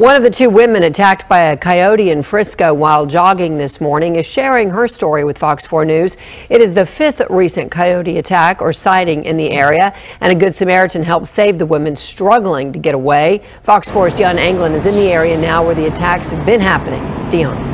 One of the two women attacked by a coyote in Frisco while jogging this morning is sharing her story with Fox 4 News. It is the fifth recent coyote attack or sighting in the area, and a Good Samaritan helped save the women struggling to get away. Fox 4's Dion Anglin is in the area now where the attacks have been happening. Dion.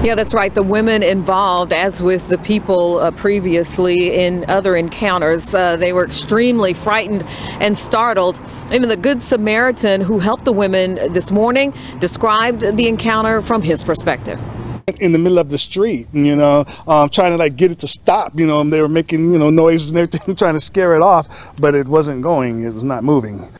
Yeah, that's right. The women involved, as with the people previously in other encounters, they were extremely frightened and startled. Even the Good Samaritan who helped the women this morning described the encounter from his perspective. In the middle of the street, trying to get it to stop. They were making, noises and everything, trying to scare it off, but it wasn't going. It was not moving.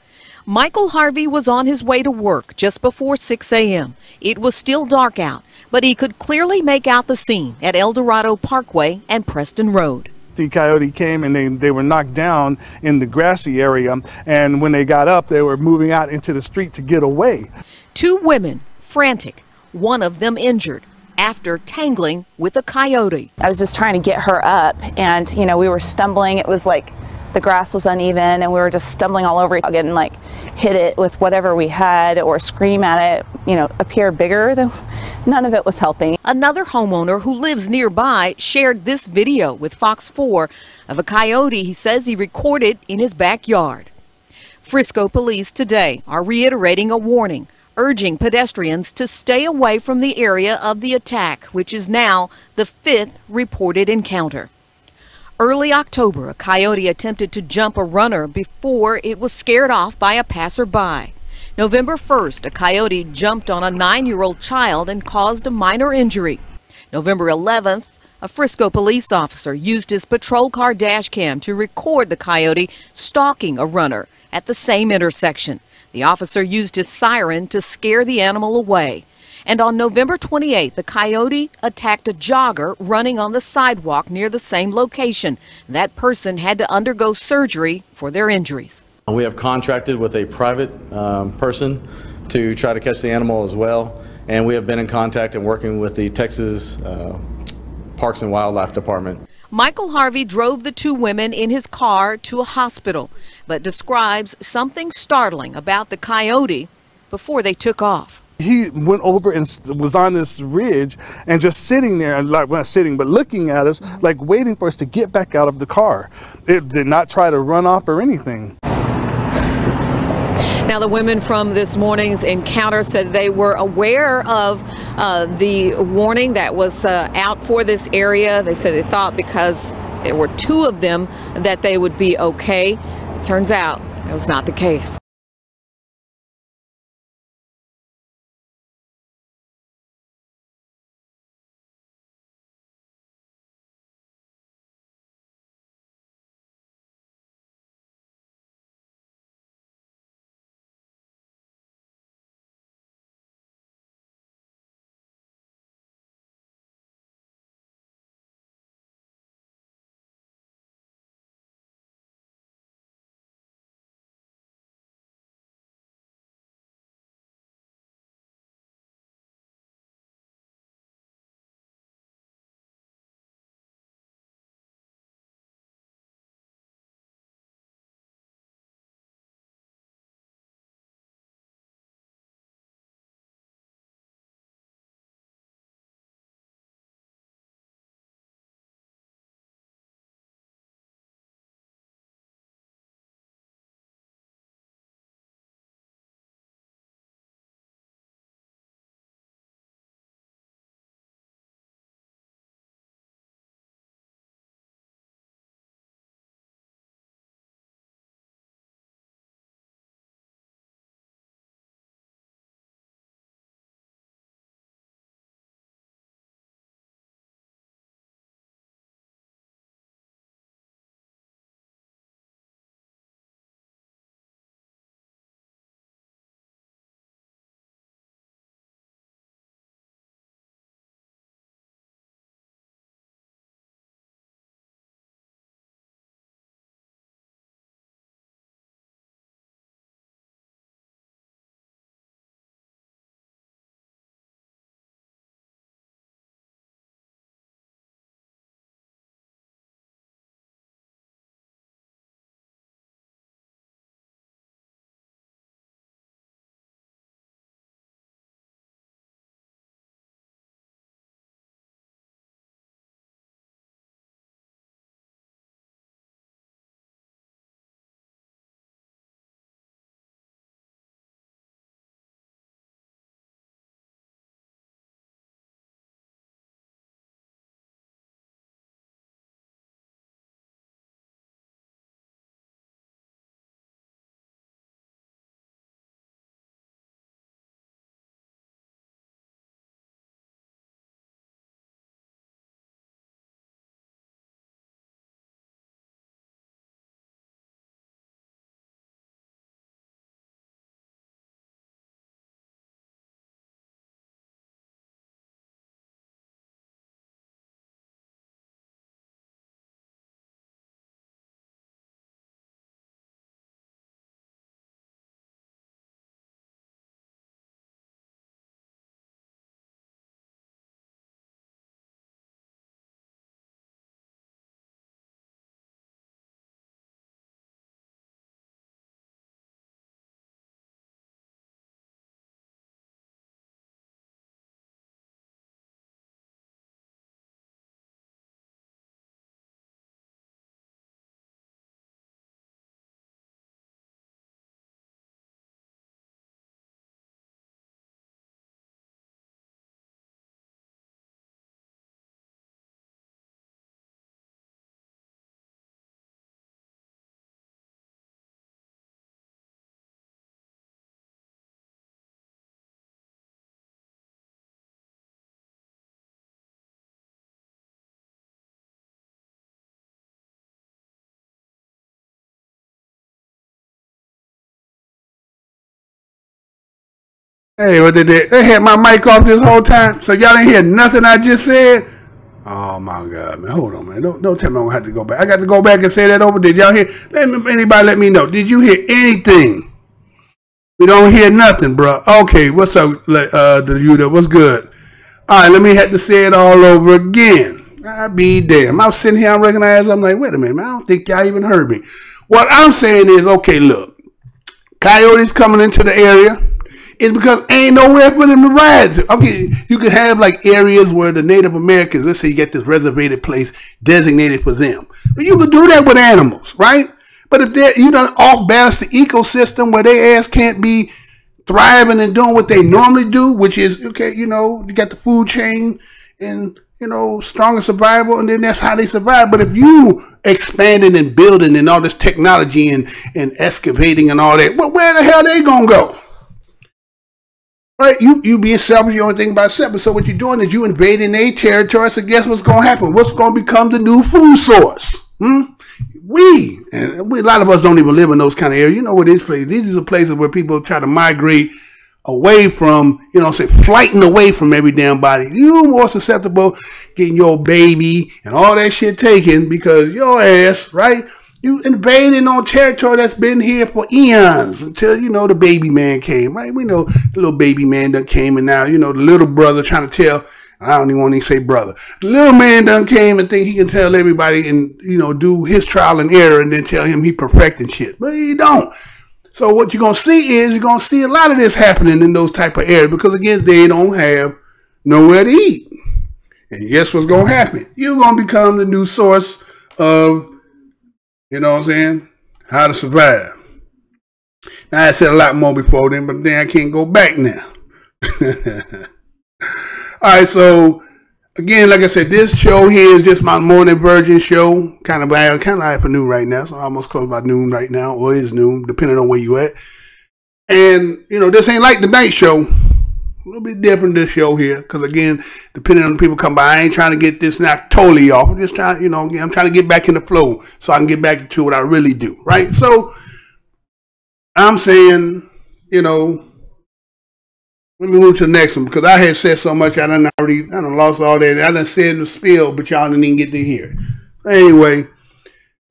Michael Harvey was on his way to work just before 6 a.m. It was still dark out, but he could clearly make out the scene at El Dorado Parkway and Preston Road. The coyote came and they were knocked down in the grassy area, and when they got up, they were moving out into the street to get away. Two women frantic, one of them injured after tangling with a coyote. I was just trying to get her up, and we were stumbling. It was like the grass was uneven and we were just stumbling all over it and hit it with whatever we had or scream at it, appear bigger, though none of it was helping. Another homeowner who lives nearby shared this video with Fox 4 of a coyote he says he recorded in his backyard. Frisco police today are reiterating a warning, urging pedestrians to stay away from the area of the attack, which is now the fifth reported encounter. Early October, a coyote attempted to jump a runner before it was scared off by a passerby. November 1st, a coyote jumped on a 9-year-old child and caused a minor injury. November 11th, a Frisco police officer used his patrol car dash cam to record the coyote stalking a runner at the same intersection. The officer used his siren to scare the animal away. And on November 28th, the coyote attacked a jogger running on the sidewalk near the same location. That person had to undergo surgery for their injuries. We have contracted with a private person to try to catch the animal as well, and we have been in contact and working with the Texas Parks and Wildlife Department. Michael Harvey drove the two women in his car to a hospital, but describes something startling about the coyote before they took off. He went over and was on this ridge and just sitting there, not sitting, but looking at us, waiting for us to get back out of the car. It did not try to run off or anything. Now, the women from this morning's encounter said they were aware of the warning that was out for this area. They said they thought because there were two of them that they would be okay. It turns out that was not the case. Hey, what they did? They had my mic off this whole time, so y'all didn't hear nothing I just said? Oh my God, man. Hold on, man. Don't tell me I'm gonna have to go back. I got to go back and say that over. Did y'all hear? Anybody let me know. Did you hear anything? We don't hear nothing, bro. Okay, what's up, what's good? All right, let me have to say it all over again. I be damn. I was sitting here, I'm recognizing, I'm like, wait a minute, man. I don't think y'all even heard me. What I'm saying is, okay, look, coyotes coming into the area. It's because ain't nowhere for them to ride to. Okay, you can have like areas where the Native Americans, let's say you get this reservated place designated for them. But you could do that with animals, right? But if they're, you don't off balance the ecosystem where their ass can't be thriving and doing what they normally do, which is, okay, you got the food chain and, stronger survival, and then that's how they survive. But if you expanding and building and all this technology and excavating and all that, well, where the hell they gonna go? Right, you being selfish, you don't think about selfish. So what you're doing is you invading their territory. So guess what's going to happen? What's going to become the new food source? We a lot of us don't even live in those kind of areas. You know what these places? These are the places where people try to migrate away from, flighting away from every damn body. You more susceptible getting your baby and all that shit taken because your ass, right? You invading on territory that's been here for eons until, the baby man came, right? We know the little baby man done came and now, the little brother trying to tell, I don't even want to say brother. The little man done came and think he can tell everybody and, do his trial and error and then tell him he perfecting shit. But he don't. So what you're going to see is you're going to see a lot of this happening in those type of areas because, again, they don't have nowhere to eat. And guess what's going to happen? You're going to become the new source of, how to survive. Now, I said a lot more before then, but then I can't go back now. All right, so again, like I said, this show here is just my morning virgin show, kind of afternoon right now, so almost close by noon right now, or it is noon, depending on where you at. And this ain't like the night show. A little bit different this show here, because again, depending on the people come by, I ain't trying to get this now totally off. I'm just trying, I'm trying to get back in the flow so I can get back to what I really do, right? So I'm saying, let me move to the next one because I had said so much. I done lost all that. I done said the spill, but y'all didn't even get to hear it. Anyway,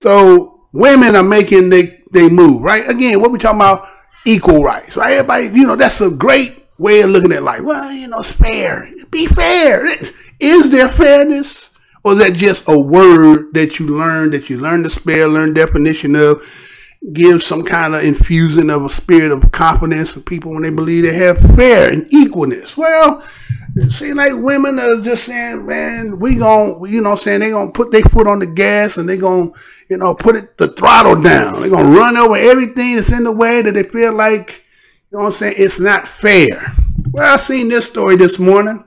so women are making they move, right? Again, what we talking about? Equal rights, right? Everybody, that's a great way of looking at life. Well, it's fair. Be fair. Is there fairness? Or is that just a word that you learn to spell, learn definition of, give some kind of infusing of a spirit of confidence in people when they believe they have fair and equalness? Well, it seems like women are just saying, man, they gonna put their foot on the gas and they gonna, put the throttle down. They're gonna run over everything that's in the way that they feel like, it's not fair. Well, I seen this story this morning.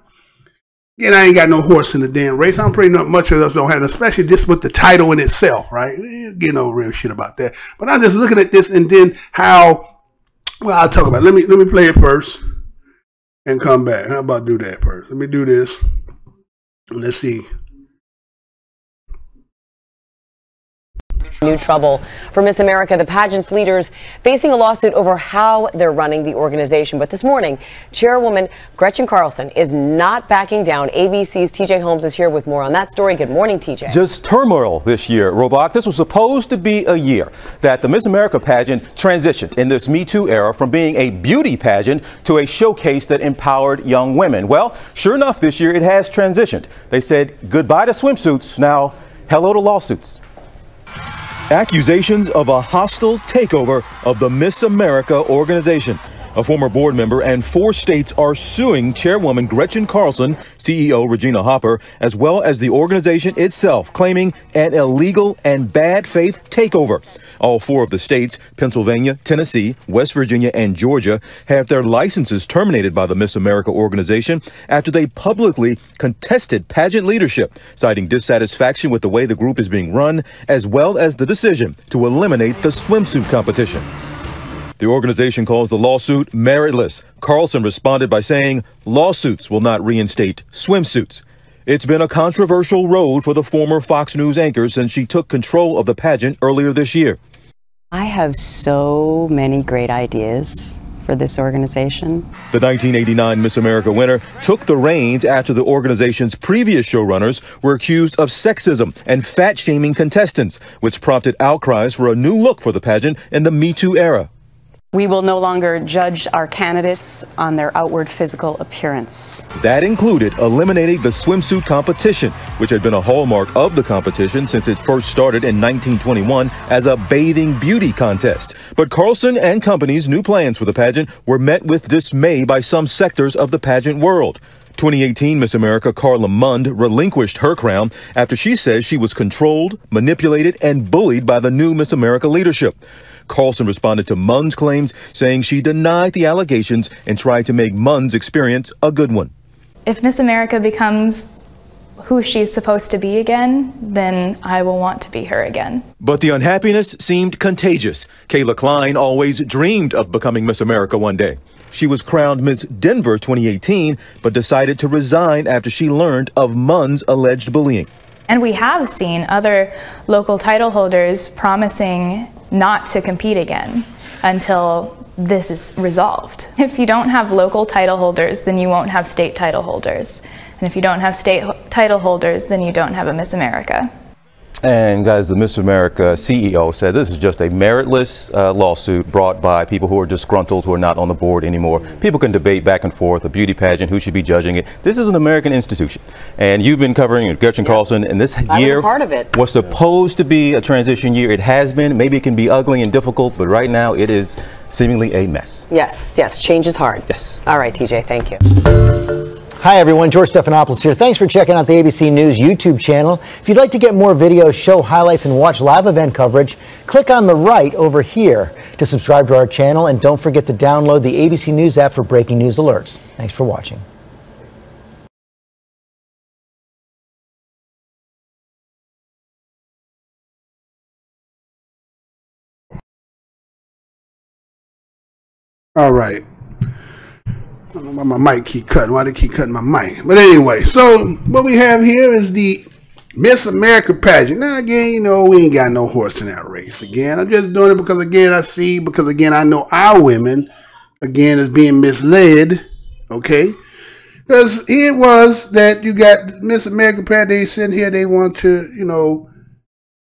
Again, I ain't got no horse in the damn race. I'm pretty much of us don't have, especially just with the title in itself, right? Get no real shit about that. But I'm just looking at this and then how, I'll talk about it. Let me play it first and come back. How about do that first? Let me do this. Let's see. New trouble for Miss America. The pageant's leaders facing a lawsuit over how they're running the organization. But this morning, Chairwoman Gretchen Carlson is not backing down. ABC's TJ Holmes is here with more on that story. Good morning, TJ. Just turmoil this year, Robach. This was supposed to be a year that the Miss America pageant transitioned in this Me Too era from being a beauty pageant to a showcase that empowered young women. Well, sure enough, this year it has transitioned. They said goodbye to swimsuits. Now, hello to lawsuits. Accusations of a hostile takeover of the Miss America organization. A former board member and 4 states are suing Chairwoman Gretchen Carlson, CEO Regina Hopper, as well as the organization itself, claiming an illegal and bad faith takeover. All 4 of the states, Pennsylvania, Tennessee, West Virginia, and Georgia, have their licenses terminated by the Miss America organization after they publicly contested pageant leadership, citing dissatisfaction with the way the group is being run, as well as the decision to eliminate the swimsuit competition. The organization calls the lawsuit meritless. Carlson responded by saying lawsuits will not reinstate swimsuits. It's been a controversial road for the former Fox News anchor since she took control of the pageant earlier this year. I have so many great ideas for this organization. The 1989 Miss America winner took the reins after the organization's previous showrunners were accused of sexism and fat-shaming contestants, which prompted outcries for a new look for the pageant in the Me Too era. We will no longer judge our candidates on their outward physical appearance. That included eliminating the swimsuit competition, which had been a hallmark of the competition since it first started in 1921 as a bathing beauty contest. But Carlson and company's new plans for the pageant were met with dismay by some sectors of the pageant world. 2018 Miss America Carla Mund relinquished her crown after she says she was controlled, manipulated, and bullied by the new Miss America leadership. Carlson responded to Mund's claims, saying she denied the allegations and tried to make Mund's experience a good one. If Miss America becomes who she's supposed to be again, then I will want to be her again. But the unhappiness seemed contagious. Kayla Klein always dreamed of becoming Miss America one day. She was crowned Miss Denver 2018, but decided to resign after she learned of Mund's alleged bullying. And we have seen other local title holders promising not to compete again until this is resolved. If you don't have local title holders, then you won't have state title holders. And if you don't have state title holders, then you don't have a Miss America. And guys, the Miss America CEO said this is just a meritless lawsuit brought by people who are disgruntled, who are not on the board anymore. People can debate back and forth, a beauty pageant, who should be judging it. This is an American institution. And you've been covering it, Gretchen Carlson, and this year was supposed to be a transition year. It has been. Maybe it can be ugly and difficult, but right now it is seemingly a mess. Yes, yes, change is hard. Yes. All right, TJ, thank you. Hi everyone, George Stephanopoulos here. Thanks for checking out the ABC News YouTube channel. If you'd like to get more videos, show highlights, and watch live event coverage, click on the right over here to subscribe to our channel, and don't forget to download the ABC News app for breaking news alerts. Thanks for watching. All right. I don't know why my mic keep cutting. Why they keep cutting my mic? But anyway, so what we have here is the Miss America pageant. Now again, you know, we ain't got no horse in that race. Again, I'm just doing it because again, I know our women, again, is being misled. Okay, because it was that you got Miss America pageant. They sitting here, they want to, you know,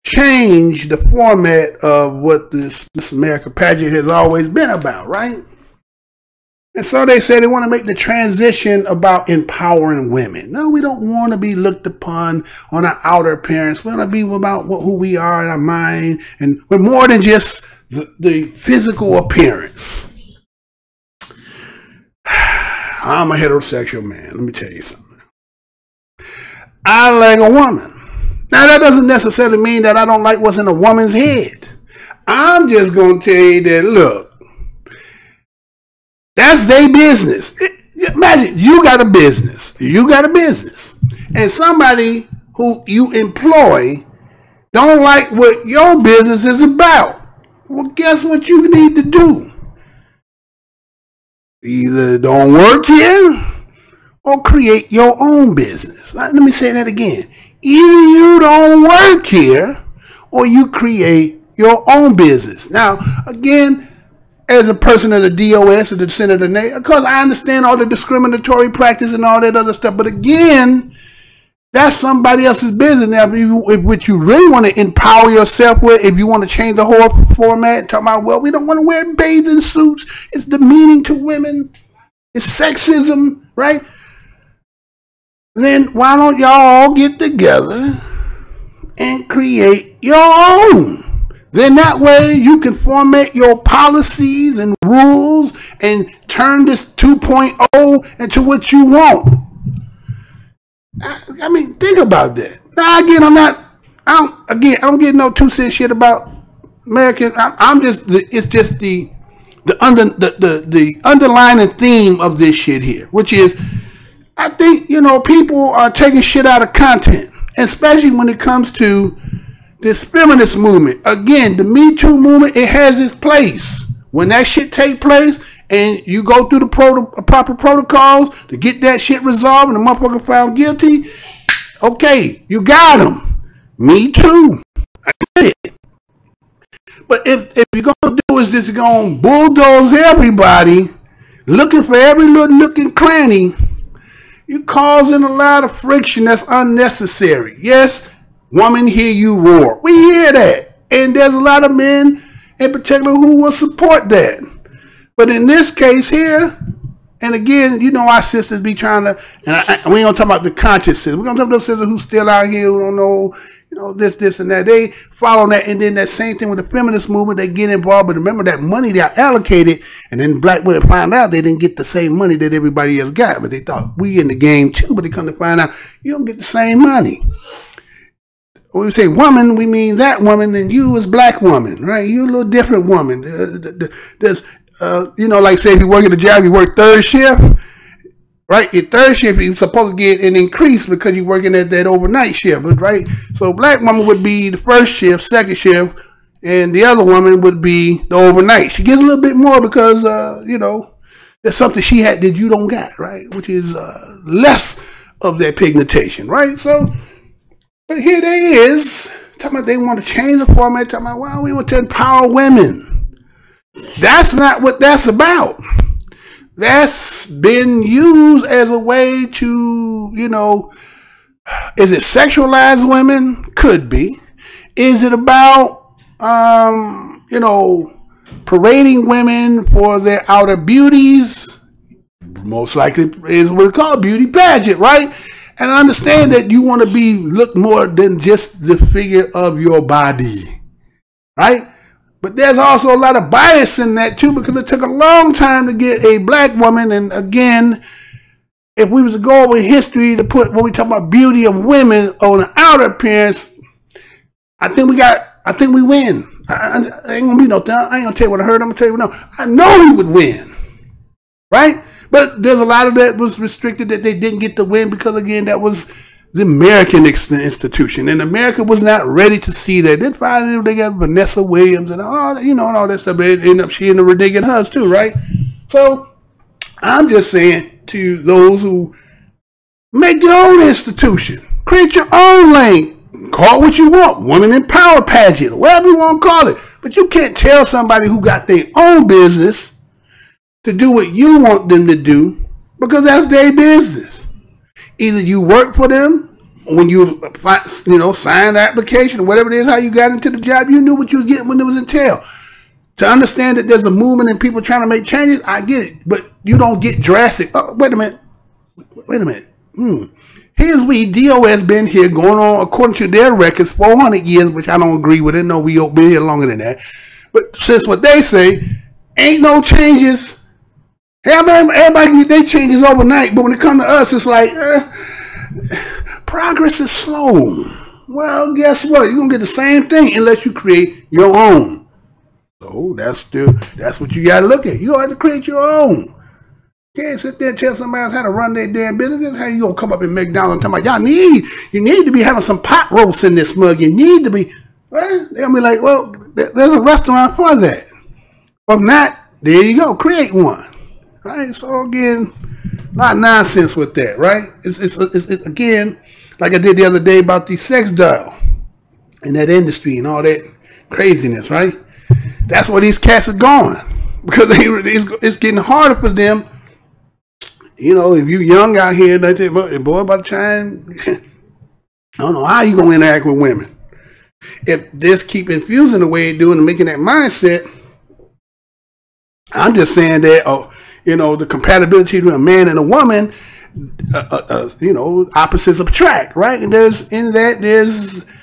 change the format of what this Miss America pageant has always been about, right? And so they say they want to make the transition about empowering women. No, we don't want to be looked upon on our outer appearance. We want to be about who we are in our mind. And we're more than just the physical appearance. I'm a heterosexual man. Let me tell you something. I like a woman. Now, that doesn't necessarily mean that I don't like what's in a woman's head. I'm just going to tell you that, look, that's their business. Imagine you got a business. And somebody who you employ don't like what your business is about. Well, guess what you need to do? Either don't work here or create your own business. Let me say that again. Either you don't work here or you create your own business. Now, again, as a person of the DOS or the Senator Nate, of course, I understand all the discriminatory practice and all that other stuff. But again, that's somebody else's business. Now, if what you really want to empower yourself with, if you want to change the whole format, talk about, well, we don't want to wear bathing suits. It's demeaning to women. It's sexism, right? Then why don't y'all all get together and create your own? Then that way you can format your policies and rules and turn this 2.0 into what you want. I mean, think about that. Now again, I don't get no 2 cent shit about American. It's just the underlying theme of this shit here, which is, I think, you know, people are taking shit out of content, especially when it comes to this feminist movement. Again, the Me Too movement, it has its place. When that shit take place and you go through the proper protocols to get that shit resolved and the motherfucker found guilty, okay, you got him. Me too. I get it. But if you're going to do is just going to bulldoze everybody looking for every little nook and cranny, you're causing a lot of friction that's unnecessary. Yes, woman, hear you roar. We hear that. And there's a lot of men in particular who will support that. But in this case here, and again, you know, our sisters be trying to, and we ain't gonna talk about the conscious sisters. We're gonna talk about those sisters who still out here who don't know, you know, this, and that. They follow that, and then that same thing with the feminist movement, they get involved. But remember that money they allocated, and then black women find out they didn't get the same money that everybody else got. But they thought we in the game too, but they come to find out you don't get the same money. When we say woman, we mean that woman, and you is black woman, right? You're a little different woman. There's you know, like say if you work at a job, you work third shift, right? Your third shift, you're supposed to get an increase because you're working at that overnight shift, right? So black woman would be the first shift, second shift, and the other woman would be the overnight. She gets a little bit more because, you know, there's something she had that you don't got, right? Which is less of that pigmentation, right? So, but here they is, talking about they want to change the format, talking about, well, we want to empower women. That's not what that's about. That's been used as a way to, you know, is it sexualize women? Could be. Is it about, you know, parading women for their outer beauties? Most likely is what it's called, beauty pageant, right? And I understand that you want to look more than just the figure of your body, right? But there's also a lot of bias in that too, because it took a long time to get a black woman. And again, if we was to go over history to put when we talk about beauty of women on the outer appearance, I think we win. I ain't gonna be no thing. I ain't gonna tell you what I heard. I'm gonna tell you what I know we would win, right? But there's a lot of that was restricted that they didn't get to win because again, that was the American institution, and America was not ready to see that. Then finally they got Vanessa Williams and all, you know, and all that stuff. It ended up she in the Renegade Huss too, right? So I'm just saying to those who make your own institution, create your own lane, call it what you want, women in power pageant, whatever you want to call it. But you can't tell somebody who got their own business to do what you want them to do because that's their business. Either you work for them when you know, signed the application or whatever it is, how you got into the job, you knew what you was getting when it was entailed. To understand that there's a movement and people trying to make changes, I get it. But you don't get drastic. Oh, wait a minute. Here's we DOS been here going on, according to their records, 400 years, which I don't agree with it. No, we've been here longer than that. But since what they say, ain't no changes. Everybody can get their changes overnight, but when it comes to us, it's like, progress is slow. Well, guess what? You're going to get the same thing unless you create your own. So that's what you got to look at. You're going to have to create your own. You can't sit there and tell somebody else how to run their damn business. How you going to come up in McDonald's and talk about, you need to be having some pot roast in this mug. You need to be, well, they'll be like, well, there's a restaurant for that. If not, there you go. Create one. Right, so again, a lot of nonsense with that, right? It's again, like I did the other day about the sex doll and that industry and all that craziness, right? That's where these cats are going because it's getting harder for them. You know, if you young out here, they think, boy, by the time, I don't know how you gonna interact with women. If this keep infusing the way it do and making that mindset, I'm just saying that, you know, the compatibility between a man and a woman, you know, opposites attract, right? And there's the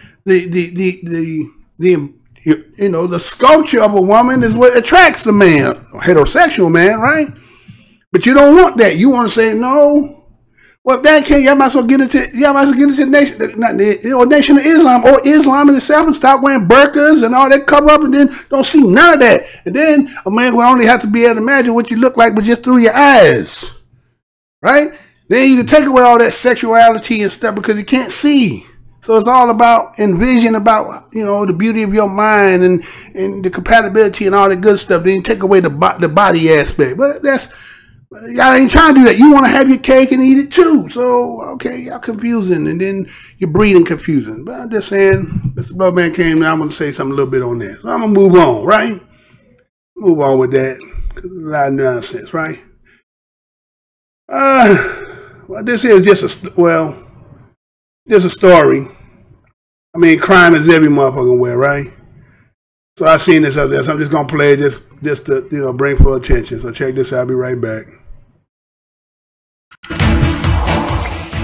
you know, the sculpture of a woman is what attracts a man, a heterosexual man, right? But you don't want that. You want to say no. Well, if that case, y'all might as well get into the Nation of Islam or Islam in itself and stop wearing burqas and all that cover up and then don't see none of that. And then a man will only have to be able to imagine what you look like but just through your eyes. Right? Then you can take away all that sexuality and stuff because you can't see. So it's all about envision about, you know, the beauty of your mind and the compatibility and all that good stuff. Then you take away the body aspect. But y'all ain't trying to do that. You want to have your cake and eat it too. So, okay, y'all confusing. And then you're breeding confusing. But I'm just saying, Mr. Blowman came now. I'm going to say something a little bit on that. So I'm going to move on, right? Move on with that. Because there's a lot of nonsense, right? Well, this is just a story. I mean, crime is every motherfucking way, right? So I seen this out there, so I'm just gonna play this just to bring full attention. So check this out. I'll be right back.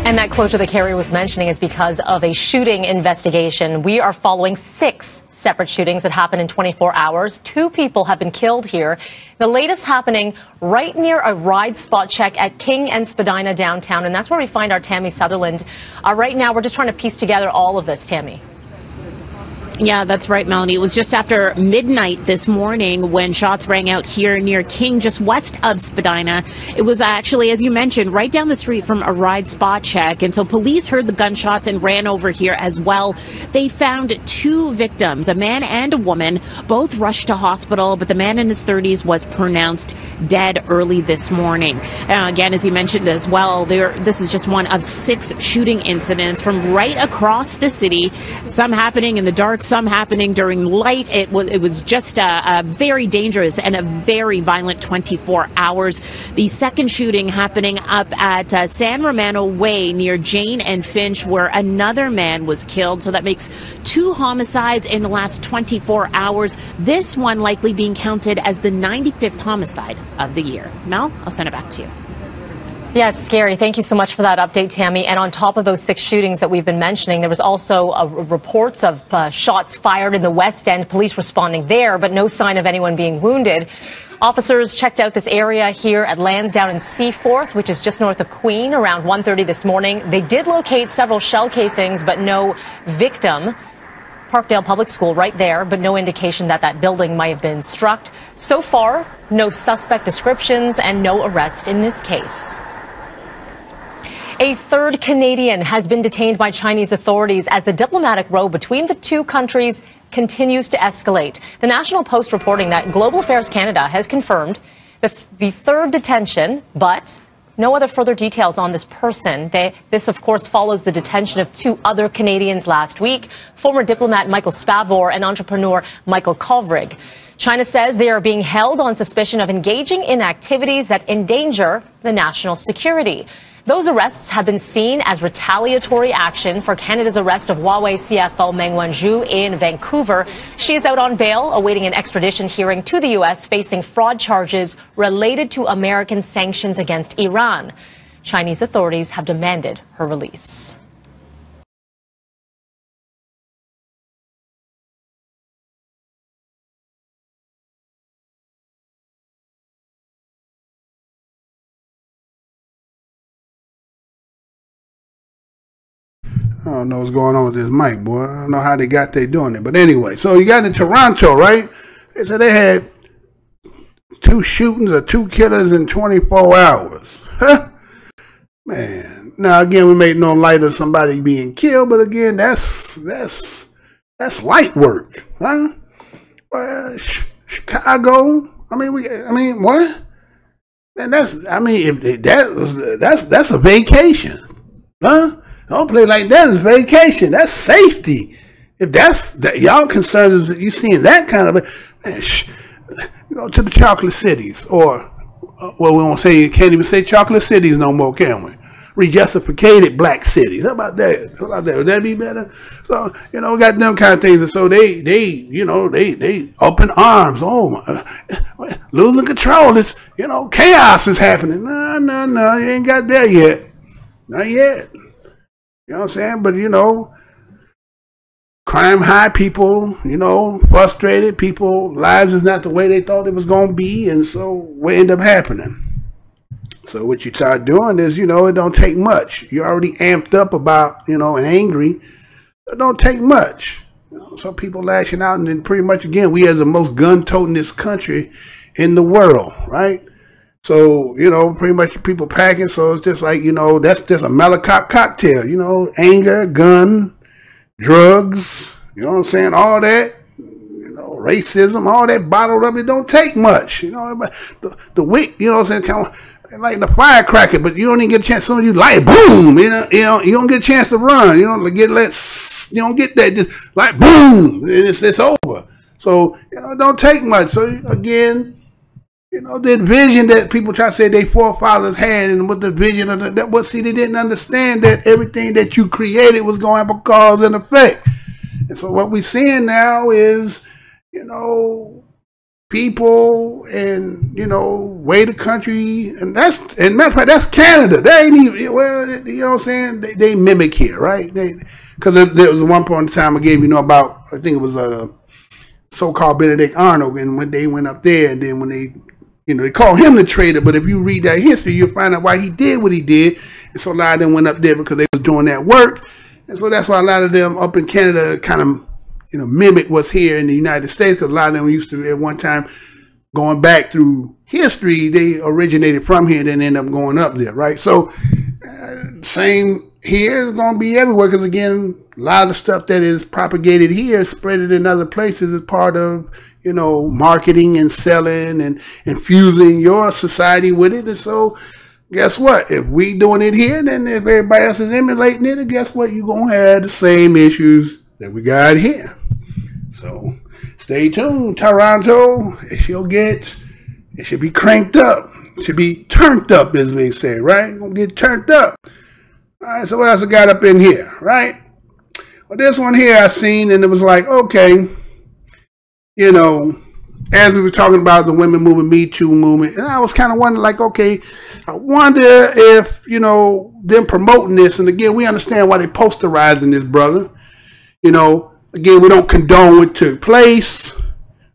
And that closure that Carrie was mentioning is because of a shooting investigation. We are following 6 separate shootings that happened in 24 hours. 2 people have been killed here. The latest happening right near a ride spot check at King and Spadina downtown. And that's where we find our Tammy Sutherland. Right now, we're just trying to piece together all of this, Tammy. Yeah, that's right, Melanie. It was just after midnight this morning when shots rang out here near King, just west of Spadina. It was actually, as you mentioned, right down the street from a ride spot check. And so police heard the gunshots and ran over here as well. They found 2 victims, a man and a woman, both rushed to hospital, but the man in his 30s was pronounced dead early this morning. Again, as you mentioned as well, this is just one of 6 shooting incidents from right across the city, some happening in the dark, some happening during light. It was just a very dangerous and a very violent 24 hours. The second shooting happening up at San Romano Way near Jane and Finch, where another man was killed. So that makes 2 homicides in the last 24 hours. This one likely being counted as the 95th homicide of the year. Mel, I'll send it back to you. Yeah, it's scary. Thank you so much for that update, Tammy. And on top of those 6 shootings that we've been mentioning, there was also reports of shots fired in the West End, police responding there, but no sign of anyone being wounded. Officers checked out this area here at Lansdowne and Seaforth, which is just north of Queen, around 1:30 this morning. They did locate several shell casings, but no victim. Parkdale Public School right there, but no indication that that building might have been struck. So far, no suspect descriptions and no arrest in this case. A 3rd Canadian has been detained by Chinese authorities as the diplomatic row between the 2 countries continues to escalate. The National Post reporting that Global Affairs Canada has confirmed the 3rd detention, but no other further details on this person. This, of course, follows the detention of 2 other Canadians last week, former diplomat Michael Spavor and entrepreneur Michael Kovrig. China says they are being held on suspicion of engaging in activities that endanger the national security. Those arrests have been seen as retaliatory action for Canada's arrest of Huawei CFO Meng Wanzhou in Vancouver. She is out on bail, awaiting an extradition hearing to the U.S., facing fraud charges related to American sanctions against Iran. Chinese authorities have demanded her release. I don't know what's going on with this mic, boy. I don't know how they doing it. But anyway, so you got in Toronto, right? They said they had 2 shootings or 2 killers in 24 hours. Man. Now, again, we make no light of somebody being killed, but again, that's light work, huh? Well, Chicago, I mean, what? And that's a vacation, huh? Don't play like that. It's vacation. That's safety. If that's y'all concerned, you seeing that kind of, man, go to the chocolate cities, or well, we won't say, can't even say chocolate cities no more, can we? Rejustificated black cities. How about that? Would that be better? So we got them kind of things, and so they open arms. Oh my, losing control. It's chaos is happening. No, you ain't got there yet. Not yet. You know what I'm saying? But, crime high, people, frustrated, people, lives is not the way they thought it was going to be, and so what ended up happening? So what you start doing is, it don't take much. You're already amped up about, and angry. It don't take much. Some people lashing out, and then pretty much, again, we as the most gun-totingest country in the world, right? So, pretty much people packing. So it's just like, that's just a Malakoff cocktail, anger, gun, drugs, you know what I'm saying? All that, racism, all that bottled up. It don't take much, the wick, you know what I'm saying? Kind of like the firecracker, but you don't even get a chance. Soon as you light, boom, you don't get a chance to run. You don't get that, just like boom, it's over. So, it don't take much. So again, You know, the vision that people try to say their forefathers had, and what the vision of that, see, they didn't understand that everything that you created was going to have a cause and effect. And so what we're seeing now is, you know, people and, you know, way the country, and matter of fact, that's Canada. They ain't even, well, you know what I'm saying? They mimic here, right? Because there was one point in time I gave, you know, about, I think it was a so-called Benedict Arnold, and when they went up there, and then when they, you know, they call him the traitor, but if you read that history, you'll find out why he did what he did. And so a lot of them went up there because they was doing that work. And so that's why a lot of them up in Canada kind of, you know, mimic what's here in the United States, because a lot of them used to, at one time, going back through history, they originated from here and then end up going up there, right? So same here is going to be everywhere, because again, a lot of the stuff that is propagated here, spread it in other places as part of, you know, marketing and selling and infusing your society with it. And so guess what? If we doing it here, then if everybody else is emulating it, then guess what? You're going to have the same issues that we got here. So stay tuned, Toronto. It should be cranked up. It should be turned up, as they say, right? Gonna get turned up. All right, so what else I got up in here, right? Well, this one here I seen, and it was like, okay, you know, as we were talking about the women movement, Me Too movement, and I was kind of wondering, like, okay, I wonder if, you know, them promoting this, and again, we understand why they posterizing this, brother. You know, again, we don't condone what took place,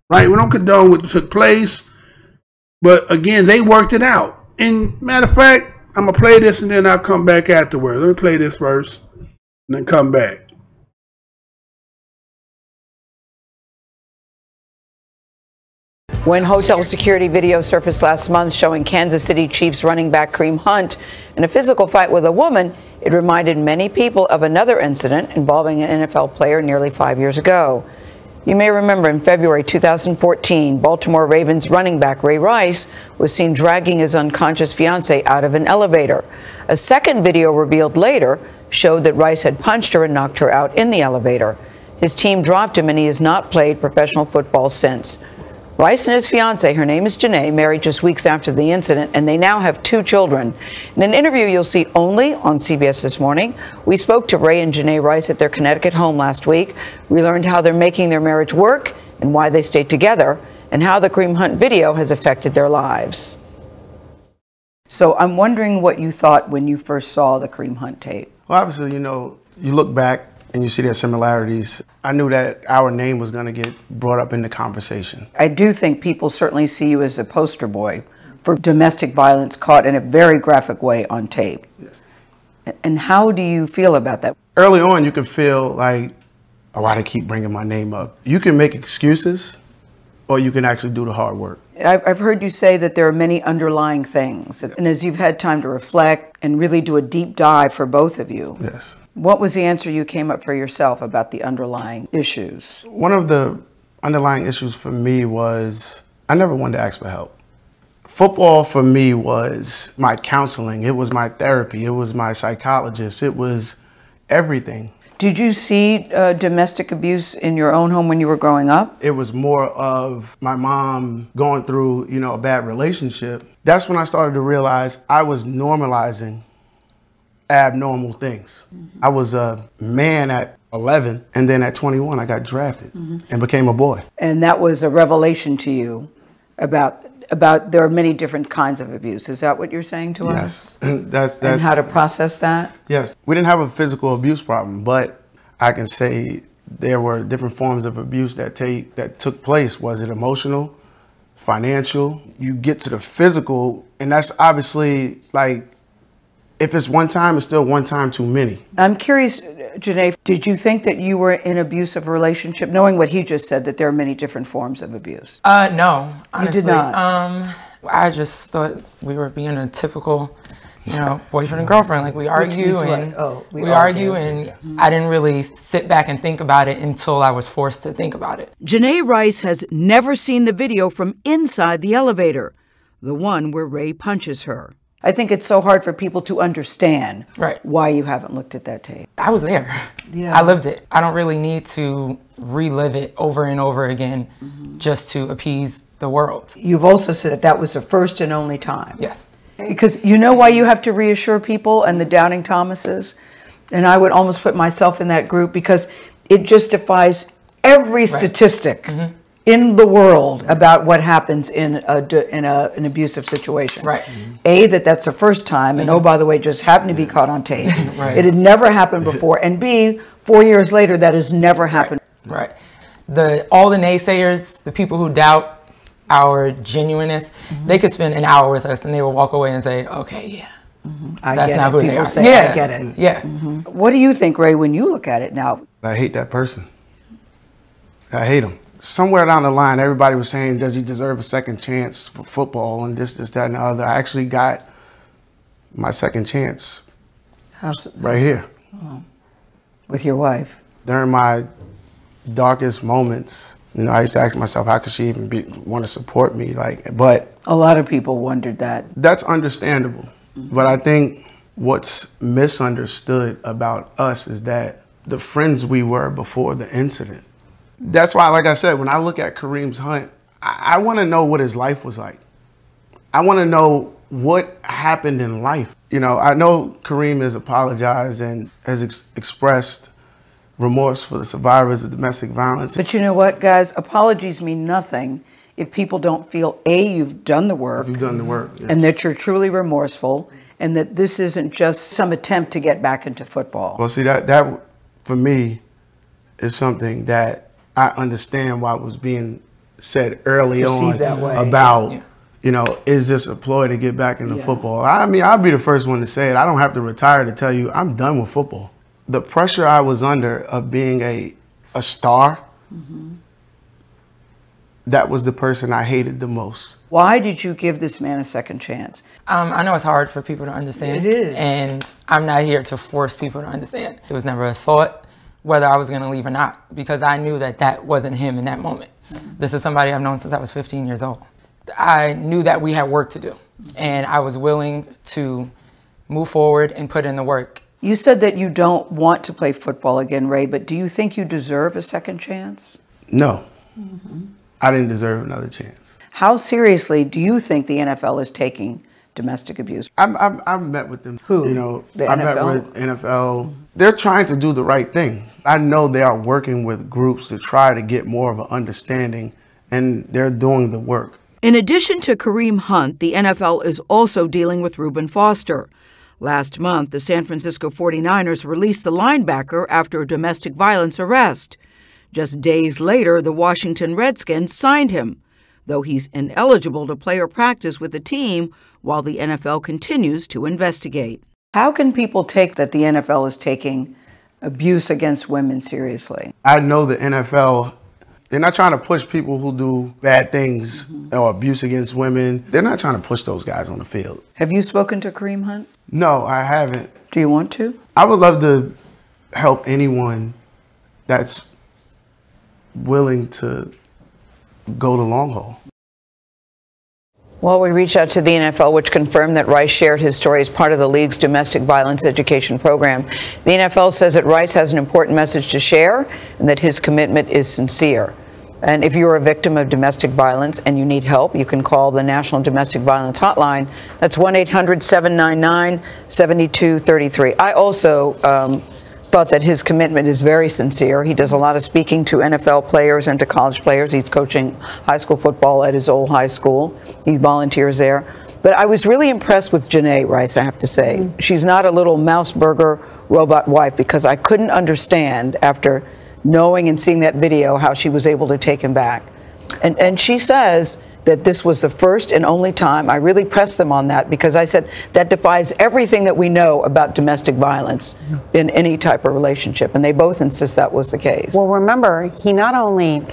right? We don't condone what took place, but again, they worked it out. And matter of fact, I'm going to play this and then I'll come back afterwards. Let me play this first and then come back. When hotel security video surfaced last month showing Kansas City Chiefs running back Kareem Hunt in a physical fight with a woman, it reminded many people of another incident involving an NFL player nearly 5 years ago. You may remember in February 2014, Baltimore Ravens running back Ray Rice was seen dragging his unconscious fiancée out of an elevator. A second video revealed later showed that Rice had punched her and knocked her out in the elevator. His team dropped him and he has not played professional football since. Rice and his fiancée, her name is Janae, married just weeks after the incident, and they now have 2 children. In an interview you'll see only on CBS This Morning, we spoke to Ray and Janae Rice at their Connecticut home last week. We learned how they're making their marriage work and why they stayed together, and how the Kareem Hunt video has affected their lives. So I'm wondering what you thought when you first saw the Kareem Hunt tape. Well, obviously, you know, you look back and you see their similarities. I knew that our name was going to get brought up in the conversation. I do think people certainly see you as a poster boy for domestic violence caught in a very graphic way on tape. And how do you feel about that? Early on, you can feel like, oh, why they keep bringing my name up? You can make excuses, or you can actually do the hard work. I've heard you say that there are many underlying things. And as you've had time to reflect and really do a deep dive for both of you, yes. What was the answer you came up for yourself about the underlying issues? One of the underlying issues for me was I never wanted to ask for help. Football for me was my counseling. It was my therapy. It was my psychologist. It was everything. Did you see domestic abuse in your own home when you were growing up? It was more of my mom going through, you know, a bad relationship. That's when I started to realize I was normalizing abnormal things. Mm-hmm. I was a man at 11, and then at 21 I got drafted and became a boy. And that was a revelation to you about there are many different kinds of abuse. Is that what you're saying to us? Yes. That's and how to process that? Yes. We didn't have a physical abuse problem, but I can say there were different forms of abuse that took place. Was it emotional, financial? You get to the physical, and that's obviously like, if it's one time, it's still one time too many. I'm curious, Janae, did you think that you were in an abusive relationship, knowing what he just said, that there are many different forms of abuse? No, honestly. You did not? I just thought we were being a typical, you know, boyfriend and girlfriend. Like we argue and we argue, and I didn't really sit back and think about it until I was forced to think about it. Janae Rice has never seen the video from inside the elevator, the one where Ray punches her. I think it's so hard for people to understand why you haven't looked at that tape. I was there. Yeah. I lived it. I don't really need to relive it over and over again just to appease the world. You've also said that that was the first and only time. Yes. Because you know why you have to reassure people and the doubting Thomases? And I would almost put myself in that group, because it just defies every statistic in the world about what happens in an abusive situation. Right. A, that's the first time, and oh, by the way, just happened to be caught on tape. It had never happened before. And B, 4 years later, that has never happened. Right. All the naysayers, the people who doubt our genuineness, they could spend an hour with us and they will walk away and say, okay, yeah. That's not who they are. Say, yeah. I get it. Yeah. What do you think, Ray, when you look at it now? I hate that person. I hate him. Somewhere down the line, everybody was saying, does he deserve a second chance for football and this, that, and the other. I actually got my second chance right here. With your wife? During my darkest moments, you know, I used to ask myself, how could she even want to support me? But a lot of people wondered that. That's understandable. But I think what's misunderstood about us is that the friends we were before the incident. That's why, like I said, when I look at Kareem's hunt, I want to know what his life was like. I want to know what happened in life. You know, I know Kareem has apologized and has expressed remorse for the survivors of domestic violence. But you know what, guys? Apologies mean nothing if people don't feel, A, you've done the work. You've done the work, yes. And that you're truly remorseful, and that this isn't just some attempt to get back into football. Well, see, that for me is something that I understand why was being said early on that way. About, you know, is this a ploy to get back into football? I mean, I'll be the first one to say it. I don't have to retire to tell you I'm done with football. The pressure I was under of being a star, that was the person I hated the most. Why did you give this man a second chance? I know it's hard for people to understand. It is. And I'm not here to force people to understand. It was never a thought whether I was going to leave or not, because I knew that that wasn't him in that moment. This is somebody I've known since I was 15 years old. I knew that we had work to do, and I was willing to move forward and put in the work. You said that you don't want to play football again, Ray, but do you think you deserve a second chance? No. I didn't deserve another chance. How seriously do you think the NFL is taking domestic abuse? I've met with them. Who? You know, The I NFL? met with NFL. They're trying to do the right thing. I know they are working with groups to try to get more of an understanding, and they're doing the work. In addition to Kareem Hunt, the NFL is also dealing with Reuben Foster. Last month, the San Francisco 49ers released the linebacker after a domestic violence arrest. Just days later, the Washington Redskins signed him, though he's ineligible to play or practice with the team while the NFL continues to investigate. How can people take that the NFL is taking abuse against women seriously? I know the NFL, they're not trying to push people who do bad things or abuse against women. They're not trying to push those guys on the field. Have you spoken to Kareem Hunt? No, I haven't. Do you want to? I would love to help anyone that's willing to go the long haul. Well, we reached out to the NFL, which confirmed that Rice shared his story as part of the league's domestic violence education program. The NFL says that Rice has an important message to share and that his commitment is sincere. And if you're a victim of domestic violence and you need help, you can call the National Domestic Violence Hotline. That's 1-800-799-7233. I also thought that his commitment is very sincere. He does a lot of speaking to NFL players and to college players. He's coaching high school football at his old high school. He volunteers there. But I was really impressed with Janae Rice, I have to say. She's not a little mouse burger robot wife, because I couldn't understand after knowing and seeing that video how she was able to take him back. And she says that this was the first and only time. I really pressed them on that, because I said that defies everything that we know about domestic violence in any type of relationship. And they both insist that was the case. Well, remember, he not only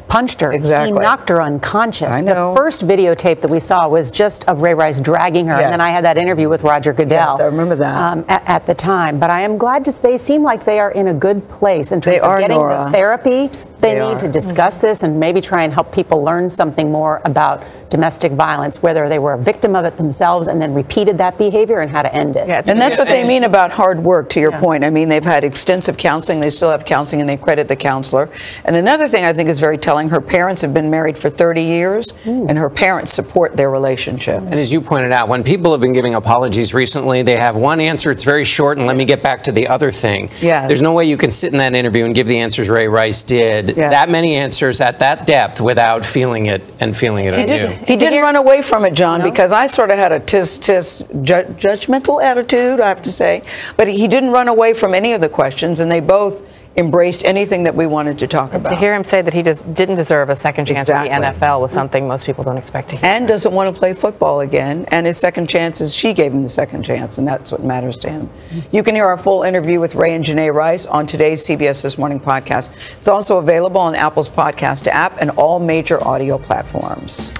punched her, Exactly. he knocked her unconscious. I know. The first videotape that we saw was just of Ray Rice dragging her, Yes. and then I had that interview with Roger Goodell. Yes, I remember that. At the time. But I am glad they seem like they are in a good place in terms They of are, getting Nora. the therapy They need to discuss this and maybe try and help people learn something more about domestic violence, whether they were a victim of it themselves and then repeated that behavior, and how to end it. Yeah, and that's what they mean about hard work, to your point. I mean, they've had extensive counseling. They still have counseling, and they credit the counselor. And another thing I think is very telling, her parents have been married for 30 years, and her parents support their relationship. And as you pointed out, when people have been giving apologies recently, they have one answer. It's very short, and let me get back to the other thing. Yes. There's no way you can sit in that interview and give the answers Ray Rice did, that many answers at that depth, without feeling it and feeling it anew. He didn't run away from it, John, because I sort of had a judgmental attitude, I have to say. But he didn't run away from any of the questions, and they both embraced anything that we wanted to talk about. To hear him say that he didn't deserve a second chance at the NFL was something most people don't expect to hear. And doesn't want to play football again. And his second chance is she gave him the second chance, and that's what matters to him. You can hear our full interview with Ray and Janae Rice on today's CBS This Morning podcast. It's also available on Apple's podcast app and all major audio platforms.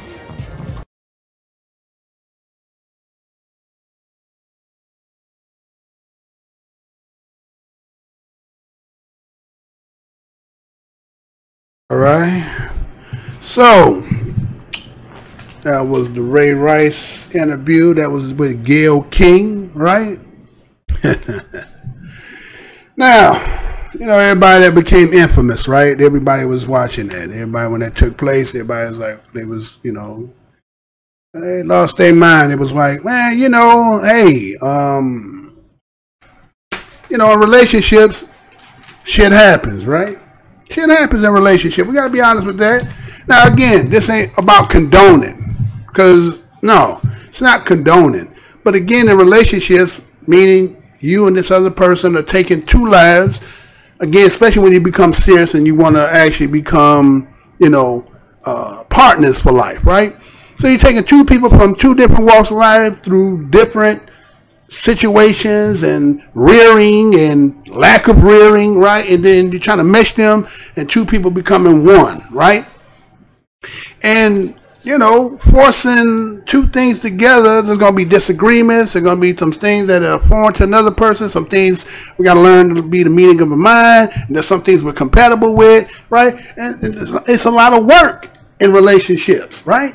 All right. So that was the Ray Rice interview. That was with Gayle King, right? Now, you know, everybody that became infamous, right? Everybody was watching that. Everybody, when that took place, everybody was like, they was, you know, they lost their mind. It was like, man, you know, hey, you know, in relationships, shit happens, right? Shit happens in relationship. We got to be honest with that. Now, again, this ain't about condoning, because, no, it's not condoning. But again, in relationships, meaning you and this other person are taking two lives, again, especially when you become serious and you want to actually become, you know, partners for life, right? So you're taking two people from two different walks of life through different situations and rearing and lack of rearing, right? And then you're trying to mesh them, and two people becoming one, right? And, you know, forcing two things together, there's going to be disagreements. There's going to be some things that are foreign to another person, some things we got to learn to be the meeting of the mind, and there's some things we're compatible with, right? And it's a lot of work in relationships, right?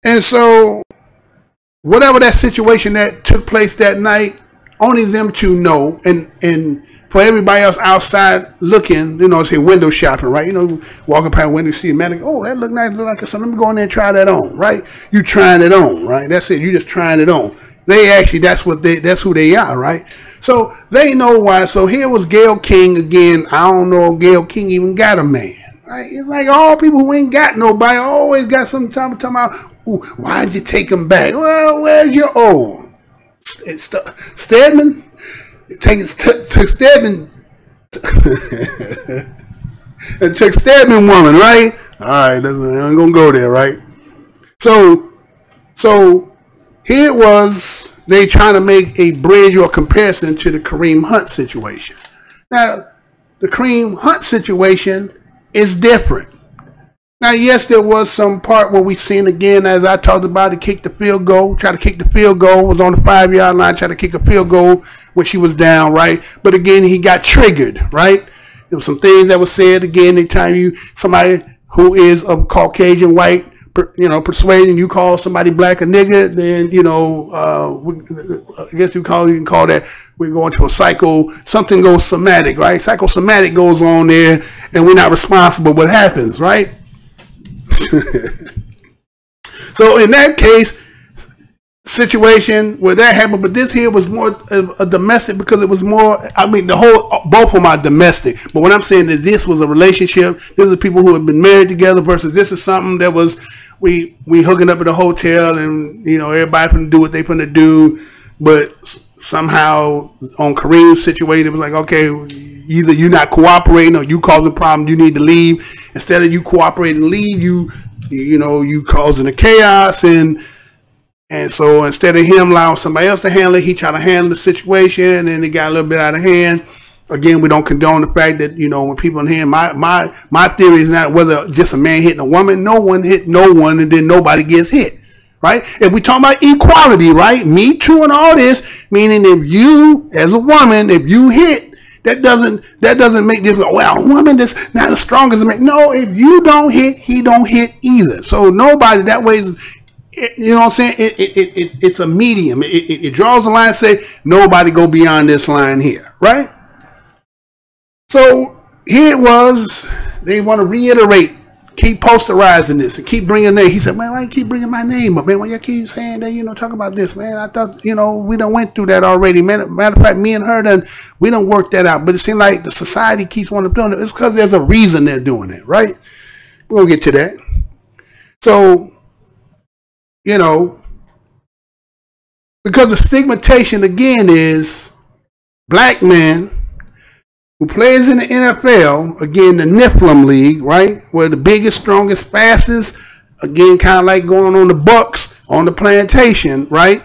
And so whatever that situation that took place that night, only them two know, and for everybody else outside looking, you know, say window shopping, right? You know, walking past a window, see a man, oh, that look nice, look like something. Let me go in there and try that on, right? You trying it on, right? That's it. You just trying it on. They actually, that's who they are, right? So they know why. So here was Gayle King again. I don't know if Gayle King even got a man. Right? It's like all people who ain't got nobody always got some time talking about, ooh, why'd you take him back? Well, where's your old? Stedman? Taking Stedman. It took Stedman woman, right? All right, I'm going to go there, right? So here it was, they trying to make a bridge or a comparison to the Kareem Hunt situation. Now, the Kareem Hunt situation is different. Now, yes, there was some part where we seen again, as I talked about, to kick the field goal, try to kick the field goal, was on the 5-yard line, try to kick a field goal when she was down, right? But again, he got triggered, right? There was some things that were said again. Anytime you, somebody who is of Caucasian white, you know, persuading, you call somebody black a nigga, then, you know, I guess you can call that, we're going to a something goes somatic, right? Psychosomatic goes on there, and we're not responsible what happens, right? So in that case, situation where that happened, but this here was more a domestic, because it was more, I mean, both of them are domestic, but what I'm saying is this was a relationship. These are people who have been married together, versus this is something that was, we hooking up at a hotel, and, you know, everybody finna do what they finna do, but somehow on Kareem's situation, it was like, okay, either you're not cooperating or you causing a problem, you need to leave. Instead of you cooperating and leave, you causing a chaos, and so instead of him allowing somebody else to handle it, he tried to handle the situation, and it got a little bit out of hand. Again, we don't condone the fact that, you know, when people in here, my theory is not whether just a man hitting a woman. No one hit no one, and then nobody gets hit, right? If we talk about equality, right? Me Too and all this, meaning if you, as a woman, if you hit, That doesn't make this, well, a woman that's not the strongest man. No, if you don't hit, he don't hit either. So nobody that way is, you know what I'm saying? It's a medium. It draws a line and say, nobody go beyond this line here, right? So here it was, they want to reiterate, keep posterizing this and keep bringing it. He said, man, why you keep bringing my name up, man? Why you keep saying that, you know, talk about this, man? I thought, you know, we done went through that already. Matter of fact, me and her we done worked that out. But it seems like the society keeps wanting to do it. It's because there's a reason they're doing it, right? We're going to get to that. So, you know, because the stigmatization again is black men who plays in the NFL, again, the Nephilim League, right? Where the biggest, strongest, fastest, again, kind of like going on the Bucks on the plantation, right?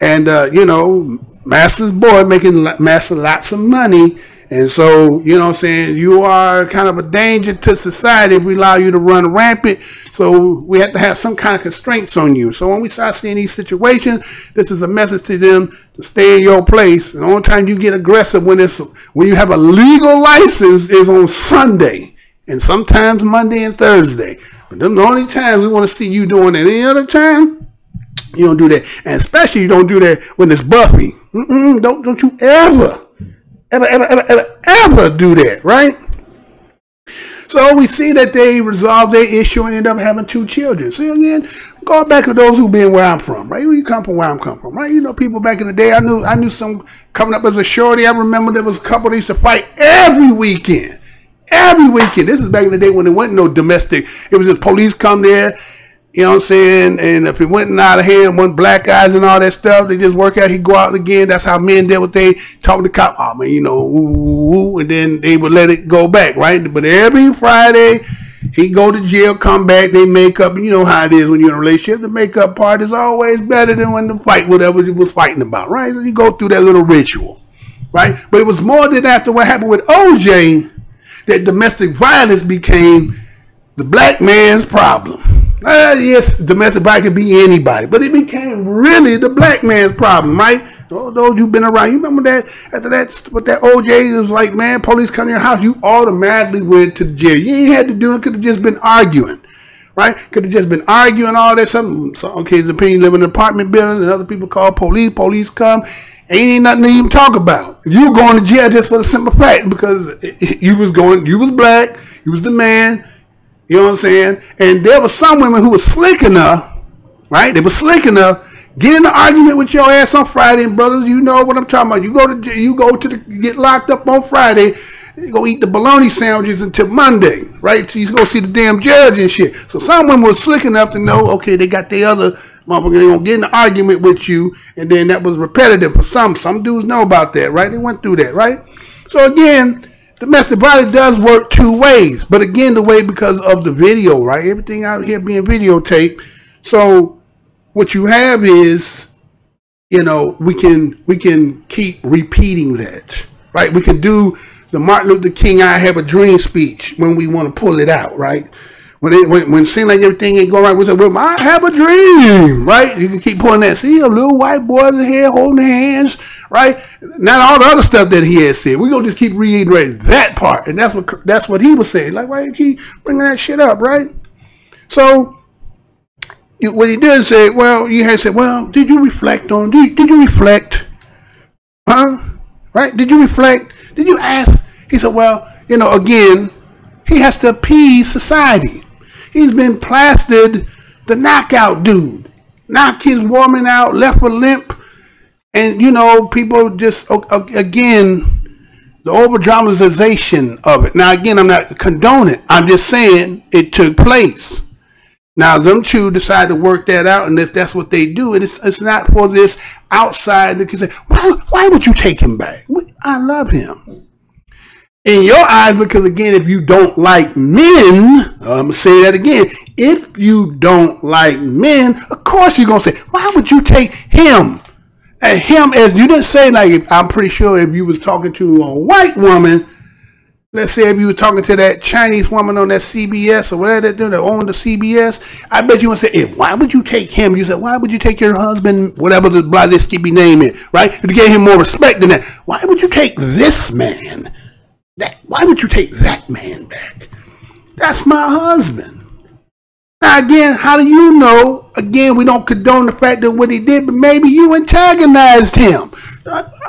And, you know, master's boy making master lots of money. And so, you know what I'm saying, you are kind of a danger to society if we allow you to run rampant. So we have to have some kind of constraints on you. So when we start seeing these situations, this is a message to them to stay in your place. And the only time you get aggressive when you have a legal license is on Sunday and sometimes Monday and Thursday. But them the only times we want to see you doing it. Any other time, you don't do that. And especially you don't do that when it's Buffy. Don't you ever do that, right? So we see that they resolved their issue and end up having 2 children. So again, going back to those who been where I'm from, right? You come from where I'm come from, right? You know, people back in the day, I knew some coming up as a shorty. I remember there was a couple that used to fight every weekend. Every weekend. This is back in the day when there wasn't no domestic. It was just police come there. You know what I'm saying? And if it went out of hand, one black guys and all that stuff, they just work out, he'd go out again. That's how men did what they talk to the cop. Oh, man, you know, ooh, and then they would let it go back, right? But every Friday, he'd go to jail, come back, they make up. You know how it is when you're in a relationship. The makeup part is always better than when the fight, whatever you was fighting about, right? So you go through that little ritual, right? But it was more than after what happened with OJ that domestic violence became the black man's problem. Yes, domestic violence could be anybody, but it became really the black man's problem, right? Those you've been around, you remember that after that, with that OJ, it was like, man, police come to your house, you automatically went to the jail. You ain't had to do it, could have just been arguing, right? Could have just been arguing all that, something. So, okay, the opinion live in an apartment building, and other people call police come, ain't nothing to even talk about. You were going to jail just for the simple fact because you was black, you was the man. You know what I'm saying? And there were some women who were slick enough, right? They were slick enough, get in an argument with your ass on Friday, and brothers, you know what I'm talking about. You get locked up on Friday, you go eat the bologna sandwiches until Monday, right? So you go see the damn judge and shit. So some women were slick enough to know, okay, they got their other motherfucker, they gonna get in an argument with you, and then that was repetitive for some. Some dudes know about that, right? They went through that, right? So again, domestic violence does work 2 ways, but again, the way because of the video, right? Everything out here being videotaped. So what you have is, you know, we can keep repeating that, right? We can do the Martin Luther King "I Have a Dream" speech when we want to pull it out, right? When it seems like everything ain't going right, we say, well, I have a dream, right? You can keep pulling that. See, a little white boy in here holding hands, right? Not all the other stuff that he has said. We're going to just keep reiterating that part. And that's what he was saying. Like, why you keep bringing that shit up, right? So, what he did say, well, you had said, well, did you reflect? Huh? Right? Did you reflect? Did you ask? He said, well, you know, again, he has to appease society. He's been plastered the knockout dude. Knocked his woman out, left her limp. And, you know, people just, again, the over-dramatization of it. Now, again, I'm not condoning it. I'm just saying it took place. Now, them 2 decide to work that out, and if that's what they do, it's not for this outside that can say, why would you take him back? I love him. In your eyes, because again, if you don't like men, I'm going to say that again. If you don't like men, of course you're going to say, why would you take him? And him, as you didn't say, like, I'm pretty sure if you was talking to a white woman, let's say if you were talking to that Chinese woman on that CBS or whatever that owned the CBS, I bet you would say, why would you take him? You said, why would you take your husband, whatever the blah, this skippy name is, right? If you gave him more respect than that, why would you take this man? Why would you take that man back? That's my husband. Now, again, how do you know? Again, we don't condone the fact that what he did, but maybe you antagonized him.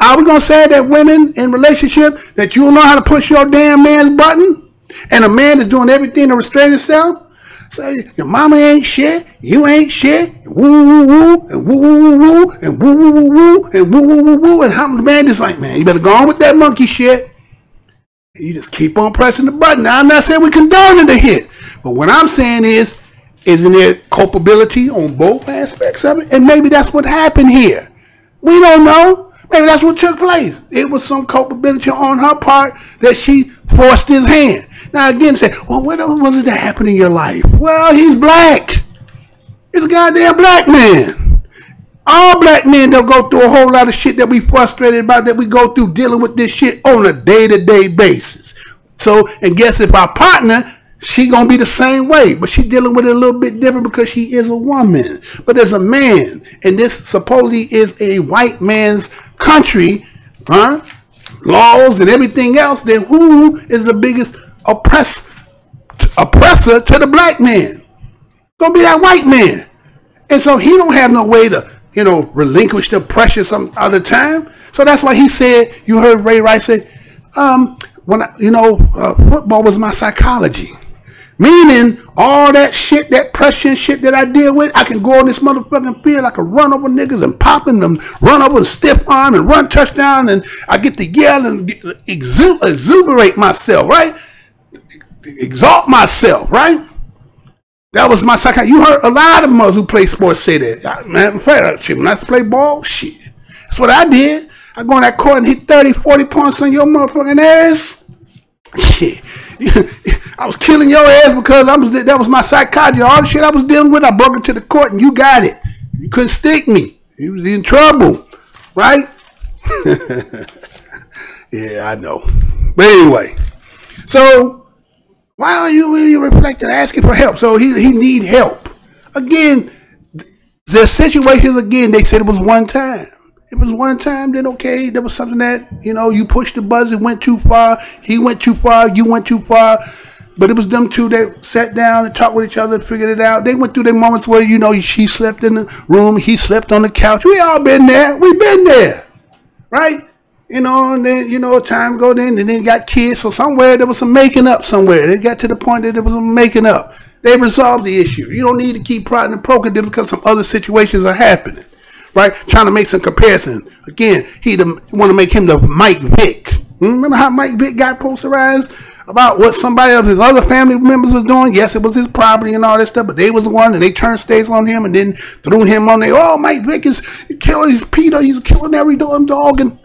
Are we going to say that women in relationships that you don't know how to push your damn man's button? And a man is doing everything to restrain himself? Say, your mama ain't shit, you ain't shit, woo woo woo, and woo woo woo, and woo woo woo woo, and woo woo woo woo, and how the man just like, man, you better go on with that monkey shit. And you just keep on pressing the button. Now, I'm not saying we condone the hit, but what I'm saying is, isn't there culpability on both aspects of it? And maybe that's what happened here. We don't know. Maybe that's what took place. It was some culpability on her part that she forced his hand. Now again, say, well, what was it that happened in your life? Well, he's black. He's a goddamn black man. All black men don't go through a whole lot of shit that we frustrated about, that we go through dealing with this shit on a day-to-day basis. So, and guess if our partner, she gonna be the same way, but she dealing with it a little bit different because she is a woman. But as a man, and this supposedly is a white man's country, laws and everything else, then who is the biggest oppressor to the black man? Gonna be that white man. And so he don't have no way to, relinquish the pressure some other time. So that's why he said, you heard Ray Rice say, football was my psychology. Meaning, all that shit, that pressure and shit that I deal with, I can go on this motherfucking field, I can run over niggas and pop them, run over and stiff arm and run touchdown, and I get to yell and exuberate myself, right? Exalt myself, right? That was my psychology. You heard a lot of mothers who play sports say that. Man, when I used to play ball, shit. That's what I did. I go on that court and hit 30, 40 points on your motherfucking ass. Shit. I was killing your ass because that was my psychology. All the shit I was dealing with, I broke into the court and you got it. You couldn't stick me. You was in trouble. Right? Yeah, I know. But anyway. So, why are you reflecting, asking for help? So he need help. Again, the situation, again, they said it was one time. It was one time, then okay, there was something that, you pushed the buzzer, went too far, he went too far, you went too far. But it was them two that sat down and talked with each other and figured it out. They went through their moments where, she slept in the room, he slept on the couch. We all been there. We been there. Right? And then, time go then, and then got kids. So somewhere there was some making up somewhere. They got to the point that there was some making up. They resolved the issue. You don't need to keep prodding and poking them because some other situations are happening. Right? Trying to make some comparison. Again, you want to make him the Mike Vick. Remember how Mike Vick got posterized about what somebody of his other family members was doing? Yes, it was his property and all that stuff, but they was the one, and they turned states on him and then threw him on there. Oh, Mike Vick is killing his Peter. He's killing every dog and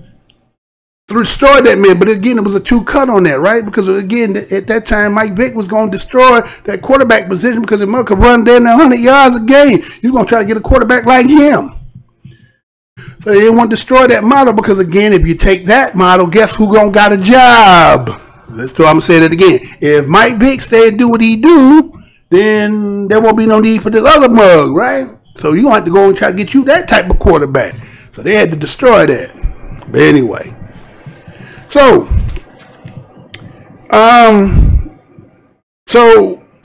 destroyed that man. But again, it was a 2 cut on that, right? Because again, at that time, Mike Vick was going to destroy that quarterback position because if could run down 100 yards a game, you're going to try to get a quarterback like him. So they want to destroy that model because, again, if you take that model, guess who gonna got a job? I'm gonna say that again. If Mike Vick stay and do what he do, then there won't be no need for this other mug, right? So you gonna have to go and try to get you that type of quarterback. So they had to destroy that. But anyway, so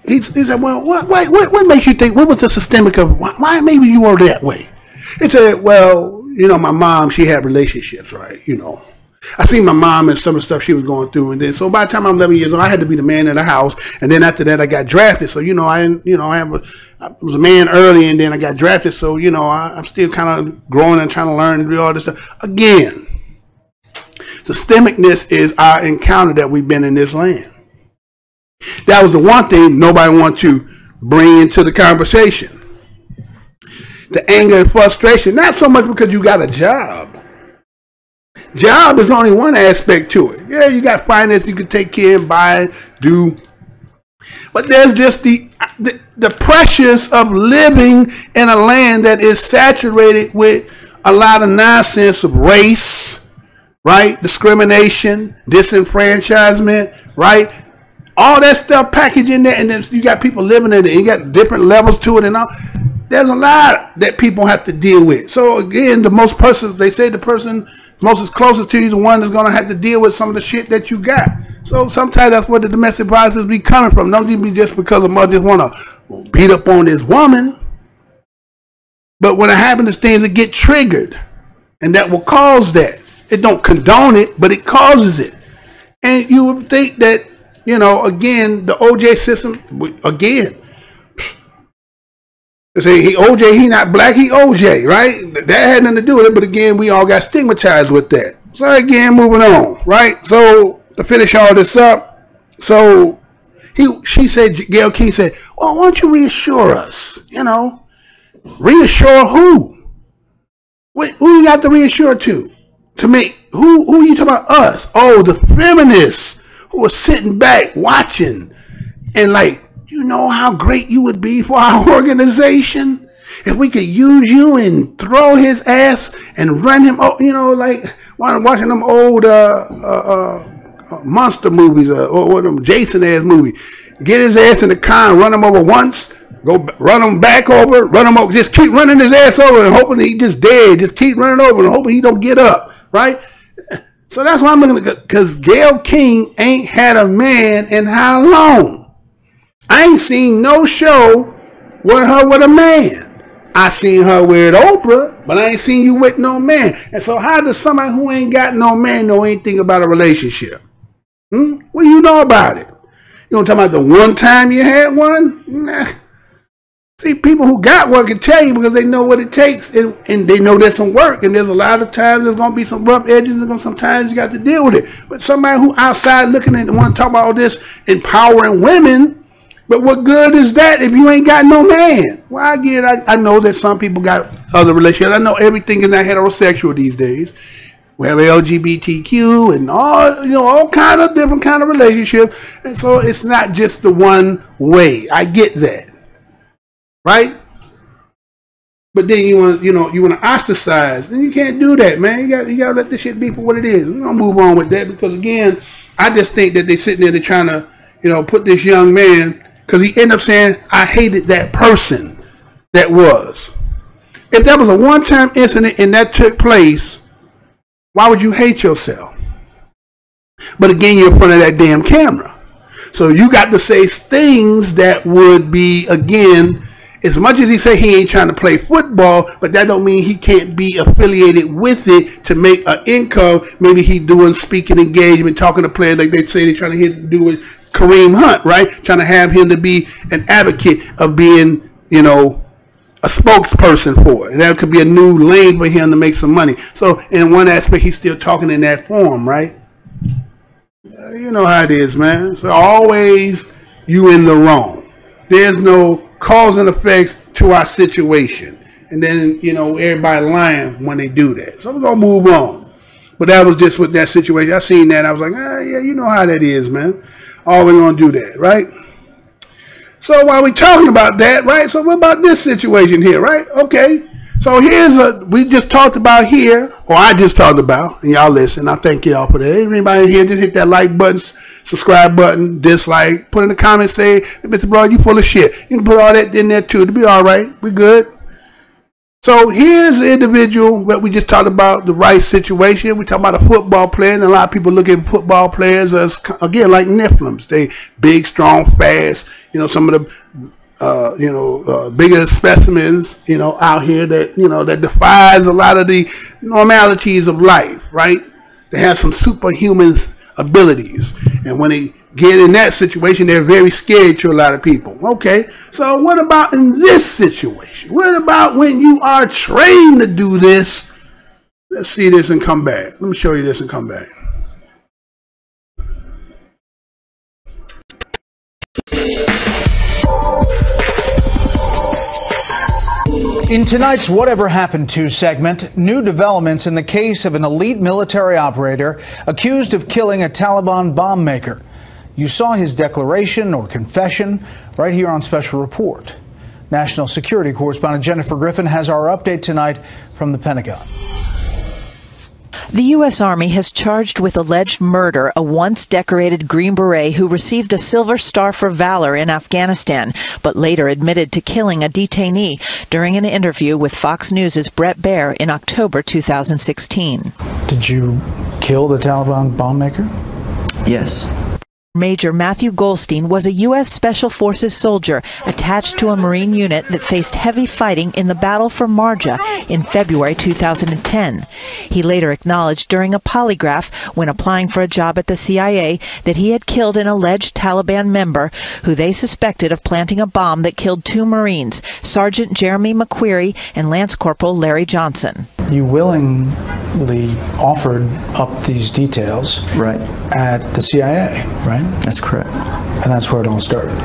he said, well, what makes you think? What was the systemic of why maybe you were that way? He said, well, my mom, she had relationships, right? I seen my mom and some of the stuff she was going through. And then, so by the time I'm 11 years old, I had to be the man in the house. And then after that, I got drafted. So, I was a man early and then I got drafted. So, I'm still kind of growing and trying to learn and do all this stuff. Again, systemicness is our encounter that we've been in this land. That was the one thing nobody wanted to bring into the conversation. The anger and frustration, not so much because you got a job. Job is only one aspect to it. Yeah, you got finance you can take care and buy, do. But there's just the pressures of living in a land that is saturated with a lot of nonsense of race, right? Discrimination, disenfranchisement, right? All that stuff packaged in there, and then you got people living in it. You got different levels to it and all. There's a lot that people have to deal with. So again, they say the person most closest to you is the one that's going to have to deal with some of the shit that you got. So sometimes that's where the domestic violence be coming from. Don't even be just because a mother just want to beat up on this woman. But when it happens, is things that get triggered, and that will cause that. It don't condone it, but it causes it. And you would think that, you know, again, the OJ system, again, they say OJ, he not black, he OJ, right? That had nothing to do with it, but again, we all got stigmatized with that. So again, moving on, right? So to finish all this up, so she said, Gayle King said, well, why don't you reassure us, you know? Reassure who? Who you got to reassure to? To make, who you talking about? Us? Oh, the feminists who are sitting back watching and like, you know how great you would be for our organization if we could use you and throw his ass and run him. Oh, you know, like watching them old monster movies or them Jason ass movie. Get his ass in the car and run him over once. Go run him back over, run him over, just keep running his ass over and hoping he just dead. Just keep running over and hoping he don't get up, right? So that's why I'm looking at, because Gayle King ain't had a man in how long? I ain't seen no show with her with a man. I seen her with Oprah, but I ain't seen you with no man. And so how does somebody who ain't got no man know anything about a relationship? What do you know about it? You don't talk about the one time you had one? Nah. See, people who got one can tell you because they know what it takes, and they know there's some work, and there's a lot of times there's going to be some rough edges, and sometimes you got to deal with it. But somebody who outside looking at and want to talk about all this empowering women, but what good is that if you ain't got no man? Well, I know that some people got other relationships. I know everything is not heterosexual these days. We have LGBTQ and all kind of different kind of relationships, and so it's not just the one way. I get that. Right? But then you want to ostracize, and you can't do that, man. You gotta let this shit be for what it is. We're gonna move on with that because again, I just think that they sitting there, they're trying to, put this young man, because he ended up saying, I hated that person that was. If that was a one-time incident and that took place, why would you hate yourself? But again, you're in front of that damn camera. So you got to say things that would be, again, as much as he say he ain't trying to play football, but that don't mean he can't be affiliated with it to make an income. Maybe he doing speaking engagement, talking to players like they say they're trying to do with Kareem Hunt, right? Trying to have him to be an advocate of being, a spokesperson for it. And that could be a new lane for him to make some money. So in one aspect, he's still talking in that form, right? You know how it is, man. So always you in the wrong. There's no cause and effects to our situation. And then, everybody lying when they do that. So we're going to move on. But that was just with that situation. I seen that. I was like, yeah, you know how that is, man. All we're going to do that, right? So while we're talking about that, right? So what about this situation here, right? Okay. So we just talked about here, or I just talked about, and y'all listen. I thank y'all for that. If anybody here, just hit that like button, subscribe button, dislike, put in the comments, say, hey, Mr. Broad, you full of shit. You can put all that in there too. It'll be all right. We good. So here's the individual that we just talked about, the right situation. We talk about a football player, and a lot of people look at football players as, again, like Nephilims. They big, strong, fast. Some of the bigger specimens, out here that, that defies a lot of the normalities of life, right? They have some superhuman abilities. And when they get in that situation, they're very scary to a lot of people. Okay, so what about in this situation? What about when you are trained to do this? Let's see this and come back. Let me show you this and come back. In tonight's Whatever Happened To segment, new developments in the case of an elite military operator accused of killing a Taliban bomb maker. You saw his declaration or confession right here on Special Report. National Security Correspondent Jennifer Griffin has our update tonight from the Pentagon. The U.S. Army has charged with alleged murder a once decorated Green Beret who received a Silver Star for Valor in Afghanistan, but later admitted to killing a detainee during an interview with Fox News' Brett Baer in October 2016. Did you kill the Taliban bomb maker? Yes. Major Matthew Goldstein was a U.S. Special Forces soldier attached to a Marine unit that faced heavy fighting in the Battle for Marja in February 2010. He later acknowledged during a polygraph when applying for a job at the CIA that he had killed an alleged Taliban member who they suspected of planting a bomb that killed 2 Marines, Sergeant Jeremy McQuarrie and Lance Corporal Larry Johnson. You willingly offered up these details at the CIA, right? That's correct. And that's where it all started.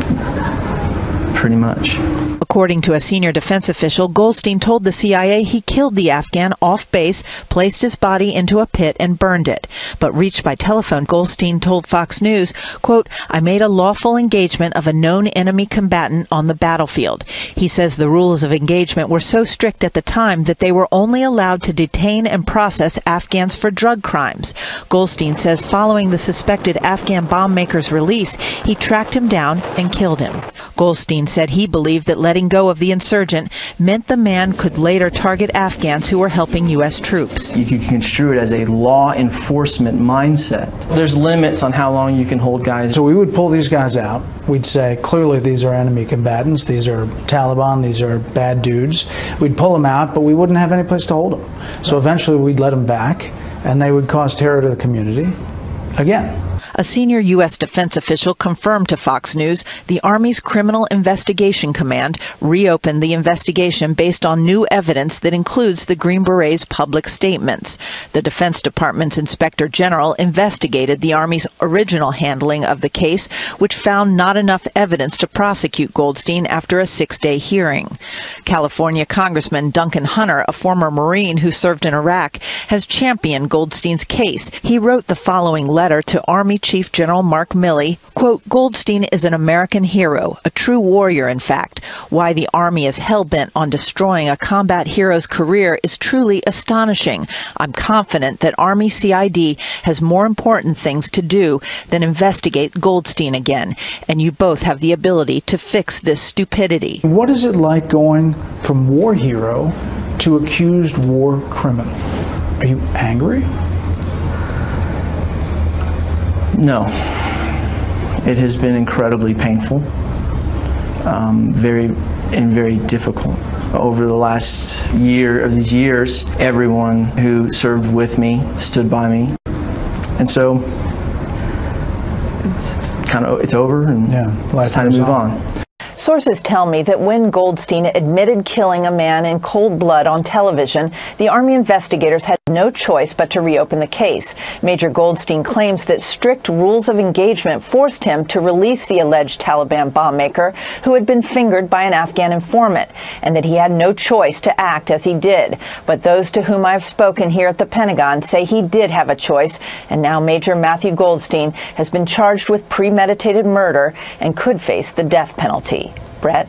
Pretty much. According to a senior defense official, Goldstein told the CIA he killed the Afghan off base, placed his body into a pit and burned it. But reached by telephone, Goldstein told Fox News, quote, "I made a lawful engagement of a known enemy combatant on the battlefield." He says the rules of engagement were so strict at the time that they were only allowed to detain and process Afghans for drug crimes. Goldstein says following the suspected Afghan bomb maker's release, he tracked him down and killed him. Goldstein said he believed that letting go of the insurgent meant the man could later target Afghans who were helping U.S. troops. You can construe it as a law enforcement mindset. There's limits on how long you can hold guys. So we would pull these guys out. We'd say, clearly these are enemy combatants, these are Taliban, these are bad dudes. We'd pull them out, but we wouldn't have any place to hold them. So eventually we'd let them back, and they would cause terror to the community again. A senior U.S. defense official confirmed to Fox News the Army's Criminal Investigation Command reopened the investigation based on new evidence that includes the Green Berets' public statements. The Defense Department's Inspector General investigated the Army's original handling of the case, which found not enough evidence to prosecute Goldstein after a 6-day hearing. California Congressman Duncan Hunter, a former Marine who served in Iraq, has championed Goldstein's case. He wrote the following letter to Army Chief General Mark Milley, quote, "Goldstein is an American hero, a true warrior, in fact. Why the Army is hell-bent on destroying a combat hero's career is truly astonishing. I'm confident that Army CID has more important things to do than investigate Goldstein again, and you both have the ability to fix this stupidity." What is it like going from war hero to accused war criminal? Are you angry? No. It has been incredibly painful, very difficult. Over the last year of these years, everyone who served with me stood by me, and so it's over, and it's time to move on. Sources tell me that when Goldstein admitted killing a man in cold blood on television, the Army investigators had no choice but to reopen the case. Major Goldstein claims that strict rules of engagement forced him to release the alleged Taliban bomb maker who had been fingered by an Afghan informant, and that he had no choice to act as he did. But those to whom I have spoken here at the Pentagon say he did have a choice, and now Major Matthew Goldstein has been charged with premeditated murder and could face the death penalty. Brett.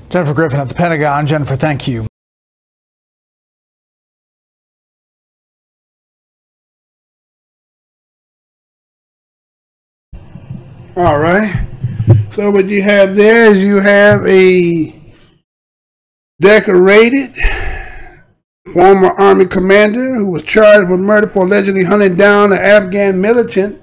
Jennifer Griffin at the Pentagon. Jennifer, thank you. All right. So what you have there is you have a decorated former Army commander who was charged with murder for allegedly hunting down an Afghan militant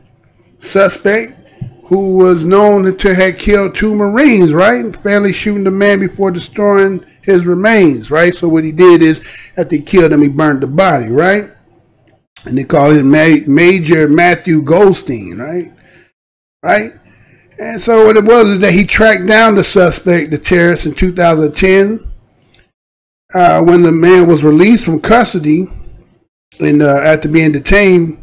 suspect who was known to have killed 2 Marines, right? Fairly shooting the man before destroying his remains, right? So what he did is, after he killed him, he burned the body, right? And they called him Major Matthew Goldstein, right? Right? And so what it was is that he tracked down the suspect, the terrorist, in 2010 when the man was released from custody and after being detained.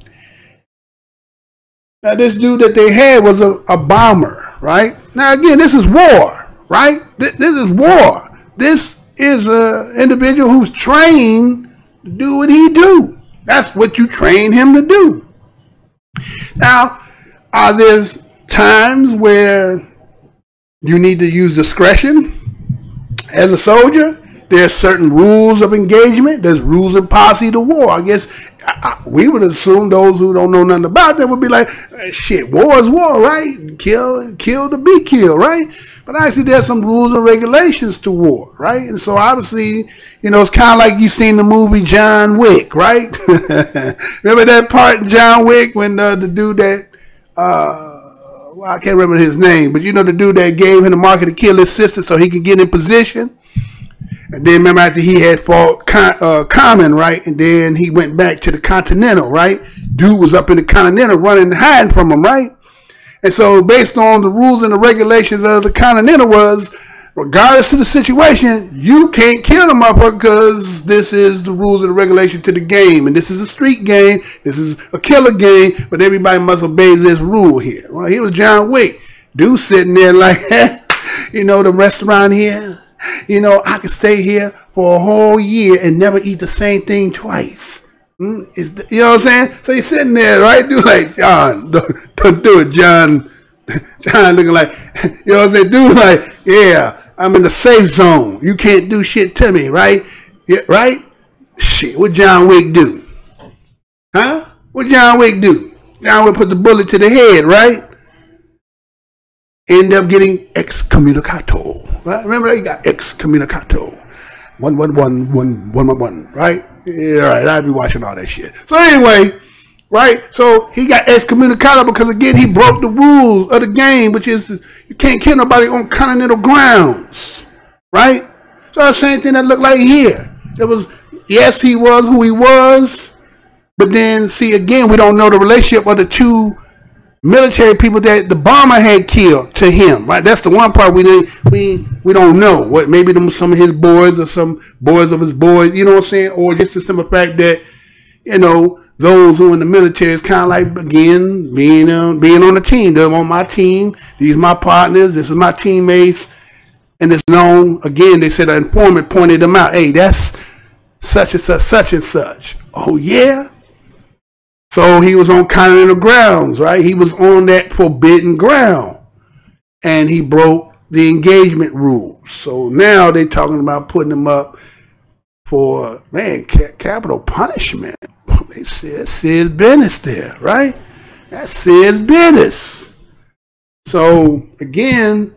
Now, this dude that they had was a bomber, right? Now, again, this is war, right? This is war. This is an individual who's trained to do what he do. That's what you train him to do. Now, are there times where you need to use discretion as a soldier? there's certain rules of engagement. There's rules and policy to war. I guess we would assume those who don't know nothing about that would be like, shit, war is war, right? Kill to be killed, right? But actually, there's some rules and regulations to war, right? And so obviously, you know, it's kind of like you've seen the movie John Wick, right? Remember that part in John Wick when the dude that, well, I can't remember his name, but you know the dude that gave him the marker to kill his sister so he could get in position? And then remember after he had fought Common, right? And then he went back to the Continental, right? Dude was up in the Continental running and hiding from him, right? And so based on the rules and the regulations of the Continental was, regardless of the situation, you can't kill them up because this is the rules and the regulation to the game. And this is a street game. This is a killer game. But everybody must obey this rule here. Well, he was John Wick. Dude sitting there like, you know, the restaurant here. You know, I could stay here for a whole year and never eat the same thing twice. You know what I'm saying? So he's sitting there, right? Dude like, John, don't do it, John. John looking like, you know what I'm saying? Dude like, yeah, I'm in the safe zone. You can't do shit to me, right? Yeah, right? Shit, what John Wick do? Huh? What John Wick do? John Wick put the bullet to the head, right? End up getting excommunicado. Right? Remember, he got excommunicado. 111, right? Yeah, right. I'd be watching all that shit. So anyway, right? So he got excommunicado because again he broke the rules of the game, which is you can't kill nobody on continental grounds, right? So the same thing that looked like here. It was, yes, he was who he was, but then see again we don't know the relationship of the two military people that the bomber had killed to him, right? That's the one part we don't know. What maybe them some of his boys or some boys of his boys, you know what I'm saying? Or just the simple fact that, you know, those who in the military is kind of like again being on the team. They're on my team. These are my partners. This is my teammates. And it's known again. They said an informant pointed them out. Hey, that's such and such, such and such. Oh yeah. So he was on continental grounds, right? He was on that forbidden ground. And he broke the engagement rules. So now they're talking about putting him up for, man, capital punishment. They said Sid's business there, right? That's Sid's business. So, again,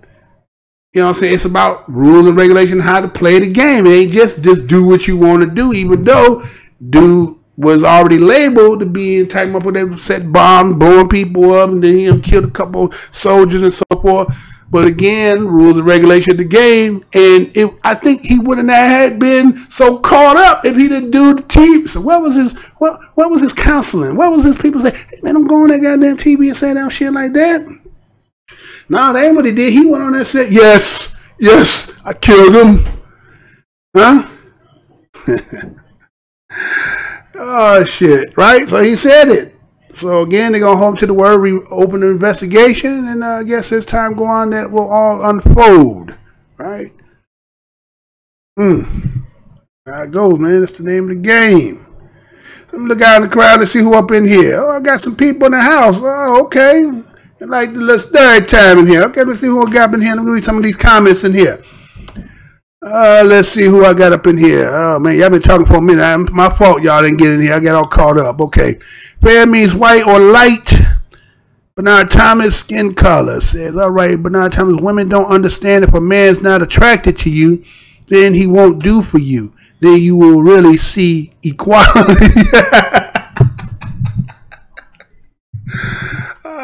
you know what I'm saying? It's about rules and regulations, how to play the game. It ain't just do what you want to do, even though dude was already labeled to be type up with them set bombs, blowing people up, and then he killed a couple soldiers and so forth. But again, rules and regulations of the game, and I think he wouldn't have been so caught up if he didn't do the TV. So what was his counseling? What was his people say? Hey man, don't go on that goddamn TV and say that shit like that. No, that ain't what he did. He went on there and said, yes, I killed him. Huh? Oh shit, right? So he said it. So again, they're gonna hold to the word, reopen the investigation, and I guess as time go on, that will all unfold, right? There it goes, man. That's the name of the game. Let me look out in the crowd and see who up in here. Oh, I got some people in the house. Oh, okay. Like the third time in here. Okay, let's see who I got in here. Let me read some of these comments in here. Let's see who I got up in here. Oh, man, y'all been talking for a minute. My fault y'all didn't get in here. I got all caught up. Okay. Fair means white or light. Bernard Thomas, skin color. Says, all right, Bernard Thomas, women don't understand if a man's not attracted to you, then he won't do for you. Then you will really see equality.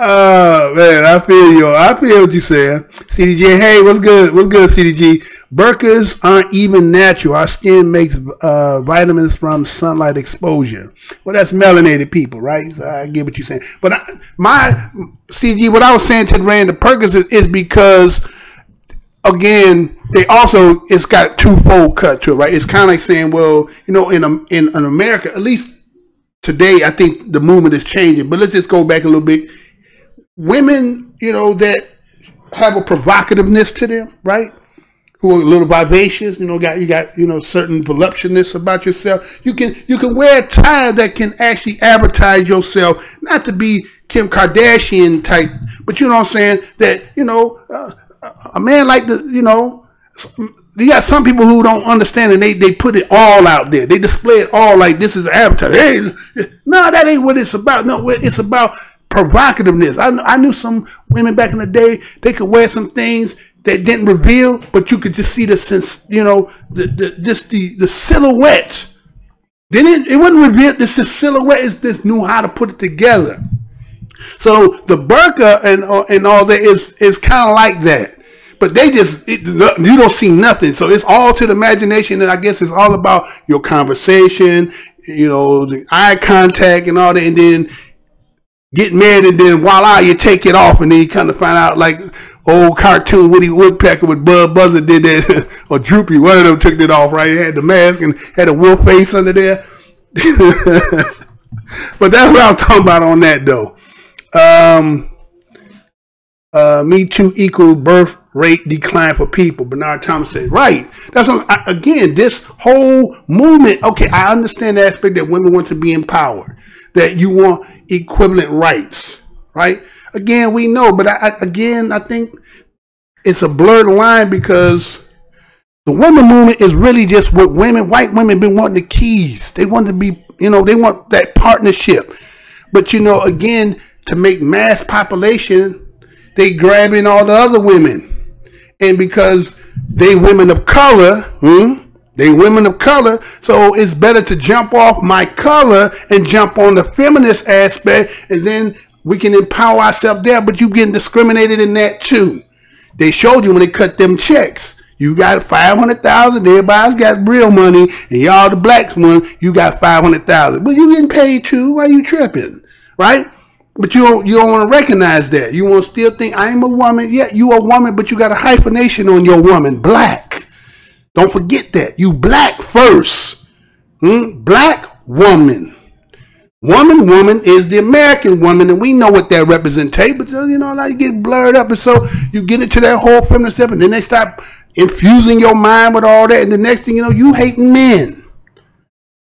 Oh man, I feel you. I feel what you're saying. CDG, hey, what's good? What's good, CDG? Burkas aren't even natural. Our skin makes vitamins from sunlight exposure. Well, that's melanated people, right? So I get what you're saying. But my CDG, what I was saying to Rand, the Burkas is because, again, they also, it's got twofold cut to it, right? It's kind of like saying, well, you know, in America, at least today, I think the movement is changing. But let's just go back a little bit. Women, you know, that have a provocativeness to them, right? Who are a little vivacious, you got, you know, certain voluptuousness about yourself. You can wear a tie that can actually advertise yourself, not to be Kim Kardashian type, but you know what I'm saying, that, you know, a man like the, you know, You got some people who don't understand, and they put it all out there. They display it all like this is advertising. Hey, no, that ain't what it's about. No, it's about provocativeness. I knew some women back in the day, they could wear some things that didn't reveal, but you could just see the sense, you know, the silhouette. Then it wasn't revealed. This is silhouette. Is this knew how to put it together. So the burqa and all that is kind of like that. But they just, you don't see nothing. So it's all to the imagination. And I guess it's all about your conversation, you know, the eye contact and all that. And then get married and then voila, you take it off. And then you kind of find out like old cartoon Woody Woodpecker with Bud Buzzer did that. Or Droopy, one of them took it off, right? He had the mask and had a wolf face under there. But that's what I'm talking about on that though. Me Too equal birth rate decline for people. Bernard Thomas said, right. That's again, this whole movement. Okay, I understand the aspect that women want to be empowered, that you want equivalent rights, right? Again, we know, but I think it's a blurred line because the women movement is really just what white women been wanting the keys. They want to be, you know, they want that partnership. But you know, again, to make mass population, they grabbing all the other women. And because they women of color, they women of color, so it's better to jump off my color and jump on the feminist aspect, and then we can empower ourselves there, but you getting discriminated in that too. They showed you when they cut them checks. You got 500,000, everybody's got real money, and y'all the blacks one, you got 500,000. But you getting paid too, why you tripping, right? But you don't want to recognize that. You want to still think, I am a woman. Yeah, you a woman, but you got a hyphenation on your woman, black. Don't forget that. You black first. Black woman. Woman is the American woman, and we know what that represents. But, you know, like you get blurred up, and so you get into that whole feminist stuff, and then they start infusing your mind with all that, and the next thing you know, you hating men.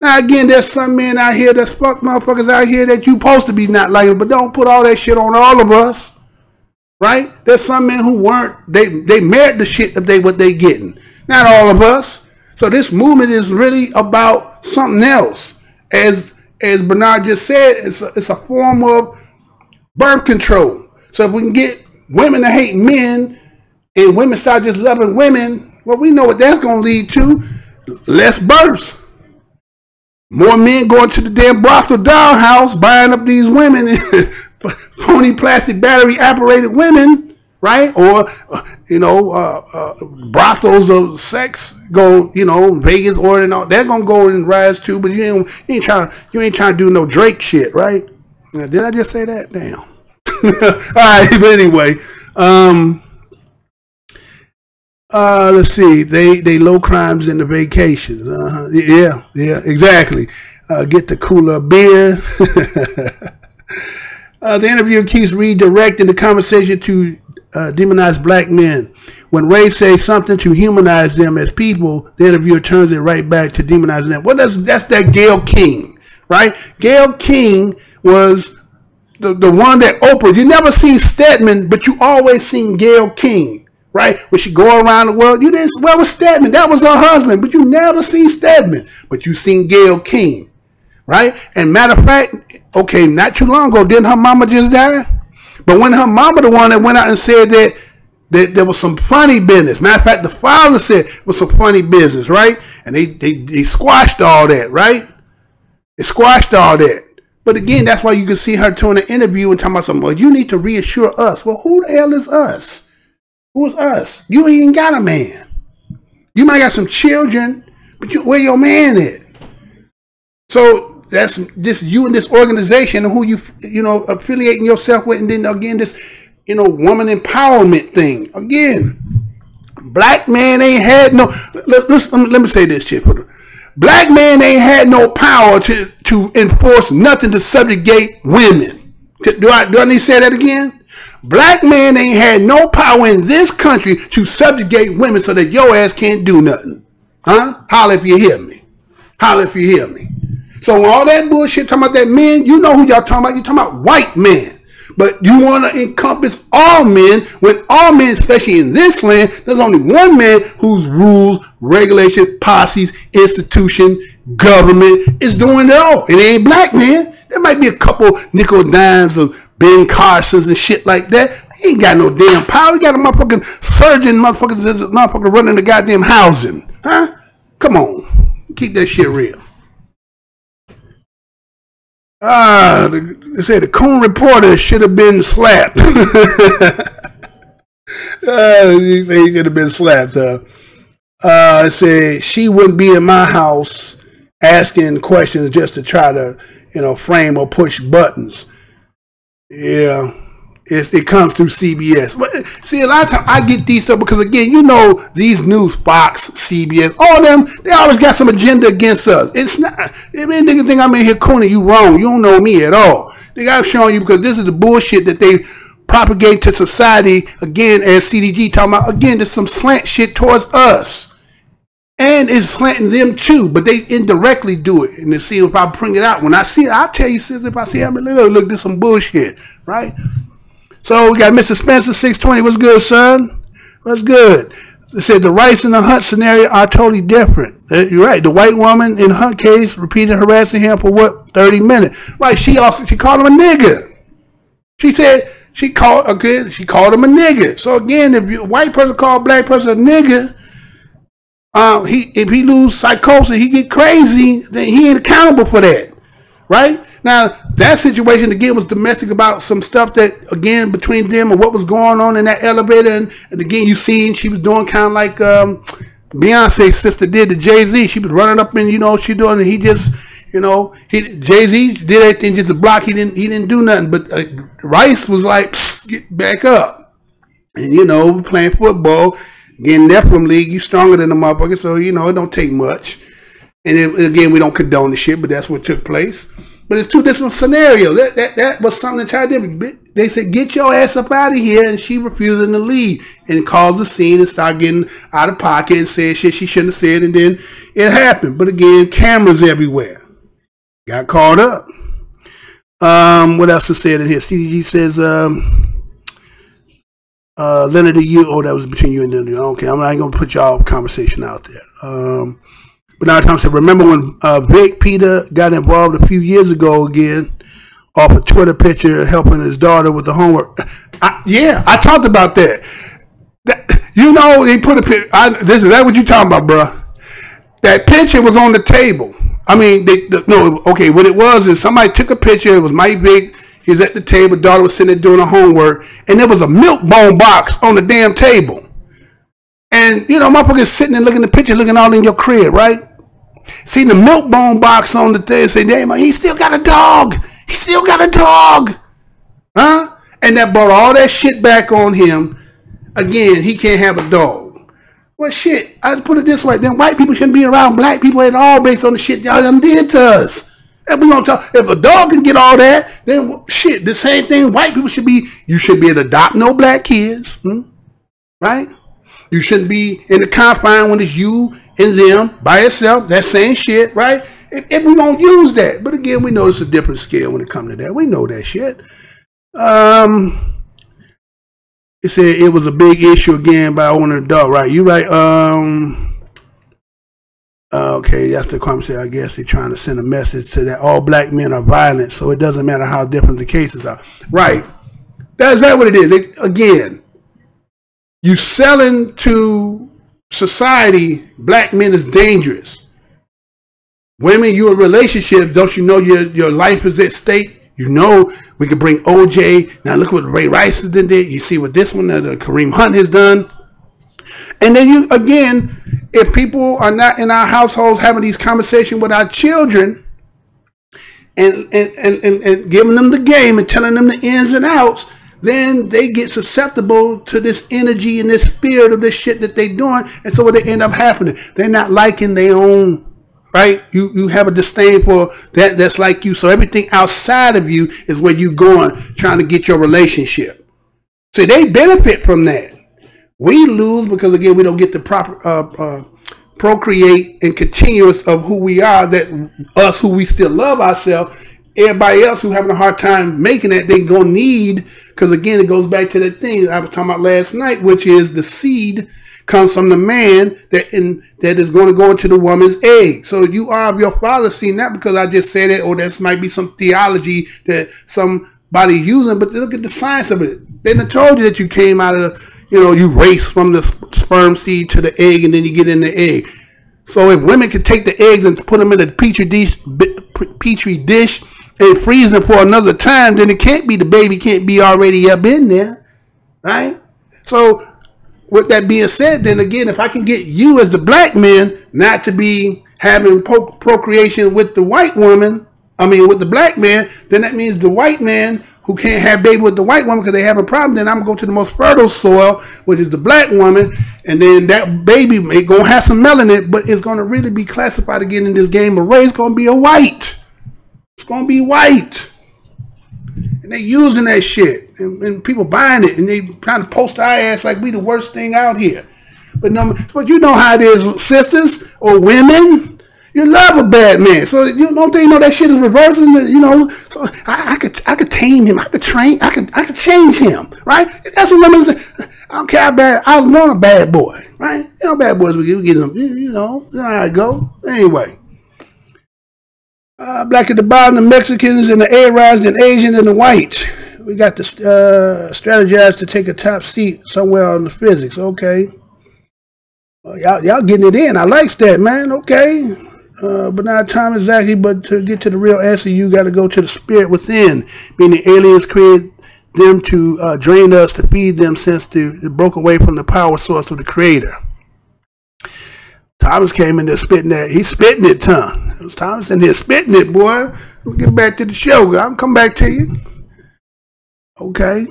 Now again, there's some men out here that's fuck motherfuckers out here that you supposed to be not liking, but don't put all that shit on all of us, right? There's some men who weren't, they merit the shit that what they getting. Not all of us. So this movement is really about something else. As Bernard just said, it's a form of birth control. So if we can get women to hate men and women start just loving women, well, we know what that's going to lead to. Less births. More men going to the damn brothel dollhouse, buying up these women, phony plastic battery operated women, right? Or, you know, brothels of sex go, you know, Vegas or and all. They're gonna go and rise too. But you ain't trying to do no Drake shit, right? Did I just say that? Damn. All right, but anyway, let's see. They low crimes in the vacations. Yeah, exactly. Get the cooler beer. The interviewer keeps redirecting the conversation to demonize black men. When Ray says something to humanize them as people, the interviewer turns it right back to demonizing them. Well, that's that Gayle King, right? Gayle King was the one that Oprah. You never seen Stedman, but you always seen Gayle King. Right? When she go around the world, you didn't, where was Stedman? That was her husband, but you never seen Stedman. But you seen Gayle King. Right? And matter of fact, okay, not too long ago, didn't her mama just die? But when her mama the one that went out and said that there was some funny business. Matter of fact, the father said it was some funny business, right? And they squashed all that, right? They squashed all that. But again, that's why you can see her doing an interview and talking about something. Well, you need to reassure us. Well, who the hell is us? Who's us? You ain't got a man. You might got some children, but where your man at? So that's this you and this organization and who you know affiliating yourself with, and then again this woman empowerment thing. Again, black man ain't had no. Let me say this, Chip. Black man ain't had no power to enforce nothing to subjugate women. Do I need to say that again? Black man ain't had no power in this country to subjugate women so that your ass can't do nothing. Huh? Holler if you hear me. Holler if you hear me. So all that bullshit talking about that men, you know who y'all talking about. You talking about white men. But you want to encompass all men, when all men, especially in this land, there's only one man whose rules, regulation, policies, institution, government is doing it all. It ain't black men. There might be a couple nickel dimes of Ben Carsons and shit like that. He ain't got no damn power. He got a motherfucking surgeon, motherfucker running the goddamn housing. Huh? Come on. Keep that shit real. They say the Coon reporter should have been slapped. He should have been slapped. Say she wouldn't be in my house asking questions just to try to, frame or push buttons. Yeah. It comes through CBS. But see, a lot of times I get these stuff because, again, these news, Fox, CBS, all of them, they always got some agenda against us. It's not, niggas think I'm in here cooning, you wrong. You don't know me at all. They got showing you because this is the bullshit that they propagate to society, again, as CDG talking about, again, there's some slant shit towards us. And it's slanting them too, but they indirectly do it. And to see if I bring it out. When I see it, I'll tell you, sis, if I see it, I'm like, look, this is some bullshit, right? So we got Mr. Spencer, 620. What's good, son? What's good? They said the Rice and the Hunt scenario are totally different. You're right. The white woman in Hunt case repeated harassing him for what? 30 minutes. Right. She called him a nigger. She said she called him a nigger. So again, if a white person called a black person a nigger, if he lose psychosis, he get crazy, then he ain't accountable for that. Right? Now, that situation, again, was domestic about some stuff that, again, between them and what was going on in that elevator. And again, you seen she was doing kind of like Beyonce's sister did to Jay-Z. She was running up and, she doing, and he just, Jay-Z did everything just to block. He didn't do nothing. But Rice was like, get back up. And, playing football. Again, Nephilim League, you stronger than the motherfucker. So, it don't take much. And again, we don't condone the shit, but that's what took place. But it's two different scenarios. That was something that tried to. They said, get your ass up out of here, and she refusing to leave and caused a scene and started getting out of pocket and saying shit she shouldn't have said, and then it happened. But again, cameras everywhere. Got caught up. What else is said in here? CDG says, Leonard, that was between you and them. Okay, I'm not going to put y'all conversation out there. But now Tom said, remember when Vic Peter got involved a few years ago again off a Twitter picture helping his daughter with the homework? I talked about that. They put a picture. Is that what you talking about, bro? That picture was on the table. I mean, what it was is somebody took a picture. It was Mike Vick. He was at the table. Daughter was sitting there doing her homework. And there was a milk bone box on the damn table. And, motherfuckers sitting there looking at the picture, looking all in your crib, right? See the milk bone box on the thing, say, damn, he still got a dog. He still got a dog. Huh? And that brought all that shit back on him. Again, he can't have a dog. Well, shit, I put it this way. Then white people shouldn't be around black people at all based on the shit y'all done did to us. And we gonna talk, if a dog can get all that, then shit, the same thing white people should be. You shouldn't be able to adopt no black kids. Right? You shouldn't be in the confine when it's you and them by yourself. That same shit, right? If we don't use that. But again, we know it's a different scale when it comes to that. We know that shit. It said it was a big issue again by owner of the dog, right? You right. Okay, that's the comment. I guess they're trying to send a message to that all black men are violent, so it doesn't matter how different the cases are. Right. That's what it is. Again, you selling to society, black men is dangerous. Women, you in relationships, don't you know your life is at stake? You know we could bring OJ. Now look what Ray Rice has done. You see what this one, Kareem Hunt has done. And then you, again, if people are not in our households having these conversations with our children and giving them the game and telling them the ins and outs, then they get susceptible to this energy and this spirit of this shit that they're doing. And so what they end up happening, they're not liking their own, right? You have a disdain for that's like you. So everything outside of you is where you going, trying to get your relationship. So they benefit from that. We lose because, again, we don't get the proper procreate and continuous of who we are, that us who we still love ourselves, everybody else who having a hard time making that, they gonna need, because again, it goes back to that thing I was talking about last night, which is the seed comes from the man that is going to go into the woman's egg. So you are of your father's seed, not because I just said it, or this might be some theology that somebody using, but look at the science of it. They done told you that you came out of the, you race from the sperm seed to the egg, and then you get in the egg. So if women could take the eggs and put them in a petri dish and freeze them for another time, then the baby can't be already up in there, right? So with that being said, then again, if I can get you as the black man not to be having procreation with the white woman, with the black man, then that means the white man who can't have baby with the white woman because they have a problem, then I'm going to go to the most fertile soil, which is the black woman, and then that baby may go have some melanin, but it's going to really be classified again in this game of race. It's going to be a white. It's going to be white. And they using that shit, and people buying it, and they trying to post our ass like we the worst thing out here. But you know how it is, sisters or women. You love a bad man, so you don't think that shit is reversing. So I could tame him. I could change him, right? That's what women say. I don't care how bad. I want a bad boy, right? Bad boys we get them. That's how it go. Anyway, black at the bottom, the Mexicans and the Arabs, and Asians and the whites. We got to strategize to take a top seat somewhere on the physics. Okay, y'all getting it in. I like that, man. Okay. But not time exactly, but to get to the real answer, you got to go to the spirit within, meaning aliens created them to drain us, to feed them, since they broke away from the power source of the creator. Thomas came in there spitting that. He's spitting it, tongue. It was Thomas in here spitting it, boy. Let me get back to the show. I'll come back to you. Okay.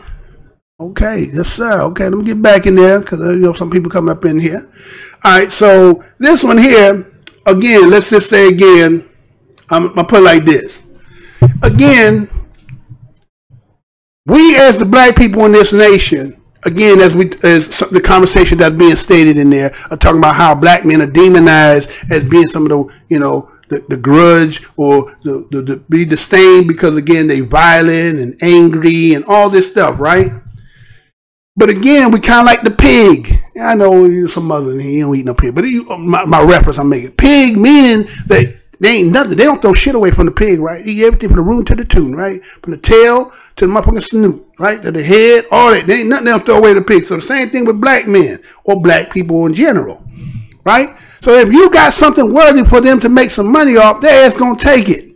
Okay, yes, sir. Okay, let me get back in there, because some people coming up in here. All right, so this one here, again, let's just say again, I'm going to put it like this. Again, we as the black people in this nation, again, as the conversation that's being stated in there, are talking about how black men are demonized as being some of the, the grudge or the be disdained because, again, they violent and angry and all this stuff, right? But again, we kind of like the pig. I know some others, he don't eat no pig, but my reference I'm making. Pig meaning that they ain't nothing. They don't throw shit away from the pig, right? Eat everything from the root to the tune, right? From the tail to the motherfucking snoot, right? To the head, all that. There ain't nothing they don't throw away the pig. So the same thing with black men or black people in general, right? So if you got something worthy for them to make some money off, their ass gonna take it.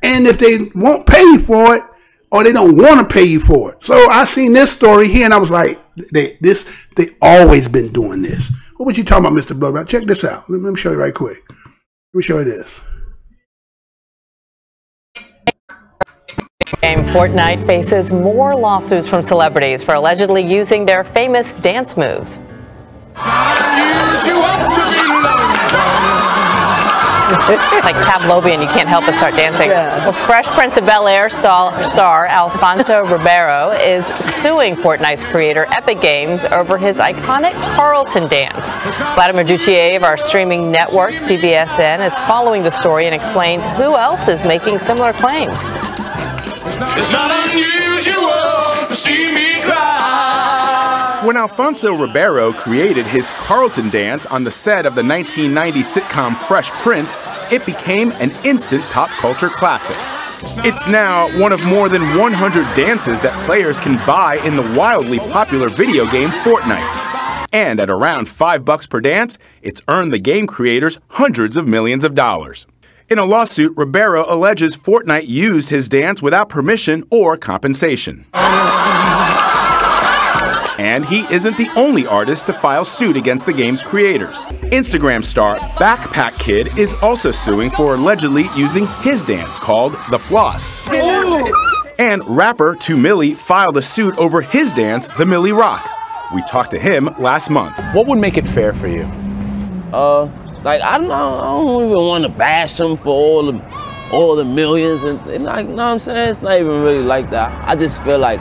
And if they won't pay you for it, or they don't want to pay you for it. So I seen this story here, and I was like, they always been doing this. What was you talking about, Mr. Blowback? Check this out. Let me show you right quick. Let me show you this. Game Fortnite faces more lawsuits from celebrities for allegedly using their famous dance moves. Like Pavlovian, you can't help but start dancing. Yeah. Well, Fresh Prince of Bel-Air star Alfonso Ribeiro is suing Fortnite's creator Epic Games over his iconic Carlton dance. Vladimir Duchier of our streaming network, CBSN, is following the story and explains who else is making similar claims. It's not unusual to see me cry. When Alfonso Ribeiro created his Carlton dance on the set of the 1990 sitcom Fresh Prince, it became an instant pop culture classic. It's now one of more than 100 dances that players can buy in the wildly popular video game Fortnite. And at around $5 per dance, it's earned the game creators hundreds of millions of dollars. In a lawsuit, Ribeiro alleges Fortnite used his dance without permission or compensation. And he isn't the only artist to file suit against the game's creators. Instagram star Backpack Kid is also suing for allegedly using his dance called The Floss. And rapper 2 Milli filed a suit over his dance, The Milli Rock. We talked to him last month. What would make it fair for you? Like I don't even want to bash them for all the millions and like, you know what I'm saying? It's not even really like that. I just feel like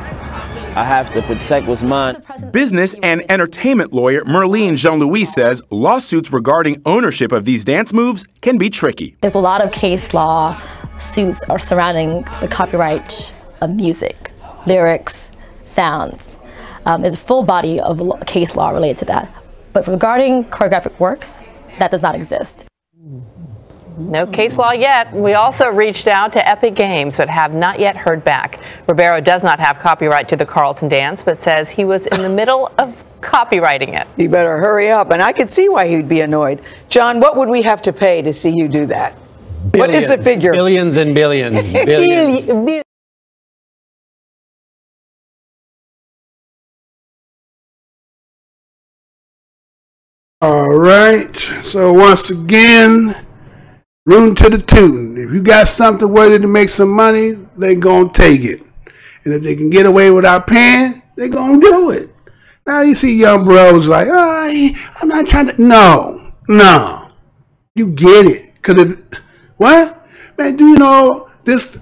I have to protect what's mine. Business and entertainment lawyer Merlene Jean-Louis says lawsuits regarding ownership of these dance moves can be tricky. There's a lot of case law suits are surrounding the copyright of music, lyrics, sounds. There's a full body of case law related to that. But regarding choreographic works, that does not exist. No case law yet. We also reached out to Epic Games, but have not yet heard back. Ribeiro does not have copyright to the Carlton dance, but says he was in the middle of copywriting it. You better hurry up, and I could see why he'd be annoyed. John, what would we have to pay to see you do that? Billions, what is the figure? Billions and billions. Billions. All right. So once again, rooting to the tune. If you got something worthy to make some money, they gonna take it. And if they can get away without paying, they gonna do it. Now you see young bros like, oh, I'm not trying to. No. You get it. Cause if, what? Man, do you know this,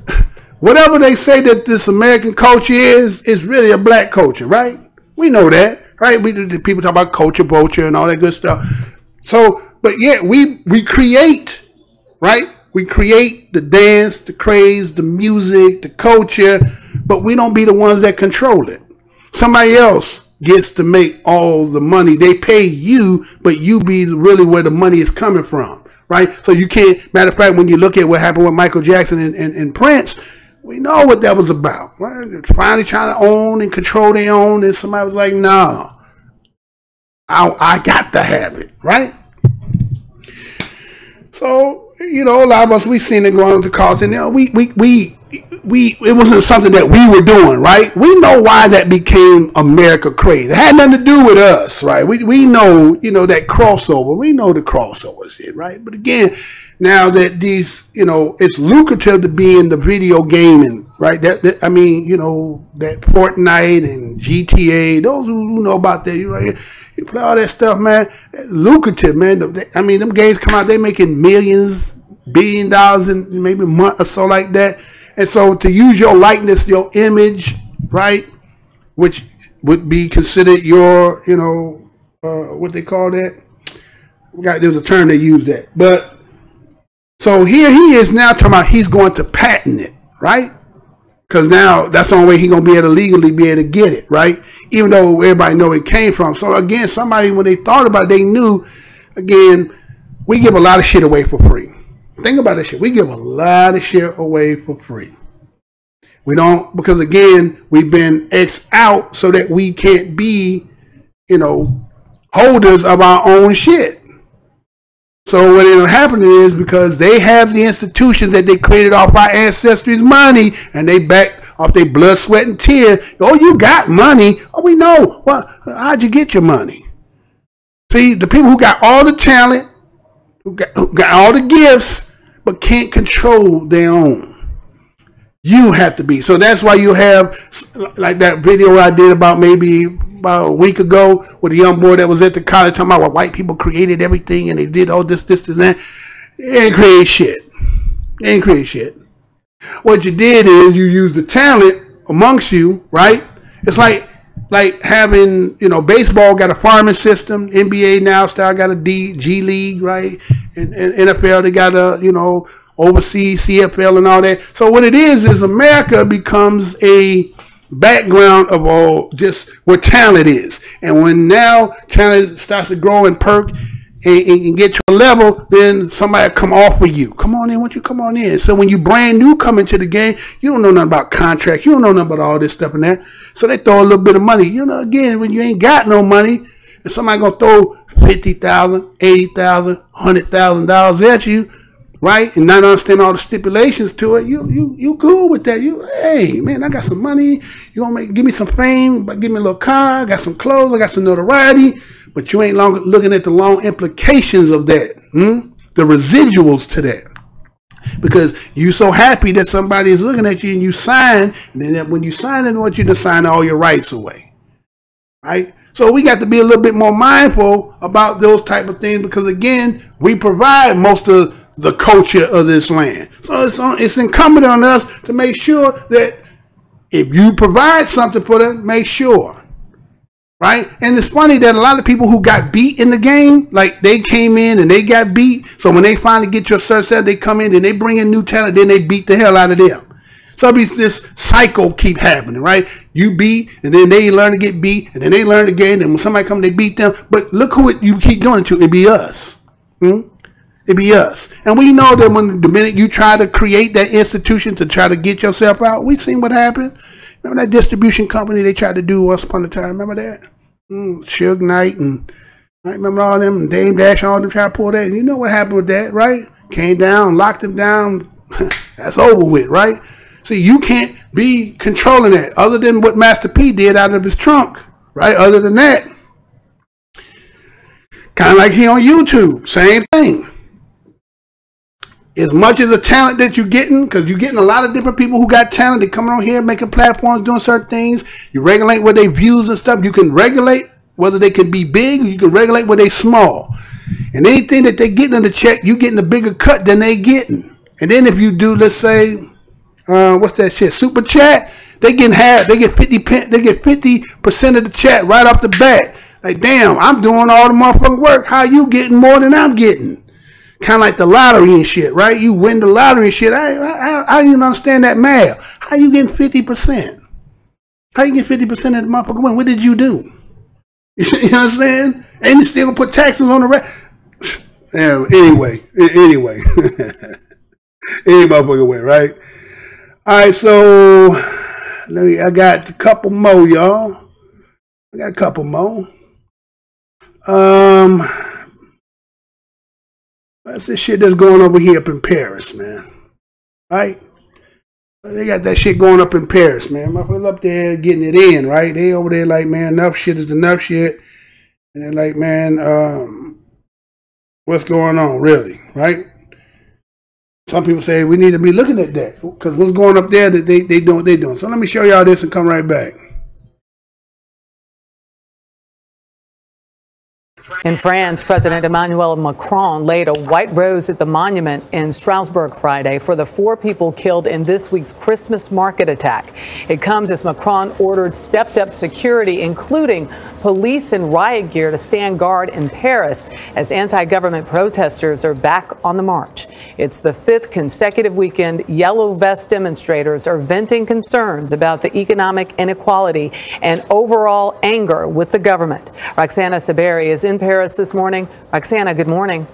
whatever they say that this American culture is really a black culture, right? We know that. Right, people talk about culture vulture and all that good stuff. So, but yeah, we create, right? We create the dance, the craze, the music, the culture, but we don't be the ones that control it. Somebody else gets to make all the money. They pay you, but you be really where the money is coming from, right? So you can't. Matter of fact, when you look at what happened with Michael Jackson and Prince, we know what that was about. Right? They're finally trying to own and control their own, and somebody was like, no, I got to have it, right? So, you know, a lot of us, we seen it going to Carlton. You know, it wasn't something that we were doing, right? We know why that became America craze. It had nothing to do with us, right? We know, you know, that crossover. We know the crossover shit, right? But again, now that these, you know, it's lucrative to be in the video gaming, right? I mean, you know, that Fortnite and GTA, those who know about that, you play all that stuff, man. Lucrative, man. I mean, them games come out, they making millions, $1 billion in maybe a month or so like that. And so to use your likeness, your image, right, which would be considered your, you know, what they call that? There was a term they used that. But so here he is now talking about he's going to patent it, right? Because now that's the only way he's going to be able to legally be able to get it, right? Even though everybody know where it came from. So again, somebody, when they thought about it, they knew, again, we give a lot of shit away for free. Think about this shit. We give a lot of shit away for free. We don't, because again, we've been X'd out so that we can't be, you know, holders of our own shit. So what ended up happening is because they have the institutions that they created off our ancestors' money, and they back off their blood, sweat, and tears. Oh, you got money. Oh, we know. Well, how'd you get your money? See, the people who got all the talent, who got all the gifts, but can't control their own. You have to be. So that's why you have, like that video I did about a week ago with a young boy that was at the college talking about what white people created everything and they did all this, and that. They ain't create shit. They ain't create shit. What you did is you used the talent amongst you, right? It's like having, you know, baseball got a farming system, NBA now style got a G League, right? And NFL, they got a, you know, overseas CFL and all that. So what it is America becomes a background of all just where talent is. And when now talent starts to grow and perk and get to a level, then somebody come offer you. Come on in, won't you come on in? So when you brand new come into the game, you don't know nothing about contracts. You don't know nothing about all this stuff and that. So they throw a little bit of money. You know, again, when you ain't got no money, and somebody gonna throw $50,000, $80,000, $100,000 at you, right, and not understand all the stipulations to it, you cool with that. Hey man, I got some money. You gonna give me some fame, but give me a little car. I got some clothes. I got some notoriety. But you ain't looking at the long implications of that, the residuals to that, because you so happy that somebody is looking at you and you sign, and then when you sign, they want you to sign all your rights away, right? So we got to be a little bit more mindful about those type of things, because again, we provide most of the culture of this land. So it's incumbent on us to make sure that if you provide something for them, make sure right? And it's funny that a lot of people who got beat in the game, like they came in and they got beat. So when they finally get your search set, they come in and they bring in new talent, then they beat the hell out of them. So this cycle keep happening, right? You beat, and then they learn to get beat, and then they learn again, and when somebody come, they beat them. But look who you keep doing it to. It be us. It be us. And we know that when the minute you try to create that institution to try to get yourself out, we seen what happened. Remember that distribution company they tried to do once upon a time? Remember that? Suge Knight and I remember all them, and Dame Dash, all them trying to pull that. And you know what happened with that, right? Came down, locked them down. That's over with, right? See, you can't be controlling that other than what Master P did out of his trunk, right? Other than that, kind of like he on YouTube, same thing. As much as the talent that you're getting, because you're getting a lot of different people who got talent, they coming on here, making platforms, doing certain things. You regulate where they views and stuff. You can regulate whether they can be big, or you can regulate where they small. And anything that they getting in the check, you getting a bigger cut than they getting. And then if you do, let's say, what's that shit? Super chat. They get half. They get 50%. They get 50% of the chat right off the bat. Like, damn, I'm doing all the motherfucking work. How you getting more than I'm getting? Kind of like the lottery and shit, right? You win the lottery and shit. I don't even understand that math. How you getting 50%? How you get 50% of the motherfucking win? What did you do? You know what I'm saying? And you still gonna put taxes on the rest. Anyway, any motherfucking way, right? All right, so I got a couple more, y'all. I got a couple more. That's the shit that's going over here up in Paris, man. Right? They got that shit going up in Paris, man. Motherfuckers up there getting it in, right? They over there like, man, enough shit is enough shit. And they're like, man, what's going on, really, right? Some people say we need to be looking at that because what's going up there that they doing what they doing. So let me show y'all this and come right back. In France, President Emmanuel Macron laid a white rose at the monument in Strasbourg Friday for the 4 people killed in this week's Christmas market attack. It comes as Macron ordered stepped-up security, including police and riot gear, to stand guard in Paris as anti-government protesters are back on the march. It's the 5th consecutive weekend yellow vest demonstrators are venting concerns about the economic inequality and overall anger with the government. Roxana Saberi is in Paris this morning. Roxana, good morning.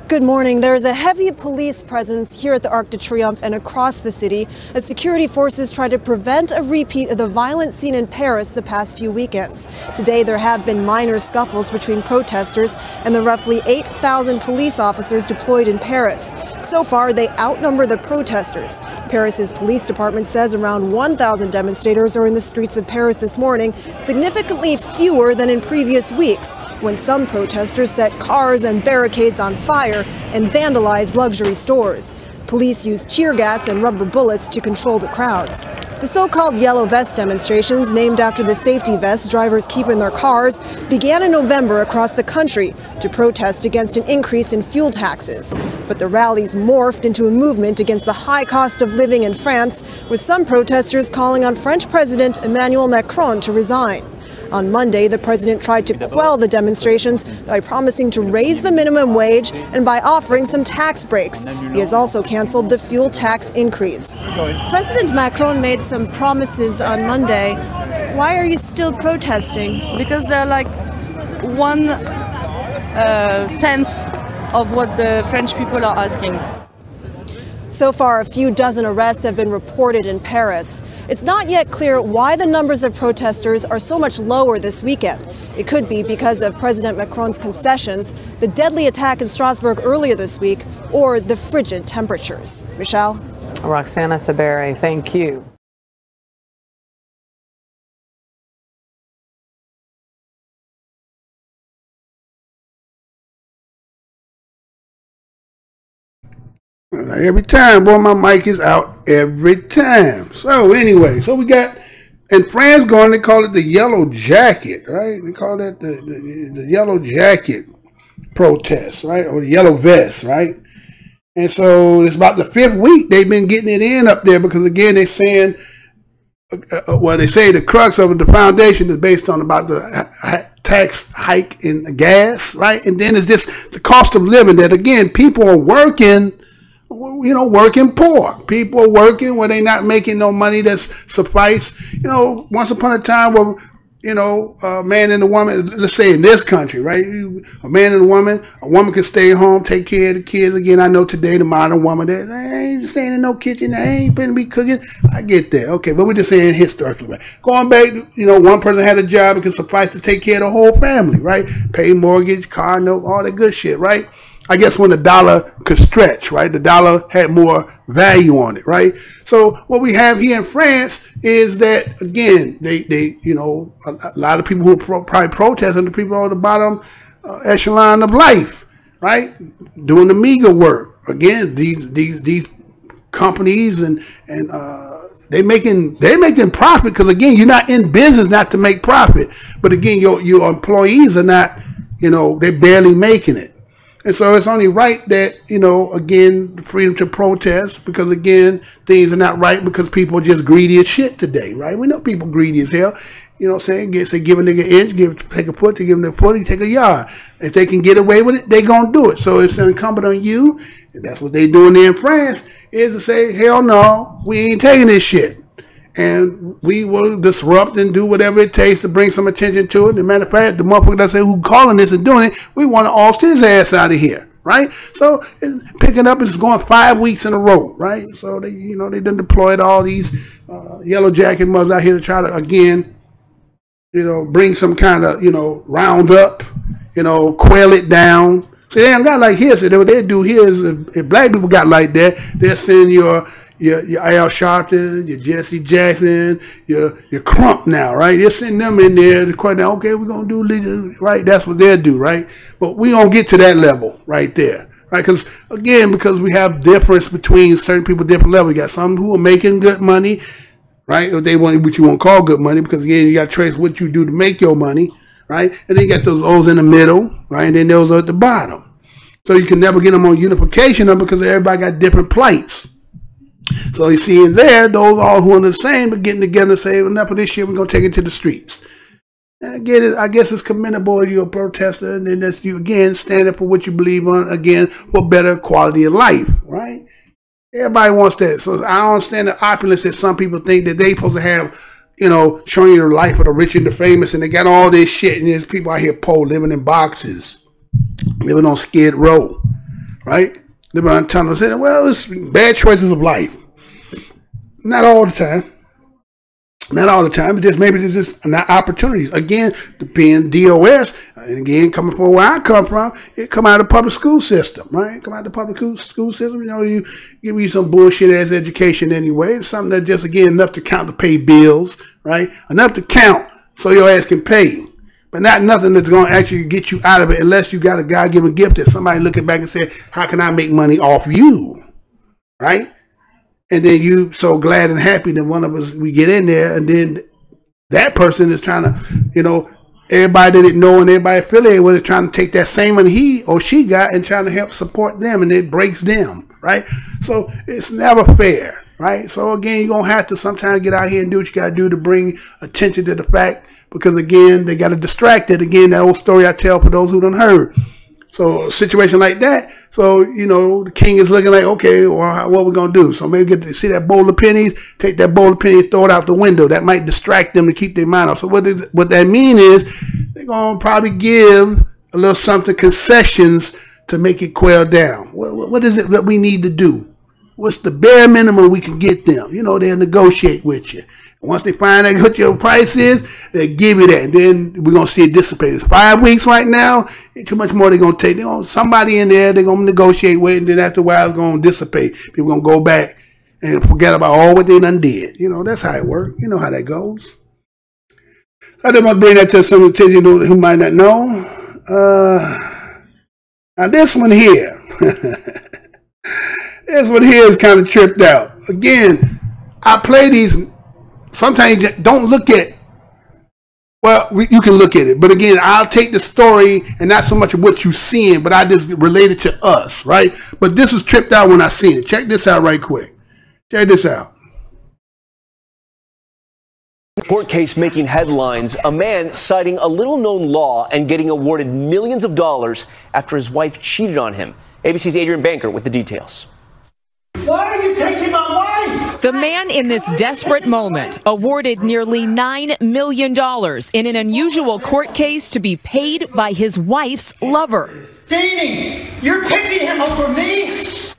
Good morning. There is a heavy police presence here at the Arc de Triomphe and across the city as security forces try to prevent a repeat of the violent scene in Paris the past few weekends. Today, there have been minor scuffles between protesters and the roughly 8,000 police officers deployed in Paris. So far, they outnumber the protesters. Paris's police department says around 1,000 demonstrators are in the streets of Paris this morning, significantly fewer than in previous weeks, when some protesters set cars and barricades on fire and vandalized luxury stores. Police used tear gas and rubber bullets to control the crowds. The so-called yellow vest demonstrations, named after the safety vests drivers keep in their cars, began in November across the country to protest against an increase in fuel taxes. But the rallies morphed into a movement against the high cost of living in France, with some protesters calling on French President Emmanuel Macron to resign. On Monday, the president tried to quell the demonstrations by promising to raise the minimum wage and by offering some tax breaks. He has also canceled the fuel tax increase. President Macron made some promises on Monday. Why are you still protesting? Because they're like 1/10 of what the French people are asking. So far, a few dozen arrests have been reported in Paris. It's not yet clear why the numbers of protesters are so much lower this weekend. It could be because of President Macron's concessions, the deadly attack in Strasbourg earlier this week, or the frigid temperatures. Michelle? Roxana Saberi, thank you. Every time, boy, my mic is out every time. So anyway, so we got in France they call it the yellow jacket, right? They call that the yellow jacket protest, right? Or the yellow vest, right? And so it's about the 5th week they've been getting it in up there because again they're saying well, they say the crux of the foundation is based on about the tax hike in the gas, right? And then it's just the cost of living that, again, people are working, working poor. People are working where they're not making no money that's suffice. Once upon a time where, a man and a woman, let's say in this country, right? A man and a woman can stay home, take care of the kids. Again, I know today the modern woman, they ain't staying in no kitchen, they ain't gonna be cooking. I get that. Okay, but we're just saying historically, right? Going back, one person had a job, it can suffice to take care of the whole family, right? Pay mortgage, car note, all that good shit, right? I guess when the dollar could stretch, right? The dollar had more value on it, right? So what we have here in France is that, again, they a lot of people who are probably protesting, the people on the bottom echelon of life, right? Doing the meager work. Again, these companies and they're making profit because, again, you're not in business not to make profit. But again, your employees are not, they're barely making it. And so it's only right that, again, the freedom to protest, because, again, things are not right because people are just greedy as shit today, right? We know people greedy as hell. You know what I'm saying? Say give a nigga an inch, take a foot, to give them a foot, take a yard. If they can get away with it, they going to do it. So it's incumbent on you, and that's what they doing there in France, is to say, hell no, we ain't taking this shit. And we will disrupt and do whatever it takes to bring some attention to it. As a matter of fact, the motherfucker that say who calling this and doing it, we want to oust his ass out of here, right? So it's picking up and it's going 5 weeks in a row, right? So they, they done deployed all these yellow jacket mothers out here to try to, again, bring some kind of, round up, quail it down. So they ain't got like here. So what they do here is, if black people got like that, they'll send your Al Sharpton, your Jesse Jackson, your Crump now, right? They're sending them in there to quite now, okay, we're going to do legal, right? That's what they'll do, right? But we don't get to that level right there, right? Because we have difference between certain people, different levels. You got some who are making good money, right? If they want what you won't call good money, because, again, you got to trace what you do to make your money, right? And then you got those O's in the middle, right? And then those are at the bottom. So you can never get them on unification of because everybody got different plights. So you see in there, those all who are the same, but getting together and saying, enough of this shit, we're going to take it to the streets. And again, I guess it's commendable you're a protester, and then that's you, again, stand up for what you believe on, again, for better quality of life, right? Everybody wants that. So I don't understand the opulence that some people think that they supposed to have, showing you the life of the rich and the famous, and they got all this shit, and there's people out here poor, living in boxes, living on Skid Row, right? Living on tunnels. Well, it's bad choices of life. Not all the time. Not all the time, but maybe there's just not opportunities. Again, being DOS, and again, coming from where I come from, it come out of the public school system, right? Come out of the public school system, you give you some bullshit ass education anyway. It's something that just, again, enough to count to pay bills, right? Enough to count so your ass can pay. But not nothing that's going to actually get you out of it unless you got a God-given gift that somebody looking back and say, how can I make money off you, right? And then you so glad and happy that one of us, we get in there, and then that person is trying to, everybody that it know and everybody affiliated with is trying to take that same money he or she got and trying to help support them, and it breaks them, right? So it's never fair, right? So again, you're going to have to sometimes get out here and do what you got to do to bring attention to the fact, because again, they got to distract it. Again, that old story I tell for those who done heard. So a situation like that, so, the king is looking like, okay, well, what we going to do? So maybe get to see that bowl of pennies, take that bowl of pennies, throw it out the window. That might distract them to keep their mind off. So what that mean is they're going to probably give a little something, concessions, to make it quail down. What is it that we need to do? What's the bare minimum we can get them? They'll negotiate with you. Once they find out what your price is, they give you that. And then we're going to see it dissipate. It's 5 weeks right now. Ain't too much more they're going to take. Somebody in there they're going to negotiate with, and then after a while it's going to dissipate. People going to go back and forget about all what they done did. That's how it works. You know how that goes. I just want to bring that to some attention who might not know. Now this one here. This one here is kind of tripped out. Again, I play these. Sometimes you don't look at, well, you can look at it. But again, I'll take the story and not so much of what you're seeing, but I just relate it to us, right? But this was tripped out when I seen it. Check this out right quick. Check this out. Court case making headlines. A man citing a little-known law and getting awarded millions of dollars after his wife cheated on him. ABC's Adrian Banker with the details. Why are you taking my wife? The man in this desperate moment awarded nearly $9 million in an unusual court case to be paid by his wife's lover. Stealing! You're picking him over me?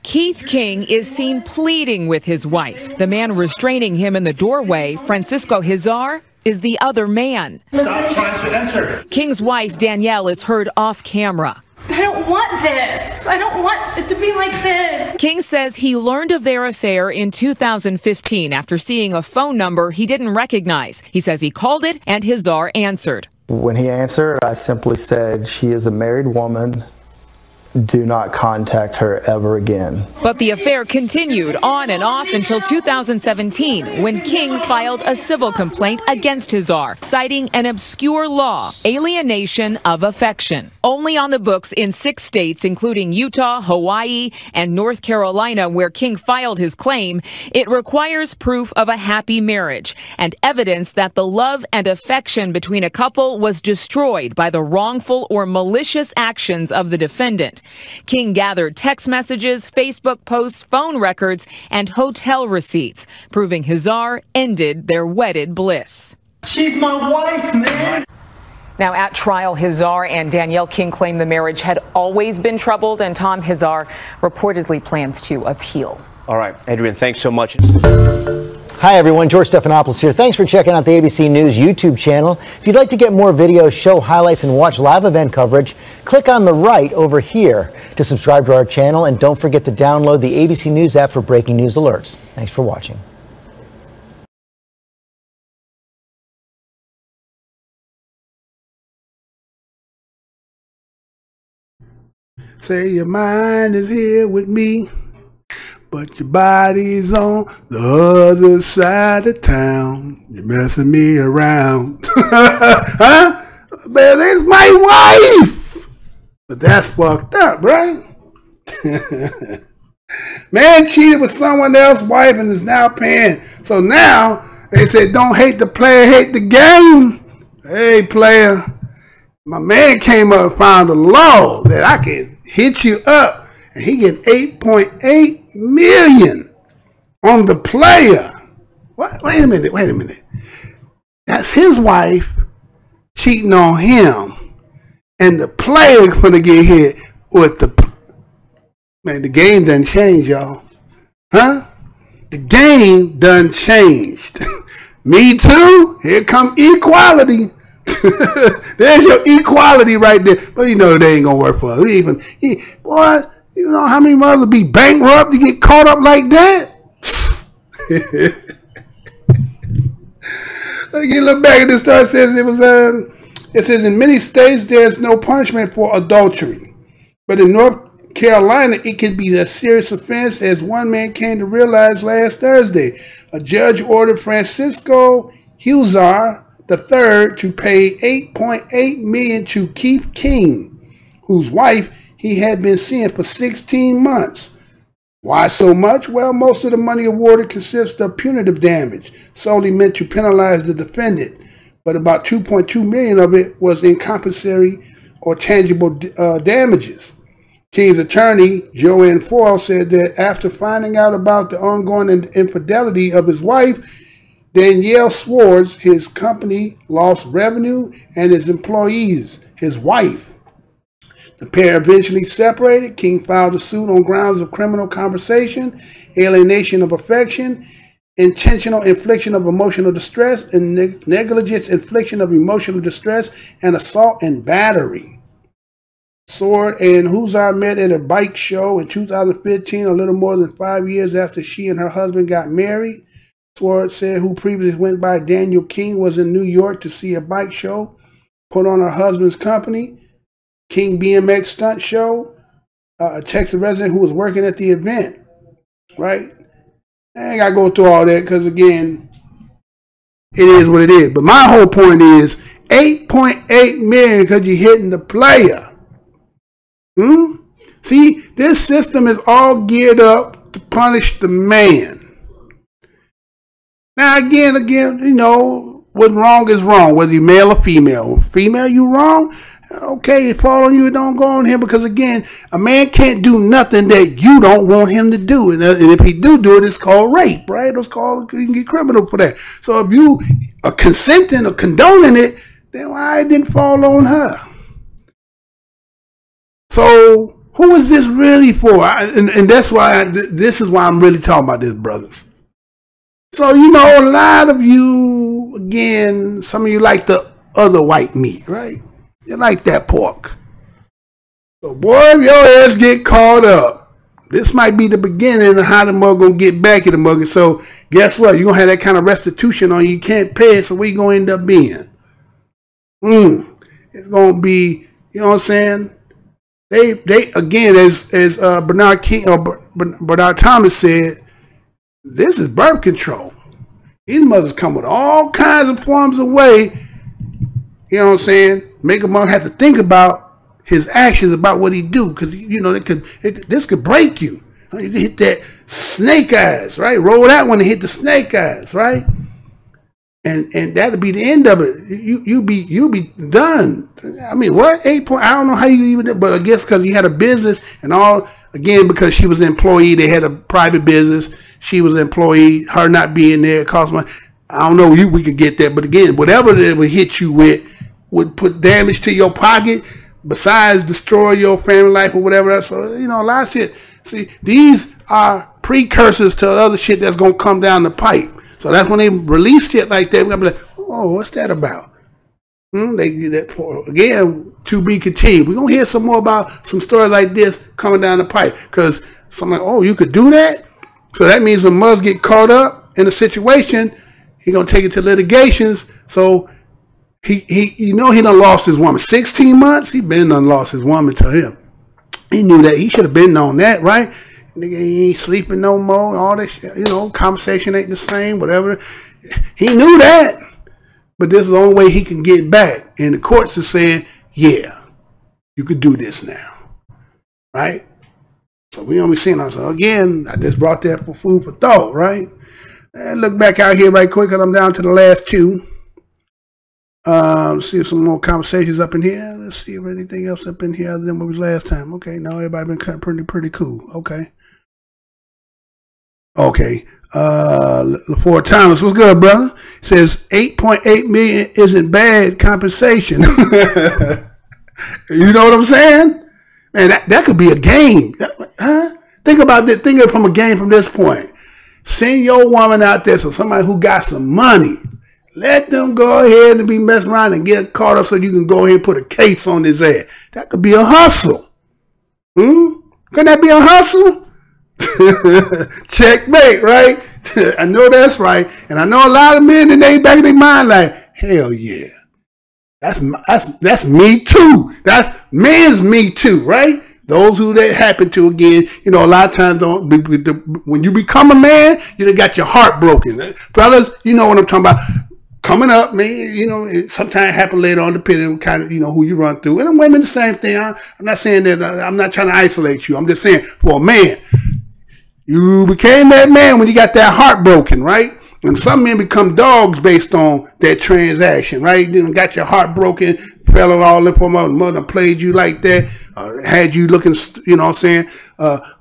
Keith King is seen pleading with his wife. The man restraining him in the doorway, Francisco Hizar, is the other man. Stop trying to enter. King's wife, Danielle, is heard off camera. I don't want this. I don't want it to be like this. King says he learned of their affair in 2015 after seeing a phone number he didn't recognize. He says he called it and Hizar answered. When he answered, I simply said, "She is a married woman. Do not contact her ever again." But the affair continued on and off until 2017, when King filed a civil complaint against Hizar, citing an obscure law, alienation of affection. Only on the books in 6 states, including Utah, Hawaii, and North Carolina, where King filed his claim, it requires proof of a happy marriage and evidence that the love and affection between a couple was destroyed by the wrongful or malicious actions of the defendant. King gathered text messages, Facebook posts, phone records, and hotel receipts, proving Hizar ended their wedded bliss. She's my wife, man. Now at trial, Hizar and Danielle King claim the marriage had always been troubled, and Tom Hizar reportedly plans to appeal. All right, Adrian, thanks so much. Hi everyone, George Stephanopoulos here. Thanks for checking out the ABC News YouTube channel. If you'd like to get more videos, show highlights, and watch live event coverage, click on the right over here to subscribe to our channel, and don't forget to download the ABC News app for breaking news alerts. Thanks for watching. Say your mind is here with me, but your body's on the other side of town. You're messing me around. Huh? Man, that's my wife! But that's fucked up, right? Man cheated with someone else's wife and is now paying. So now, they said don't hate the player, hate the game. Hey, player. My man came up and found a law that I can hit you up and he get 8.8 million on the player. What? Wait a minute. That's his wife cheating on him, and the player gonna get hit with the. Man, the game done changed, y'all. Huh? The game done changed. Me too. Here come equality. There's your equality right there. But you know they ain't gonna work for us. Boy, you know how many mothers be bankrupt to get caught up like that? Again, look back at this story. It says it says in many states there's no punishment for adultery, but in North Carolina it can be a serious offense, as one man came to realize last Thursday. A judge ordered Francisco Hizar III to pay $8.8 million to Keith King, whose wife he had been seeing for 16 months. Why so much? Well, most of the money awarded consists of punitive damage, solely meant to penalize the defendant, but about $2.2 million of it was in compensatory or tangible damages. King's attorney, Joanne Foyle, said that after finding out about the ongoing infidelity of his wife, Danielle Swartz, his company lost revenue, and his employees, his wife. The pair eventually separated. King filed a suit on grounds of criminal conversation, alienation of affection, intentional infliction of emotional distress, and negligent infliction of emotional distress, and assault and battery. Sword and Hizar met at a bike show in 2015, a little more than 5 years after she and her husband got married. Sword said, who previously went by Daniel King, was in New York to see a bike show put on her husband's company, King BMX Stunt Show, a Texas resident who was working at the event, right? I ain't got to go through all that because, again, it is what it is. But my whole point is 8.8 million because you're hitting the player. See, this system is all geared up to punish the man. Now, again, you know, what's wrong is wrong, whether you're male or female. Female, you wrong. Okay, it fall on you, it don't go on him, because again, a man can't do nothing that you don't want him to do. And if he do it, it's called rape, right? It's called, you can get criminal for that. So if you are consenting or condoning it, then why it didn't fall on her? So who is this really for? And that's why this is why I'm really talking about this, brothers. So, you know, a lot of you, again, some of you like the other white meat, right? You like that pork. So, boy, if your ass get caught up, this might be the beginning of how the mug gonna get back at the mug. So, guess what? You're gonna have that kind of restitution on you. You can't pay it, so we gonna end up being? It's gonna be, you know what I'm saying? They again, as Bernard Thomas said, this is birth control. These mothers come with all kinds of forms of way, you know what I'm saying? Make a mother have to think about his actions, about what he do, because you know this could break you. You can hit that snake eyes, right? Roll that one and hit the snake eyes, right? And that'll be the end of it. You'll be done. I mean, what 8 point? I don't know how you even, but I guess because he had a business and all. Again, because she was an employee, they had a private business. She was an employee. Her not being there cost money. I don't know. We could get that, but again, whatever that would hit you with would put damage to your pocket. Besides destroy your family life or whatever else. So you know, a lot of shit. See, these are precursors to other shit that's gonna come down the pipe. So that's when they release shit like that. We're gonna be like, oh, what's that about? They do that for, again, to be continued. We're gonna hear some more about some stories like this coming down the pipe. Because something like, oh, you could do that? So that means when Muzz get caught up in a situation, he gonna take it to litigations. So he you know he done lost his woman. 16 months, he been done lost his woman to him. He knew that. He should have been on that, right? Nigga, he ain't sleeping no more, all that shit, you know, conversation ain't the same, whatever. He knew that, but this is the only way he can get back. And the courts are saying, yeah, you could do this now, right? So we gonna be seeing ourselves again. I just brought that for food for thought, right? And look back out here right quick, because I'm down to the last two. Let's see if some more conversations up in here. Let's see if anything else up in here other than what was last time. Okay, no, everybody been cutting pretty cool. Okay. Okay. LaForte Thomas, what's good, brother? Says 8.8 million isn't bad compensation. You know what I'm saying? Man, that could be a game. Huh? Think about this. Think of it from a game from this point. Send your woman out there, so somebody who got some money. Let them go ahead and be messing around and get caught up so you can go ahead and put a case on his ass. That could be a hustle. Couldn't that be a hustle? Checkmate, right? I know that's right. And I know a lot of men in their back of their mind like, hell yeah. That's me too. That's men's me too, right? Those who that happen to, again, you know, a lot of times when you become a man, you done got your heart broken. Brothers, you know what I'm talking about. Coming up, man, you know, it sometimes happen later on, depending on kind of, you know, who you run through. And women, the same thing. I'm not saying that, I'm not trying to isolate you. I'm just saying, for a man, you became that man when you got that heart broken, right? And some men become dogs based on that transaction, right? You know, got your heart broken, fell all in for mother played you like that, had you looking, you know what I'm saying?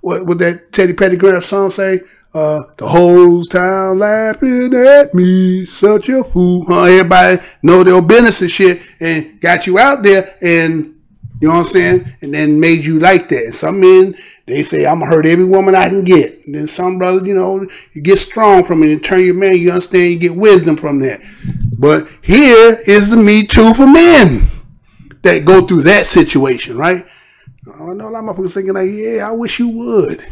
What would that Teddy Pettigrew song say? The whole town laughing at me, such a fool. Everybody know their business and shit, and got you out there, and you know what I'm saying? And then made you like that. And some men, they say, I'm gonna hurt every woman I can get. And then some brothers, you know, you get strong from it and turn your man, you understand, you get wisdom from that. But here is the Me Too for men that go through that situation, right? I know a lot of motherfuckers thinking like, yeah, I wish you would.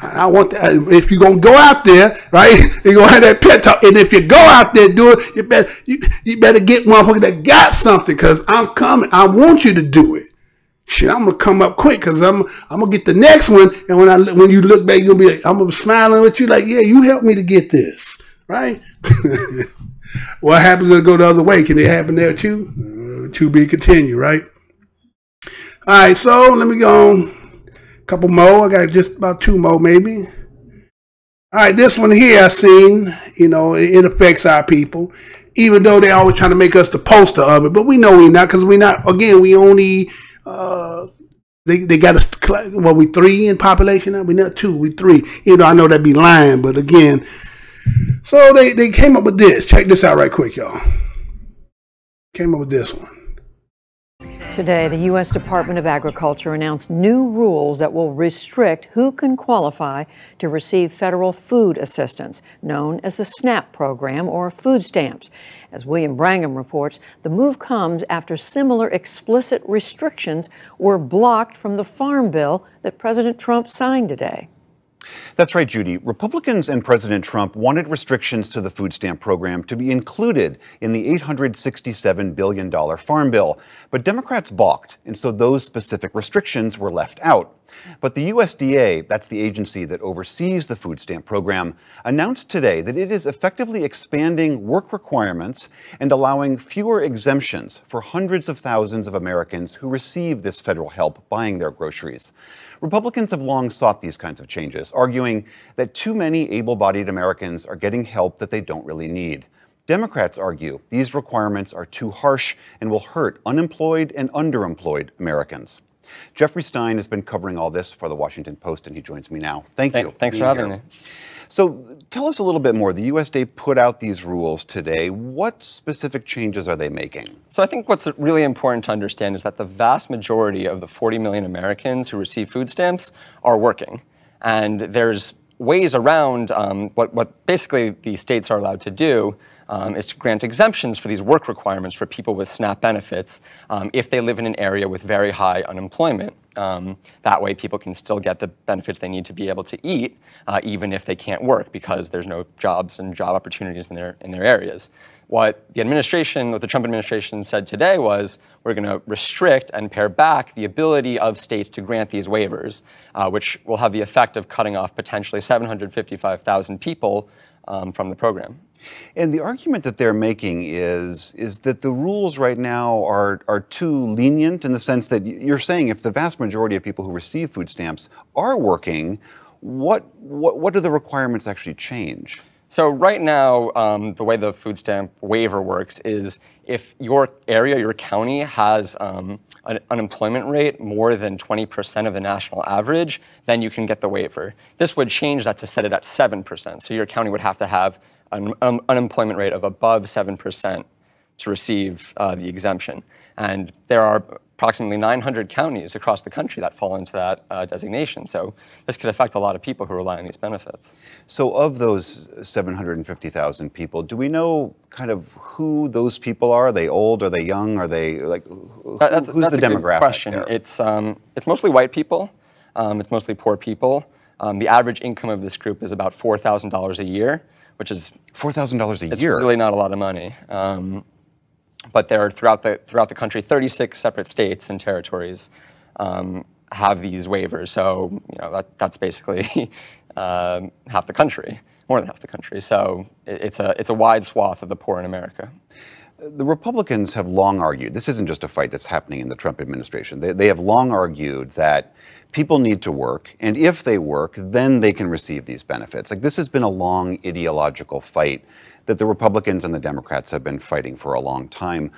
I want that. If you're going to go out there, right, you're going to have that pet talk. And if you go out there, do it, you better get motherfucker that got something, because I'm coming. I want you to do it. Shit, I'm going to come up quick, because I'm going to get the next one. And when you look back, you're going to be like, I'm going to be smiling with you like, yeah, you helped me to get this, right? What happens if it go the other way? Can it happen there too? To be continued, right? All right, so let me go on. Couple more. I got just about two more maybe. All right, this one here I seen, you know, it affects our people. even though they're always trying to make us the poster of it. But we know we're not, because we're not, again, we only, they got us, well, we 3 in population now? We're not 2, we 3. Even though I know that'd be lying, but again, so they came up with this. Check this out right quick, y'all. Came up with this one. Today, the U.S. Department of Agriculture announced new rules that will restrict who can qualify to receive federal food assistance, known as the SNAP program or food stamps. As William Brangham reports, the move comes after similar explicit restrictions were blocked from the Farm Bill that President Trump signed today. That's right, Judy. Republicans and President Trump wanted restrictions to the food stamp program to be included in the $867 billion farm bill. But Democrats balked, and so those specific restrictions were left out. But the USDA, that's the agency that oversees the food stamp program, announced today that it is effectively expanding work requirements and allowing fewer exemptions for hundreds of thousands of Americans who receive this federal help buying their groceries. Republicans have long sought these kinds of changes, arguing that too many able-bodied Americans are getting help that they don't really need. Democrats argue these requirements are too harsh and will hurt unemployed and underemployed Americans. Jeffrey Stein has been covering all this for the Washington Post, and he joins me now. Thank you. Thanks for having me. So tell us a little bit more. The USDA put out these rules today. What specific changes are they making? So I think what's really important to understand is that the vast majority of the 40 million Americans who receive food stamps are working. And there's ways around what basically the states are allowed to do is to grant exemptions for these work requirements for people with SNAP benefits if they live in an area with very high unemployment. That way people can still get the benefits they need to be able to eat, even if they can't work because there's no jobs and job opportunities in their areas. What the Trump administration said today was we're going to restrict and pare back the ability of states to grant these waivers, which will have the effect of cutting off potentially 755,000 people from the program. And the argument that they're making is that the rules right now are too lenient in the sense that you're saying if the vast majority of people who receive food stamps are working, what do the requirements actually change? So right now, the way the food stamp waiver works is if your area, your county has an unemployment rate more than 20% of the national average, then you can get the waiver. This would change that to set it at 7%. So your county would have to have an unemployment rate of above 7% to receive the exemption. And there are approximately 900 counties across the country that fall into that designation. So this could affect a lot of people who rely on these benefits. So of those 750,000 people, do we know kind of who those people are? Are they old? Are they young? Are they like, who's the demographic question. there? It's mostly white people. It's mostly poor people. The average income of this group is about $4,000 a year, which is $4,000 a year. It's really not a lot of money. But there are throughout the country, 36 separate states and territories have these waivers. So that's basically half the country, more than half the country. So it's a wide swath of the poor in America. The Republicans have long argued, this isn't just a fight that's happening in the Trump administration, they have long argued that people need to work, and if they work, then they can receive these benefits. Like, this has been a long ideological fight that the Republicans and the Democrats have been fighting for a long time.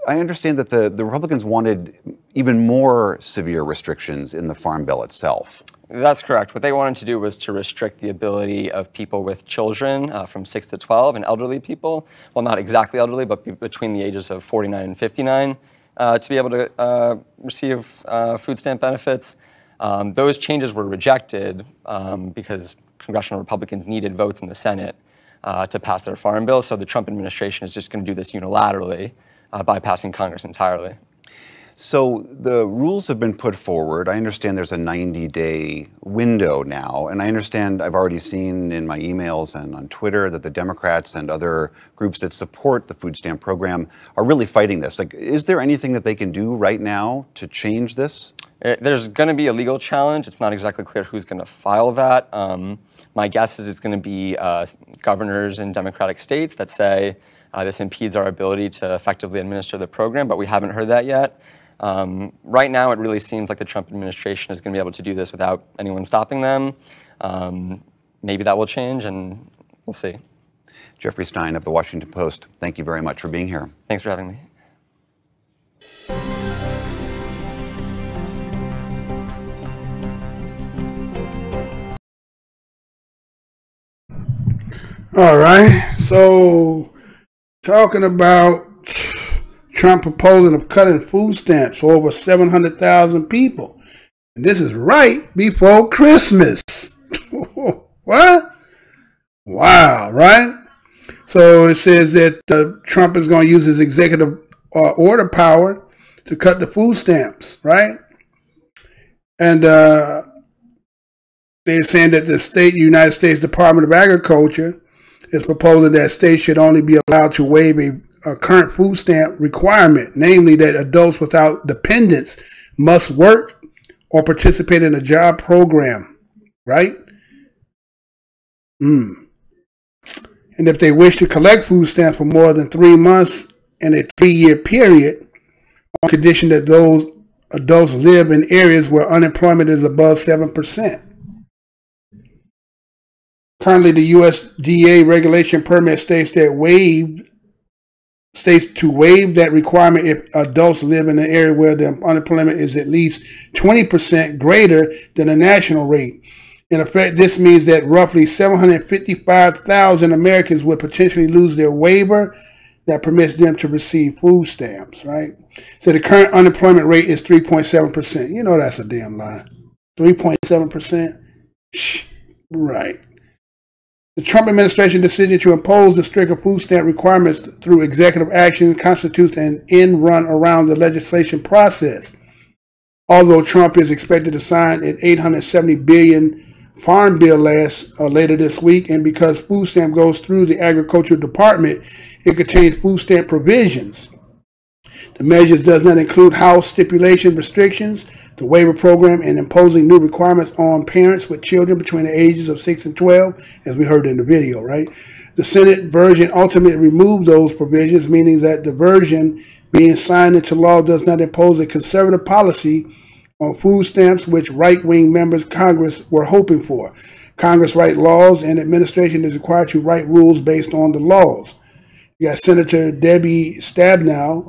I understand that the Republicans wanted even more severe restrictions in the Farm Bill itself. That's correct. What they wanted to do was to restrict the ability of people with children from 6 to 12 and elderly people, well, not exactly elderly, but between the ages of 49 and 59, to be able to receive food stamp benefits. Those changes were rejected because congressional Republicans needed votes in the Senate to pass their farm bill. So the Trump administration is just going to do this unilaterally, bypassing Congress entirely. So the rules have been put forward. I understand there's a 90-day window now, and I understand I've already seen in my emails and on Twitter that the Democrats and other groups that support the food stamp program are really fighting this. Like, is there anything that they can do right now to change this? There's going to be a legal challenge. It's not exactly clear who's going to file that. My guess is it's going to be governors in Democratic states that say this impedes our ability to effectively administer the program, but we haven't heard that yet. Right now, it really seems like the Trump administration is going to be able to do this without anyone stopping them. Maybe that will change, and we'll see. Jeffrey Stein of the Washington Post, thank you very much for being here. Thanks for having me. All right, so talking about Trump proposing of cutting food stamps for over 700,000 people. And this is right before Christmas. What? Wow, right? So it says that Trump is going to use his executive order power to cut the food stamps, right? And they're saying that the United States Department of Agriculture is proposing that states should only be allowed to waive a current food stamp requirement, namely that adults without dependents must work or participate in a job program, right? And if they wish to collect food stamps for more than 3 months in a 3-year period, on condition that those adults live in areas where unemployment is above 7%. Currently, the USDA regulation permit states to waive that requirement if adults live in an area where the unemployment is at least 20% greater than the national rate. In effect, this means that roughly 755,000 Americans would potentially lose their waiver that permits them to receive food stamps, right? So the current unemployment rate is 3.7%. You know that's a damn lie. 3.7%? Right. The Trump administration decision to impose the stricter food stamp requirements through executive action constitutes an end run around the legislation process. Although Trump is expected to sign an $870 billion farm bill later this week, and because food stamp goes through the Agricultural Department, it contains food stamp provisions. The measures does not include House stipulation restrictions, the waiver program, and imposing new requirements on parents with children between the ages of 6 and 12, as we heard in the video, right? The Senate version ultimately removed those provisions, meaning that the version being signed into law does not impose a conservative policy on food stamps, which right-wing members of Congress were hoping for. Congress write laws, and administration is required to write rules based on the laws. You got Senator Debbie Stabenow,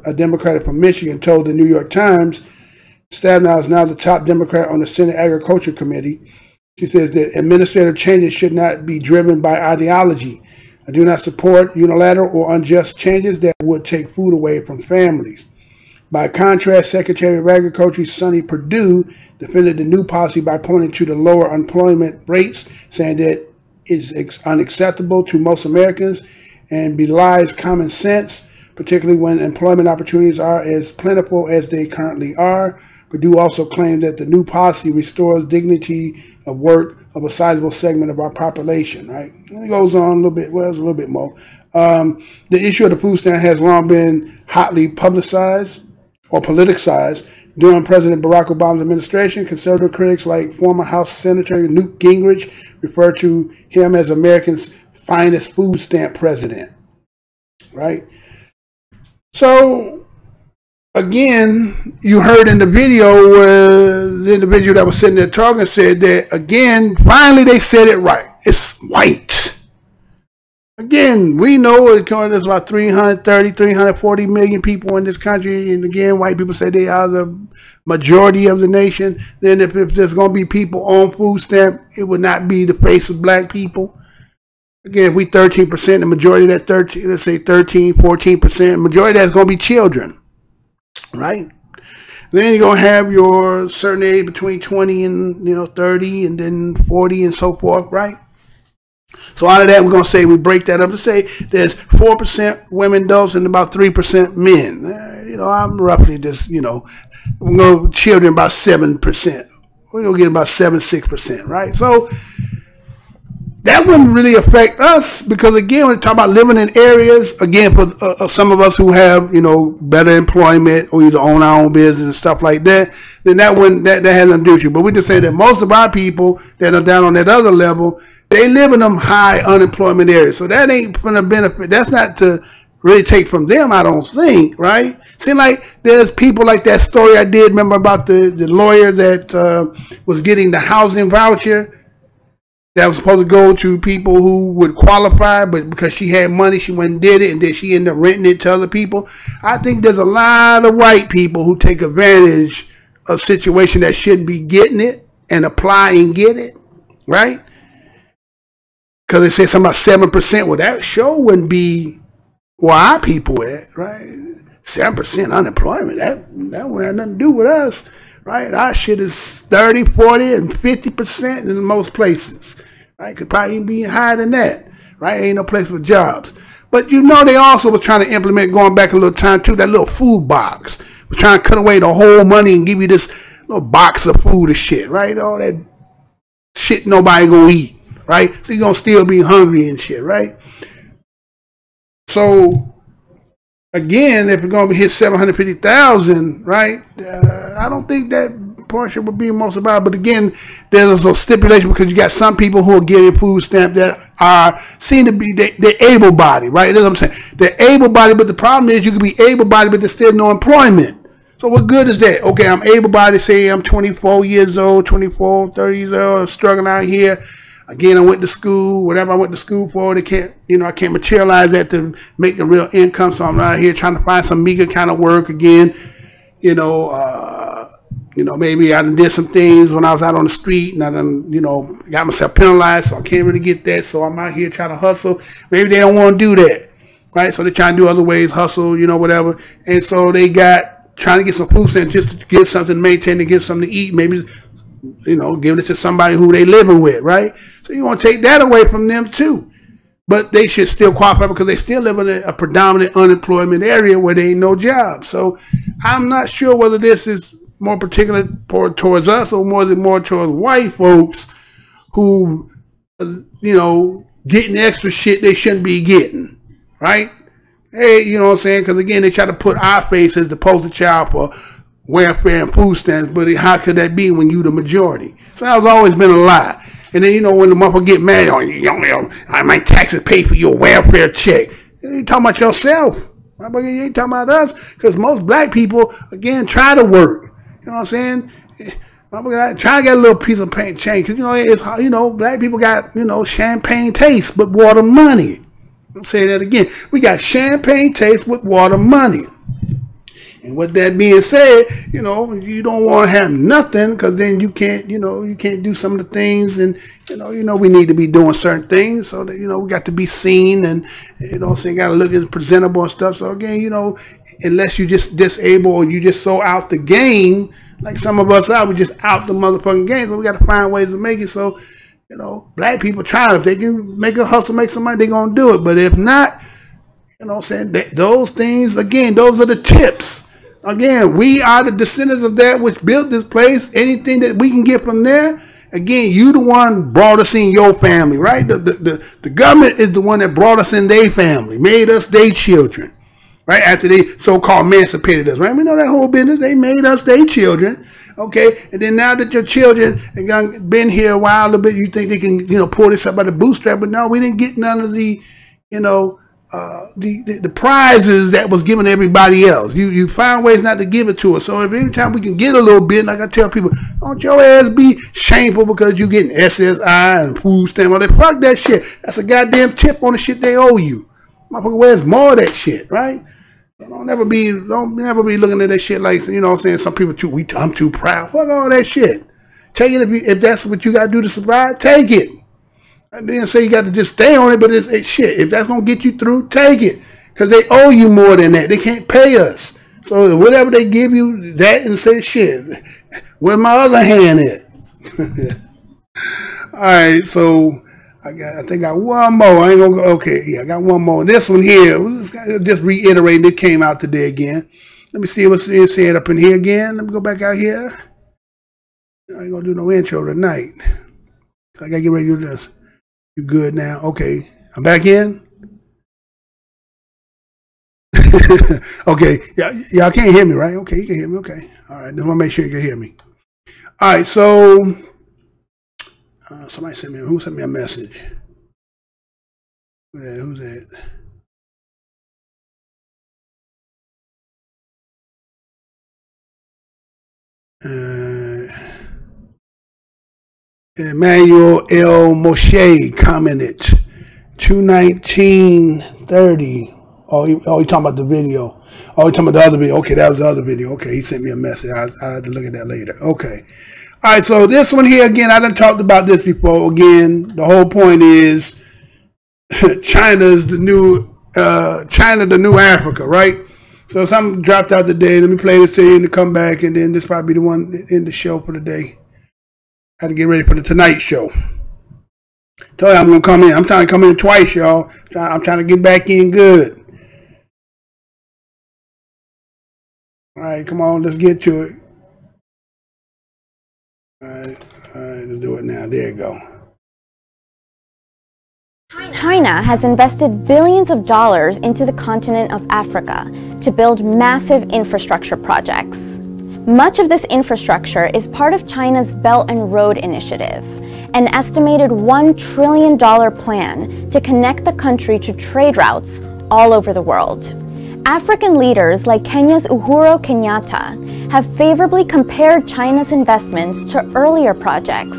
a Democrat from Michigan, told the New York Times, Stabenow is now the top Democrat on the Senate Agriculture Committee. She says that administrative changes should not be driven by ideology. I do not support unilateral or unjust changes that would take food away from families. By contrast, Secretary of Agriculture Sonny Perdue defended the new policy by pointing to the lower unemployment rates, saying that it's unacceptable to most Americans and belies common sense, particularly when employment opportunities are as plentiful as they currently are. Perdue also claimed that the new policy restores dignity of work of a sizable segment of our population, right? And it goes on a little bit, well, it's a little bit more. The issue of the food stamp has long been hotly publicized or politicized. During President Barack Obama's administration, conservative critics like former House Senator Newt Gingrich refer to him as America's finest food stamp president, right? So, again, you heard in the video where the individual that was sitting there talking said that, again, finally they said it right. It's white. Again, we know there's about 330, 340 million people in this country. And again, white people say they are the majority of the nation. Then if there's going to be people on food stamp, it would not be the face of black people. Again, if we 13%, the majority of that 13, let's say 13, 14%, majority of that's going to be children, right? Then you're going to have your certain age between 20 and 30 and then 40 and so forth, right? So out of that, we're going to say, we break that up to say there's 4% women adults and about 3% men. I'm roughly just, we're going to children about 7%. We're going to get about 6%, right? So that wouldn't really affect us because, again, when we talk about living in areas, again, for some of us who have, better employment or either own our own business and stuff like that, then that has nothing to do with you. But we just say that most of our people that are down on that other level, they live in them high unemployment areas. So that ain't for the benefit. That's not to really take from them, I don't think, right? Seems like there's people like that story I did, remember about the lawyer that was getting the housing voucher. that was supposed to go to people who would qualify, but because she had money, she went and did it, and then she ended up renting it to other people. I think there's a lot of white people who take advantage of situations that shouldn't be getting it and apply and get it, right? Because they say something about 7%. Well, that sure wouldn't be where our people at, right? 7% unemployment. That wouldn't have nothing to do with us, right? Our shit is 30, 40, and 50% in most places. Right? Could probably even be higher than that. Right? Ain't no place for jobs. But you know they also were trying to implement, going back a little time too, that little food box. Was trying to cut away the whole money and give you this little box of food and shit, right? All that shit nobody gonna eat, right? So you're gonna still be hungry and shit, right? So again, if we're gonna hit 750,000, right? I don't think that portion would be most about, but again, there's a stipulation because you got some people who are getting food stamp that are seen to be they're able-bodied, right? That's what I'm saying. They're able-bodied, but the problem is you can be able-bodied, but there's still no employment. So what good is that? Okay, I'm able-bodied, say I'm 24 years old, 24, 30 years old, struggling out here. Again, I went to school, whatever I went to school for, they can't, I can't materialize that to make a real income. So I'm out here trying to find some meager kind of work again, maybe I done did some things when I was out on the street and I done, got myself penalized, so I can't really get that. So I'm out here trying to hustle. Maybe they don't want to do that, right? So they're trying to do other ways, hustle, whatever. And so they trying to get some food stamps just to get something to maintain, to get something to eat, maybe, giving it to somebody who they living with, right? So you want to take that away from them too. But they should still qualify because they still live in a predominant unemployment area where there ain't no job. So I'm not sure whether this is more particular towards us or more towards white folks who, getting extra shit they shouldn't be getting, right? Hey, you know what I'm saying? Because again, they try to put our face as the poster child for welfare and food stamps, but how could that be when you the majority? So that's always been a lie. And then, when the motherfucker get mad on you, my taxes pay for your welfare check. You talking about yourself. You ain't talking about us. Because most black people, again, try to work. You know what I'm saying? Try to get a little piece of paint change. Because, black people got, champagne taste, but water money. I'll say that again. We got champagne taste with water money. And with that being said, you don't want to have nothing because then you can't do some of the things and, we need to be doing certain things so that, we got to be seen and, so you got to look as presentable and stuff. So again, unless you just disabled or you just so out the game, like some of us are, we just out the motherfucking game. So we got to find ways to make it. So, black people try. If they can make a hustle, make some money, they're going to do it. But if not, those things, again, those are the tips. Again, we are the descendants of that which built this place. Anything that we can get from there, again, you the one brought us in your family, right? The government is the one that brought us in their family, made us their children, right? After they so-called emancipated us, right? We know that whole business. They made us their children, okay? And then now that your children have been here a while, a little bit, you think they can, pull this up by the bootstrap, but no, we didn't get none of the, the prizes that was given to everybody else. You find ways not to give it to us. So if every time we can get a little bit, like I tell people, don't your ass be shameful because you getting SSI and food stamp. All that. Fuck that shit. That's a goddamn tip on the shit they owe you. Motherfucker, where's more of that shit, right? Don't never be looking at that shit like, what I'm saying, some people I'm too proud. Fuck all that shit. Take it if that's what you gotta do to survive, take it. I didn't say you got to just stay on it, but it's shit. If that's going to get you through, take it. Because they owe you more than that. They can't pay us. So whatever they give you, that and say, shit, where my other hand at? All right, so I think I got one more. I ain't going to go. Okay, yeah, I got one more. This one here, just reiterating, it came out today again. Let me see what's said up in here again. Let me go back out here. I ain't going to do no intro tonight. I got to get ready to do this. You good now? Okay. I'm back in? Okay. Y'all can't hear me, right? Okay, you can hear me. Okay. All right. Just want to make sure you can hear me. All right. So, somebody sent me a message? Who's that? Emmanuel L. Moshe commented 2/19/30. Oh, he talking about the video. Oh, he talking about the other video. Okay, that was the other video. Okay, he sent me a message. I had to look at that later. Okay. All right, so this one here, again, I done talked about this before. Again, the whole point is China's the new Africa, right? So something dropped out today. Let me play this to you and to come back, and then this probably be the one in the show for the day. I had to get ready for the Tonight Show. Told you I'm gonna come in. I'm trying to come in twice, y'all. I'm trying to get back in good. All right, come on, let's get to it. All right, let's do it now. There you go. China has invested billions of dollars into the continent of Africa to build massive infrastructure projects. Much of this infrastructure is part of China's Belt and Road Initiative, an estimated $1 trillion plan to connect the country to trade routes all over the world. African leaders like Kenya's Uhuru Kenyatta have favorably compared China's investments to earlier projects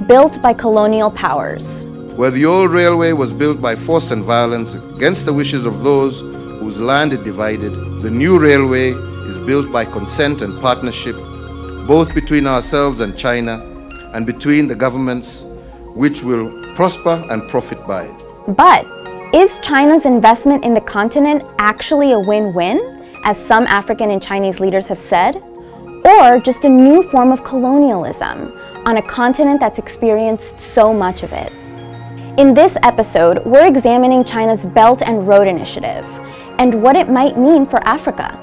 built by colonial powers. Where the old railway was built by force and violence against the wishes of those whose land it divided, the new railway is built by consent and partnership, both between ourselves and China, and between the governments, which will prosper and profit by it. But is China's investment in the continent actually a win-win, as some African and Chinese leaders have said? Or just a new form of colonialism on a continent that's experienced so much of it? In this episode, we're examining China's Belt and Road Initiative and what it might mean for Africa.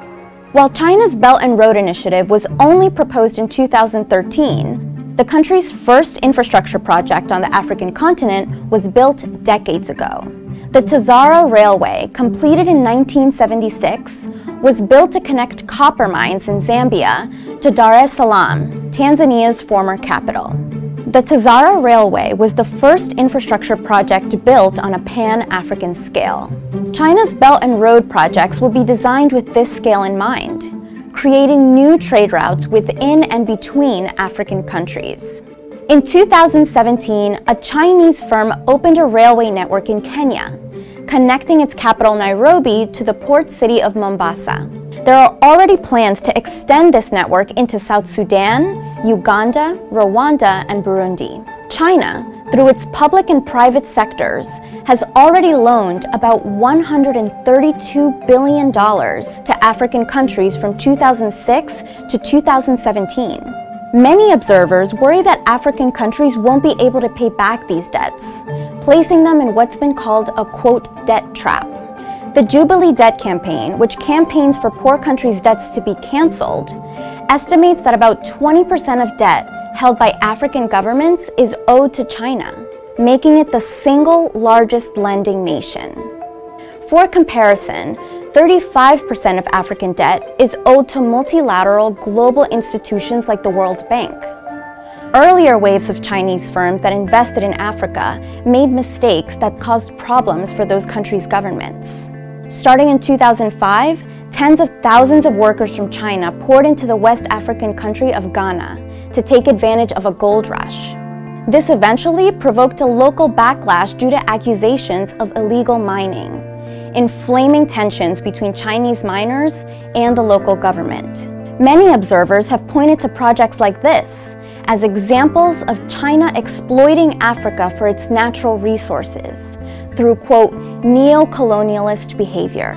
While China's Belt and Road Initiative was only proposed in 2013, the country's first infrastructure project on the African continent was built decades ago. The Tazara Railway, completed in 1976, was built to connect copper mines in Zambia to Dar es Salaam, Tanzania's former capital. The Tazara Railway was the first infrastructure project built on a pan-African scale. China's Belt and Road projects will be designed with this scale in mind, creating new trade routes within and between African countries. In 2017, a Chinese firm opened a railway network in Kenya, connecting its capital Nairobi to the port city of Mombasa. There are already plans to extend this network into South Sudan, Uganda, Rwanda, and Burundi. China, through its public and private sectors, has already loaned about $132 billion to African countries from 2006 to 2017. Many observers worry that African countries won't be able to pay back these debts, placing them in what's been called a, quote, debt trap. The Jubilee Debt Campaign, which campaigns for poor countries' debts to be canceled, estimates that about 20% of debt held by African governments is owed to China, making it the single largest lending nation. For comparison, 35% of African debt is owed to multilateral global institutions like the World Bank. Earlier waves of Chinese firms that invested in Africa made mistakes that caused problems for those countries' governments. Starting in 2005, tens of thousands of workers from China poured into the West African country of Ghana to take advantage of a gold rush. This eventually provoked a local backlash due to accusations of illegal mining, inflaming tensions between Chinese miners and the local government. Many observers have pointed to projects like this as examples of China exploiting Africa for its natural resources through, quote, neo-colonialist behavior.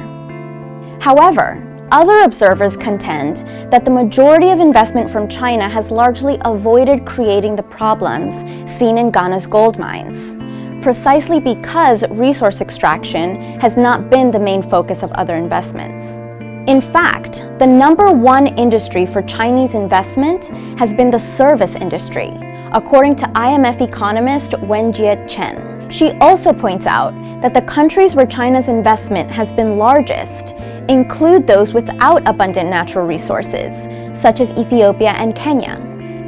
However, other observers contend that the majority of investment from China has largely avoided creating the problems seen in Ghana's gold mines, precisely because resource extraction has not been the main focus of other investments. In fact, the #1 industry for Chinese investment has been the service industry, according to IMF economist Wenjie Chen. She also points out that the countries where China's investment has been largest include those without abundant natural resources, such as Ethiopia and Kenya,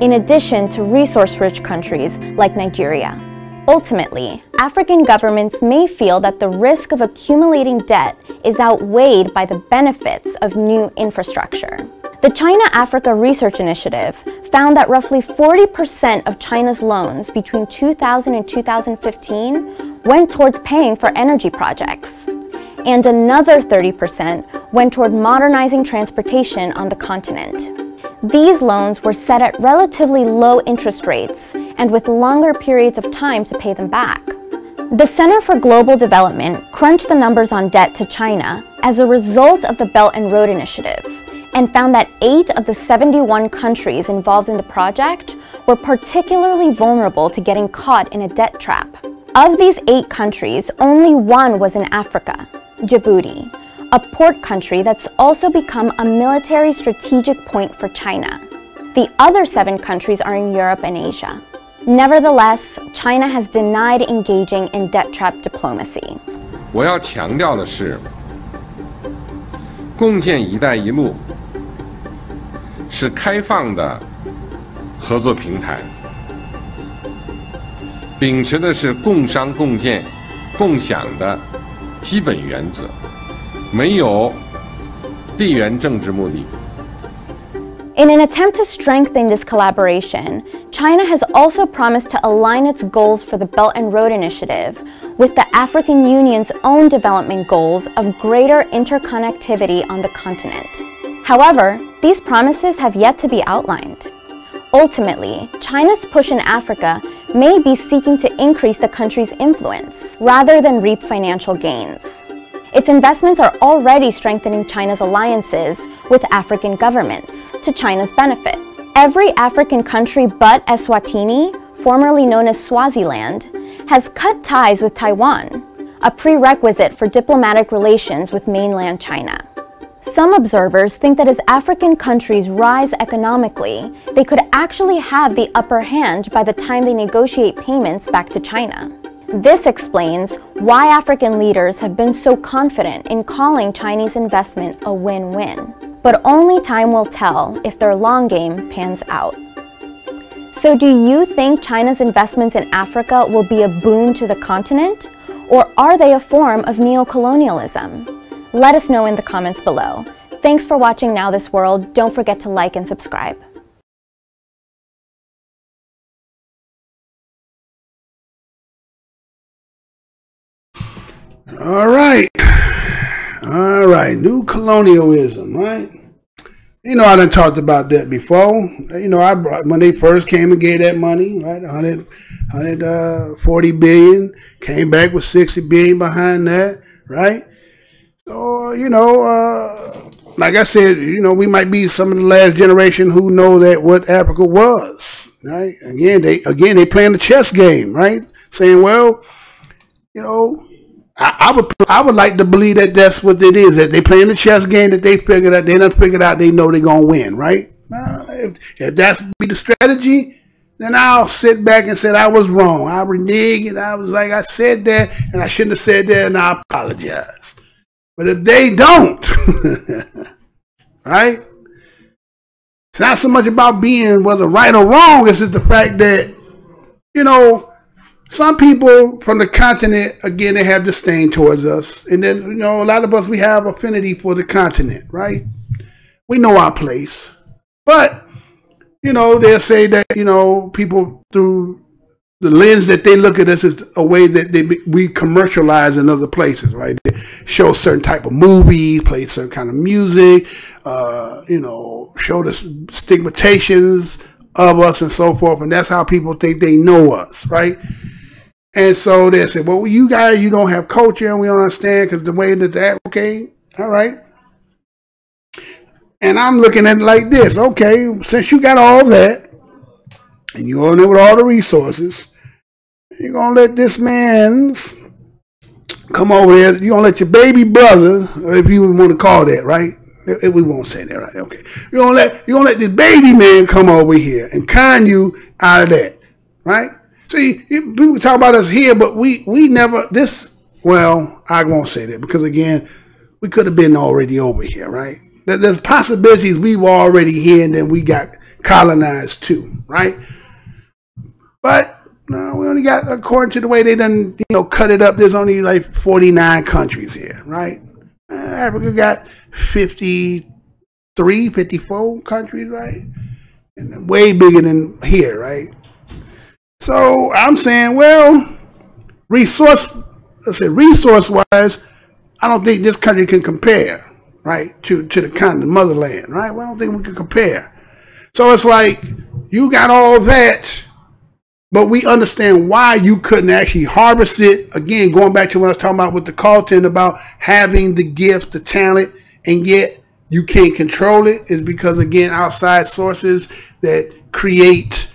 in addition to resource-rich countries like Nigeria. Ultimately, African governments may feel that the risk of accumulating debt is outweighed by the benefits of new infrastructure. The China-Africa Research Initiative found that roughly 40% of China's loans between 2000 and 2015 went towards paying for energy projects, and another 30% went toward modernizing transportation on the continent. These loans were set at relatively low interest rates and with longer periods of time to pay them back. The Center for Global Development crunched the numbers on debt to China as a result of the Belt and Road Initiative and found that 8 of the 71 countries involved in the project were particularly vulnerable to getting caught in a debt trap. Of these 8 countries, only 1 was in Africa, Djibouti, a port country that's also become a military strategic point for China. The other 7 countries are in Europe and Asia. Nevertheless, China has denied engaging in debt trap diplomacy. 我要强调的是，共建“一带一路”是开放的合作平台，秉持的是共商共建、共享的基本原则，没有地缘政治目的。 In an attempt to strengthen this collaboration, China has also promised to align its goals for the Belt and Road Initiative with the African Union's own development goals of greater interconnectivity on the continent. However, these promises have yet to be outlined. Ultimately, China's push in Africa may be seeking to increase the country's influence rather than reap financial gains. Its investments are already strengthening China's alliances with African governments, to China's benefit. Every African country but Eswatini, formerly known as Swaziland, has cut ties with Taiwan, a prerequisite for diplomatic relations with mainland China. Some observers think that as African countries rise economically, they could actually have the upper hand by the time they negotiate payments back to China. This explains why African leaders have been so confident in calling Chinese investment a win-win. But only time will tell if their long game pans out. So do you think China's investments in Africa will be a boon to the continent? Or are they a form of neocolonialism? Let us know in the comments below. Thanks for watching Now This World. Don't forget to like and subscribe. All right. New colonialism, right? You know, I done talked about that before. You know, when they first came and gave that money, right? 140 billion, came back with 60 billion behind that, right? So, you know, like I said, you know, we might be some of the last generation who know that what Africa was, right? Again, they playing the chess game, right? Saying, well, you know, I would like to believe that that's what it is, that they playing the chess game, that they figured out, they done figured out, they know they're gonna win, right? If that's be the strategy, then I'll sit back and say I was wrong. I reneged and I was like, I said that and I shouldn't have said that and I apologize. But if they don't, right? It's not so much about being whether right or wrong, it's just the fact that, you know, some people from the continent, again, they have disdain towards us. And then, you know, a lot of us, we have affinity for the continent, right? We know our place. But, you know, they'll say that, you know, people through the lens that they look at us is a way that we commercialize in other places, right? They show certain type of movies, play certain kind of music, you know, show the stigmatizations of us and so forth. And that's how people think they know us, right? And so they say, well, you guys, you don't have culture and we don't understand because the way that, okay, all right. And I'm looking at it like this. Okay, since you got all that and you're on there with all the resources, you're going to let this man come over there. You're going to let your baby brother, or if you want to call that, right? We won't say that, right? Okay. You're going to let this baby man come over here and con you out of that, right? See, people talk about us here, but we never, well, I won't say that because, again, we could have been already over here, right? There's possibilities we were already here and then we got colonized too, right? But no, we only got, according to the way they done, you know, cut it up, there's only like 49 countries here, right? Africa got 50 54 countries, right? And way bigger than here, right? So I'm saying, well, resource-wise, I don't think this country can compare, right, to the continent, motherland, right? Well, I don't think we can compare. So it's like, you got all that, but we understand why you couldn't actually harvest it. Again, going back to what I was talking about with the Carlton, about having the gift, the talent, and yet you can't control it, is because, again, outside sources that create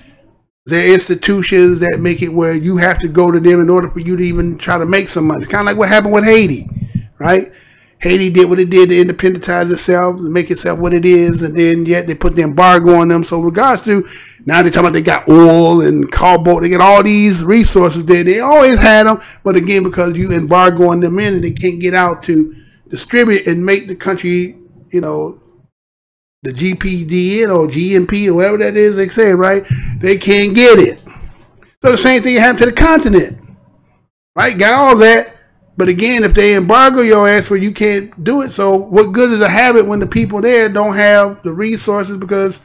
their institutions that make it where you have to go to them in order for you to even try to make some money. It's kind of like what happened with Haiti, right? Haiti did what it did to independentize itself, to make itself what it is, and then yet they put the embargo on them. So regards to, now they're talking about they got oil and cobalt, they got all these resources there. They always had them, but again, because you embargoing them in and they can't get out to distribute and make the country, you know, the GPDN or GNP or whatever that is they say, right? They can't get it. So the same thing happened to the continent, right? Got all that. But again, if they embargo your ass where you can't do it, so what good is it have it when the people there don't have the resources because,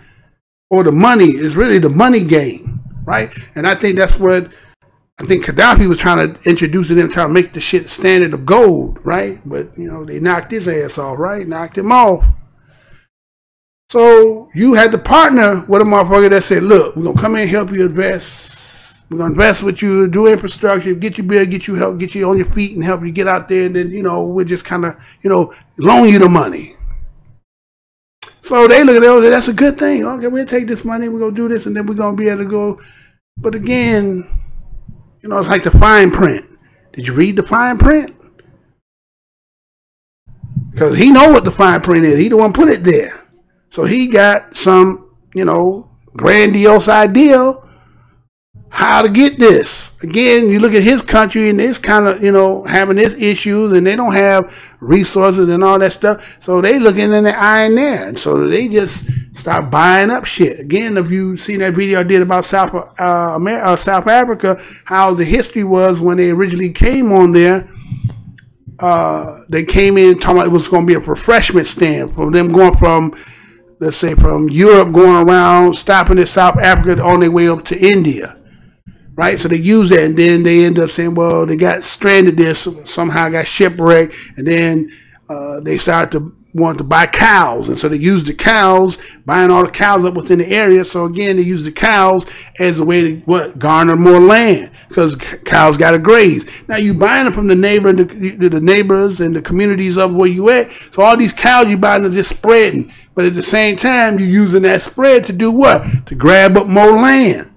or the money? It's really the money game, right? And I think that's what, I think Gaddafi was trying to introduce to them, trying to make the shit standard of gold, right? But, you know, they knocked his ass off, right? Knocked him off. So you had to partner with a motherfucker that said, look, we're going to come in and help you invest. We're going to invest with you, do infrastructure, get you build, get you help, get you on your feet and help you get out there. And then, you know, we're just kind of, you know, loan you the money. So they look at it, oh, that's a good thing. Okay, we'll take this money, we're going to do this, and then we're going to be able to go. But again, you know, it's like the fine print. Did you read the fine print? Because he know what the fine print is. He the one put it there. So he got some, you know, grandiose idea how to get this. Again, you look at his country and it's kind of, you know, having its issues and they don't have resources and all that stuff. So they looking in the eye in there. And so they just start buying up shit. Again, if you seen that video I did about South Africa, how the history was when they originally came on there. They came in talking about it was going to be a refreshment stand for them going from, let's say, from Europe going around, stopping in South Africa on their way up to India. Right, so they use that, and then they end up saying, well, they got stranded there, somehow got shipwrecked, and then they started to want to buy cows, and so they used the cows, buying all the cows up within the area. So again, they use the cows as a way to garner more land, because cows got to graze. Now you buying them from the neighbors and the communities of where you at. So all these cows you buying are just spreading, but at the same time you're using that spread to do what? To grab up more land.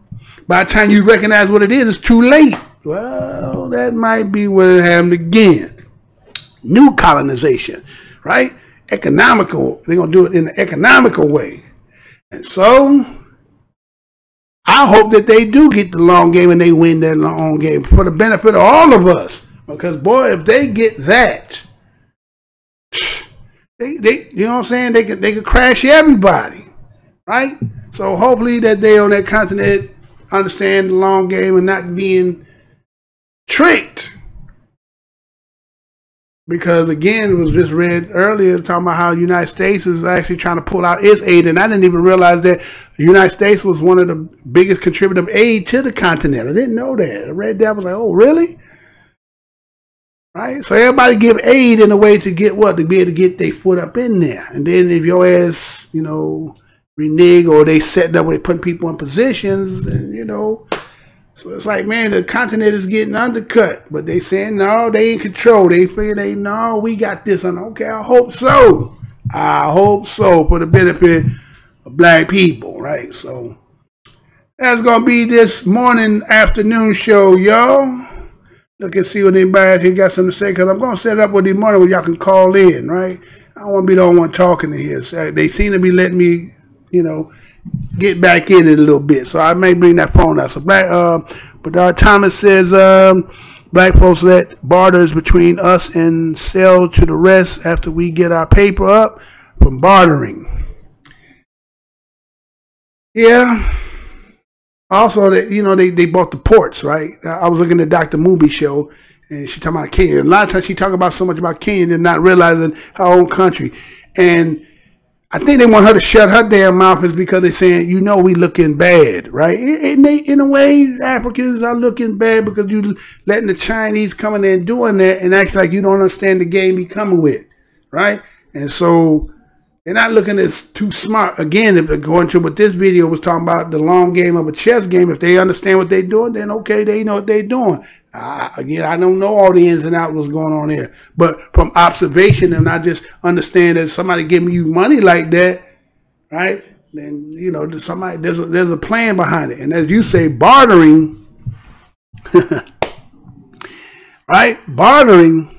By the time you recognize what it is, it's too late. Well, that might be what happened again. New colonization, right? Economical. They're going to do it in an economical way. And so, I hope that they do get the long game and they win that long game for the benefit of all of us. Because, boy, if they get that, they you know what I'm saying? They could crash everybody, right? So, hopefully that they on that continent understand the long game and not being tricked. Because again, it was just read earlier talking about how the United States is actually trying to pull out its aid, and I didn't even realize that the United States was one of the biggest contributor of aid to the continent. I didn't know that. I read that, I was like, oh, really? Right? So everybody give aid in a way to get what? To be able to get their foot up in there. And then if your ass, you know, renege or they set up with putting people in positions, and you know, so it's like, man, the continent is getting undercut, but they saying no, they in control. They figure no, we got this. And okay, I hope so. I hope so, for the benefit of black people, right? So that's gonna be this morning afternoon show, y'all. Look and see what anybody out here got something to say, because I'm gonna set it up with the morning where y'all can call in, right? I don't want to be the only one talking to here. So they seem to be letting me, you know, get back in it a little bit, so I may bring that phone out. So but Thomas says black folks let barters between us and sell to the rest after we get our paper up from bartering. Yeah. Also, you know, they bought the ports, right? I was looking at Dr. Movie show, and she talking about Kenya. A lot of times she talk about so much about Kenya and not realizing her own country. And I think they want her to shut her damn mouth is because they're saying, you know, we looking bad, right? In a way, Africans are looking bad because you letting the Chinese come in there and doing that and act like you don't understand the game you coming with, right? And so they're not looking as too smart. Again, if according to what this video was talking about, the long game of a chess game, if they understand what they're doing, then okay, they know what they're doing. Again, I don't know all the ins and outs what's going on here, but from observation and I just understand that somebody giving you money like that, right? Then you know somebody there's a plan behind it, and as you say, bartering, right? Bartering.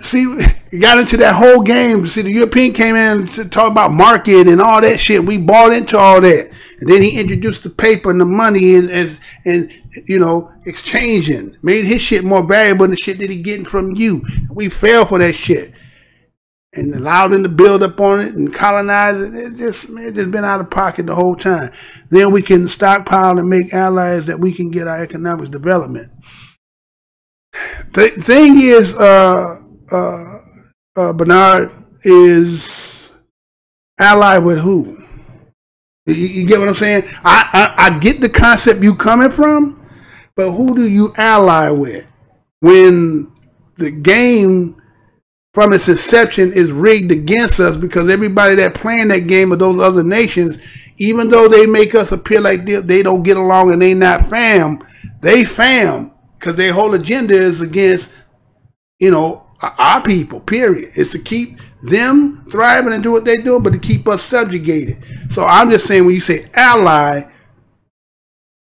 See, you got into that whole game. See, the European came in to talk about market and all that shit. We bought into all that. And then he introduced the paper and the money and you know, exchanging. Made his shit more valuable than the shit that he getting from you. We fell for that shit. And allowed them to build up on it and colonize it. It just been out of pocket the whole time. Then we can stockpile and make allies that we can get our economic development. The thing is, Bernard is allied with who? You get what I'm saying? I get the concept you coming from, but who do you ally with when the game from its inception is rigged against us? Because everybody that playing that game of those other nations, even though they make us appear like they don't get along and they not fam, they fam because their whole agenda is against, you know, our people, period. It's to keep them thriving and do what they're doing, but to keep us subjugated. So I'm just saying, when you say ally,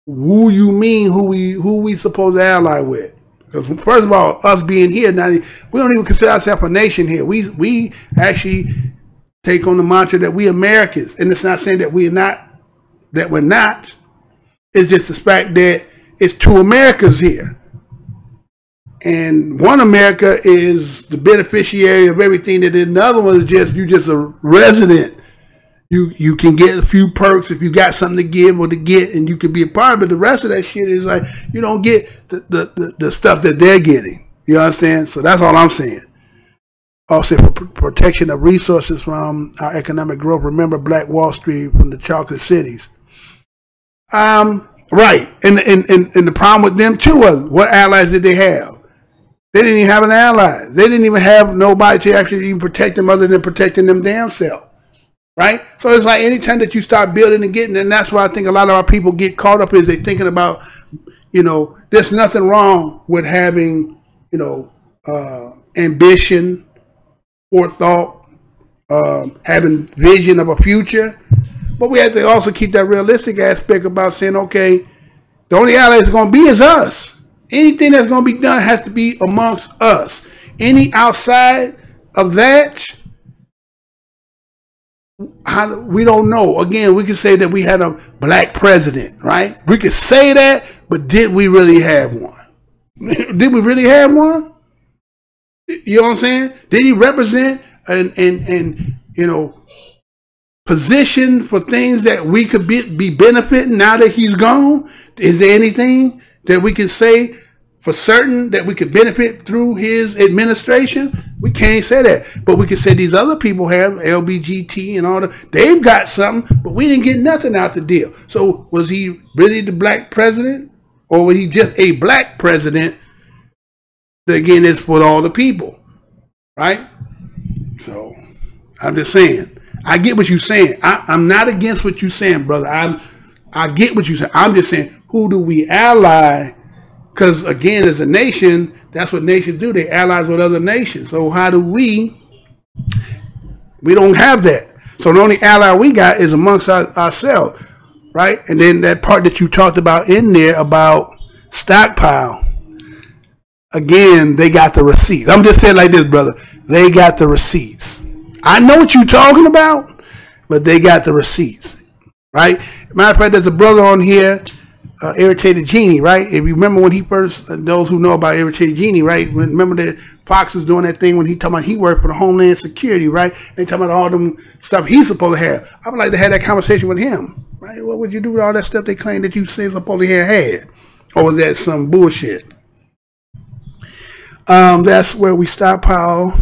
who you mean, who we supposed to ally with? Because first of all, us being here, now we don't even consider ourselves a nation here. We actually take on the mantra that we Americans, and it's not saying that we're not. It's just the fact that it's two Americas here. And one America is the beneficiary of everything that the other one is just, you just a resident. You can get a few perks if you got something to give or to get, and you can be a part of it. The rest of that shit is like, you don't get the stuff that they're getting. You understand? So that's all I'm saying. Also, for protection of resources from our economic growth. Remember Black Wall Street from the chocolate cities. Right. And the problem with them too was, what allies did they have? They didn't even have an ally. They didn't even have nobody to actually even protect them other than protecting them damn self. Right? So it's like anytime that you start building and getting, and that's why I think a lot of our people get caught up is they thinking about, you know, there's nothing wrong with having, you know, ambition, forethought, having vision of a future. But we have to also keep that realistic aspect about saying, okay, the only ally that's going to be is us. Anything that's going to be done has to be amongst us. Any outside of that, we don't know. Again, we could say that we had a black president, right? We could say that, but did we really have one? Did we really have one? You know what I'm saying? Did he represent and you know, position for things that we could be benefiting now that he's gone? Is there anything that we can say for certain that we could benefit through his administration? We can't say that, but we can say these other people have LBGT and all they've got something, but we didn't get nothing out the deal. So was he really the black president, or was he just a black president that again is for all the people, right? So I'm just saying, I get what you're saying. I'm not against what you're saying, brother. I get what you're saying. I'm just saying, who do we ally? Because again, as a nation, that's what nations do. They allies with other nations. So how do we don't have that. So the only ally we got is amongst ourselves, right? And then that part that you talked about in there about stockpile, again, they got the receipts. I'm just saying like this, brother. They got the receipts. I know what you're talking about, but they got the receipts, right? Matter of fact, there's a brother on here, Irritated Genie, right? If you remember when he first, those who know about Irritated Genie, right? Remember that Fox was doing that thing when he talking about he worked for the Homeland Security, right? And talking about all them stuff he's supposed to have. I would like to have that conversation with him, right? What would you do with all that stuff they claim that you say supposed to have had? Or was that some bullshit? That's where we stockpile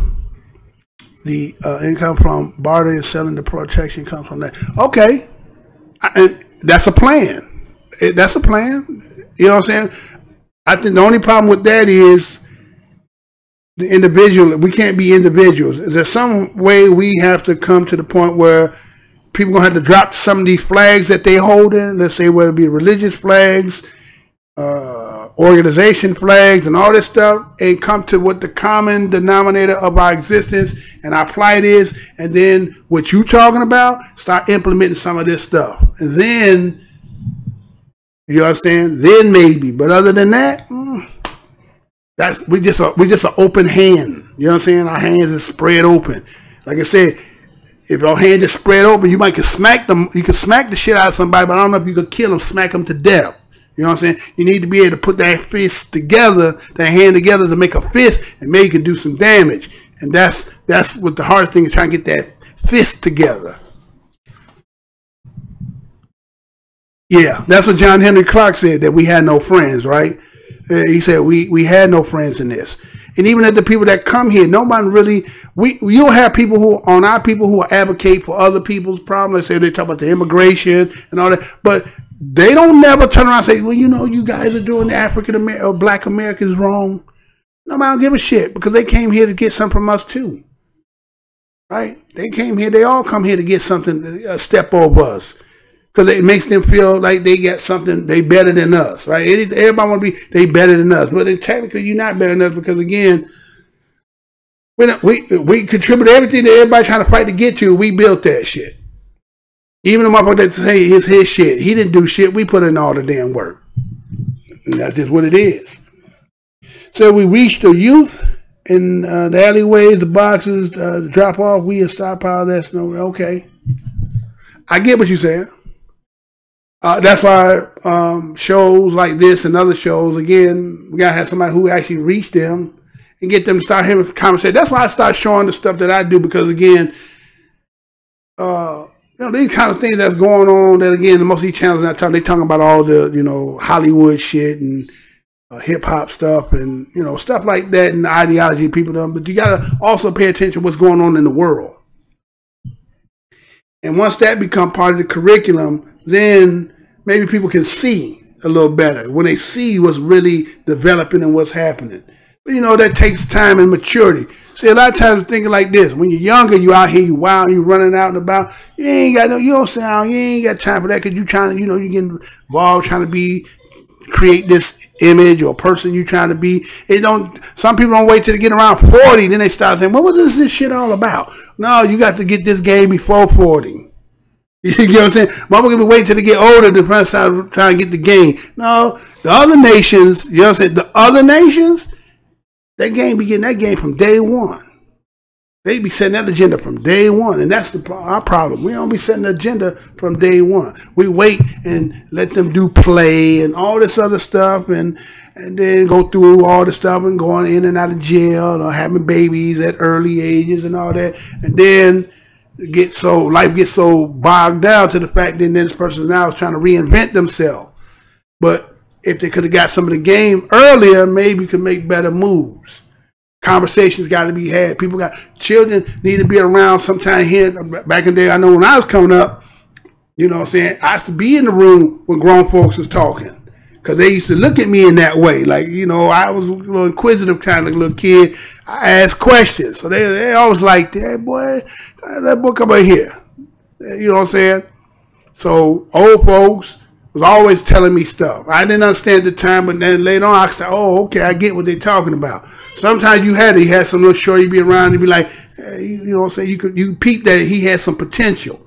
the income from bartering and selling the protection comes from that. Okay, and that's a plan. That's a plan. You know what I'm saying? I think the only problem with that is the individual. We can't be individuals. There's some way we have to come to the point where people gonna have to drop some of these flags that they hold in. Let's say whether it be religious flags, organization flags, and all this stuff, and come to what the common denominator of our existence and our plight is, and then what you talking about, start implementing some of this stuff, and then you understand. Then maybe, but other than that, that's we just an open hand. You know what I'm saying? Our hands is spread open. Like I said, if your hand is spread open, you might can smack them. You can smack the shit out of somebody, but I don't know if you could kill them, smack them to death. You know what I'm saying? You need to be able to put that fist together, that hand together to make a fist, and maybe you can do some damage. And that's what the hardest thing is, trying to get that fist together. Yeah, that's what John Henry Clark said, that we had no friends, right? He said we had no friends in this. And even at the people that come here, nobody really, you'll have people who will advocate for other people's problems. They say they talk about the immigration and all that, but they don't never turn around and say, well, you know, you guys are doing the African American or Black Americans wrong. Nobody don't give a shit, because they came here to get something from us too. Right? They came here, they all come here to get something, a step over us. Because it makes them feel like they got something, they better than us, right? Everybody want to be, they better than us. But then technically you're not better than us, because again, we contribute everything that everybody's trying to fight to get to. We built that shit. Even the motherfucker that say it's his shit, he didn't do shit. We put in all the damn work. And that's just what it is. So we reach the youth in the alleyways, the boxes, the drop off, we a stockpile. That's no, okay. I get what you're saying. That's why shows like this and other shows, again, we gotta have somebody who actually reach them and get them to start having a conversation. That's why I start showing the stuff that I do, because again, you know, these kind of things that's going on, that again, most of these channels they talking about all the, you know, Hollywood shit and hip hop stuff and, you know, stuff like that, and the ideology people done. But you gotta also pay attention to what's going on in the world. And once that become part of the curriculum, then maybe people can see a little better when they see what's really developing and what's happening. But you know, that takes time and maturity. See, a lot of times thinking like this: when you're younger, you out here, you wild, you running out and about. You ain't got no, you don't sound, you ain't got time for that, because you trying to, you know, you getting involved trying to create this image or person you trying to be. It don't. Some people don't wait till they get around 40, then they start saying, "What was this shit all about?" No, you got to get this game before 40. You get what I'm saying? Motherfuckers be waiting till they get older to try to get the game. No, the other nations, you know what I'm saying? The other nations, that game be getting that game from day one. They be setting that agenda from day one, and that's our problem. We don't be setting the agenda from day one. We wait and let them do play and all this other stuff, and then go through all the stuff and going in and out of jail or having babies at early ages and all that, and then life gets so bogged down to the fact that this person now is trying to reinvent themselves. But if they could have got some of the game earlier, maybe could make better moves. Conversations got to be had. Children need to be around sometime here. Back in the day, I know when I was coming up, you know what I'm saying, I used to be in the room when grown folks was talking, because they used to look at me in that way. Like, you know, I was a little inquisitive kind of little kid. I asked questions. So they always like, hey, boy, that boy come over here. You know what I'm saying? So old folks was always telling me stuff. I didn't understand at the time, but then later on I said, oh, okay, I get what they're talking about. Sometimes you had some little shorty be around and be like, hey, you know what I'm saying? You peep that he had some potential.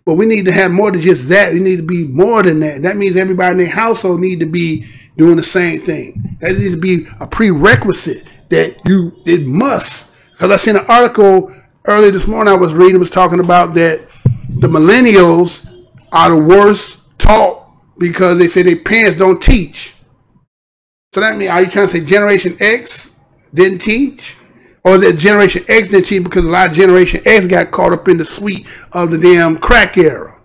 But we need to have more than just that. We need to be more than that. That means everybody in their household need to be doing the same thing. That needs to be a prerequisite that it must. Because I seen an article earlier this morning I was reading, was talking about that the millennials are the worst taught because they say their parents don't teach. So that means, are you trying to say Generation X didn't teach? Or is it Generation X didn't teach because a lot of Generation X got caught up in the suite of the damn crack era?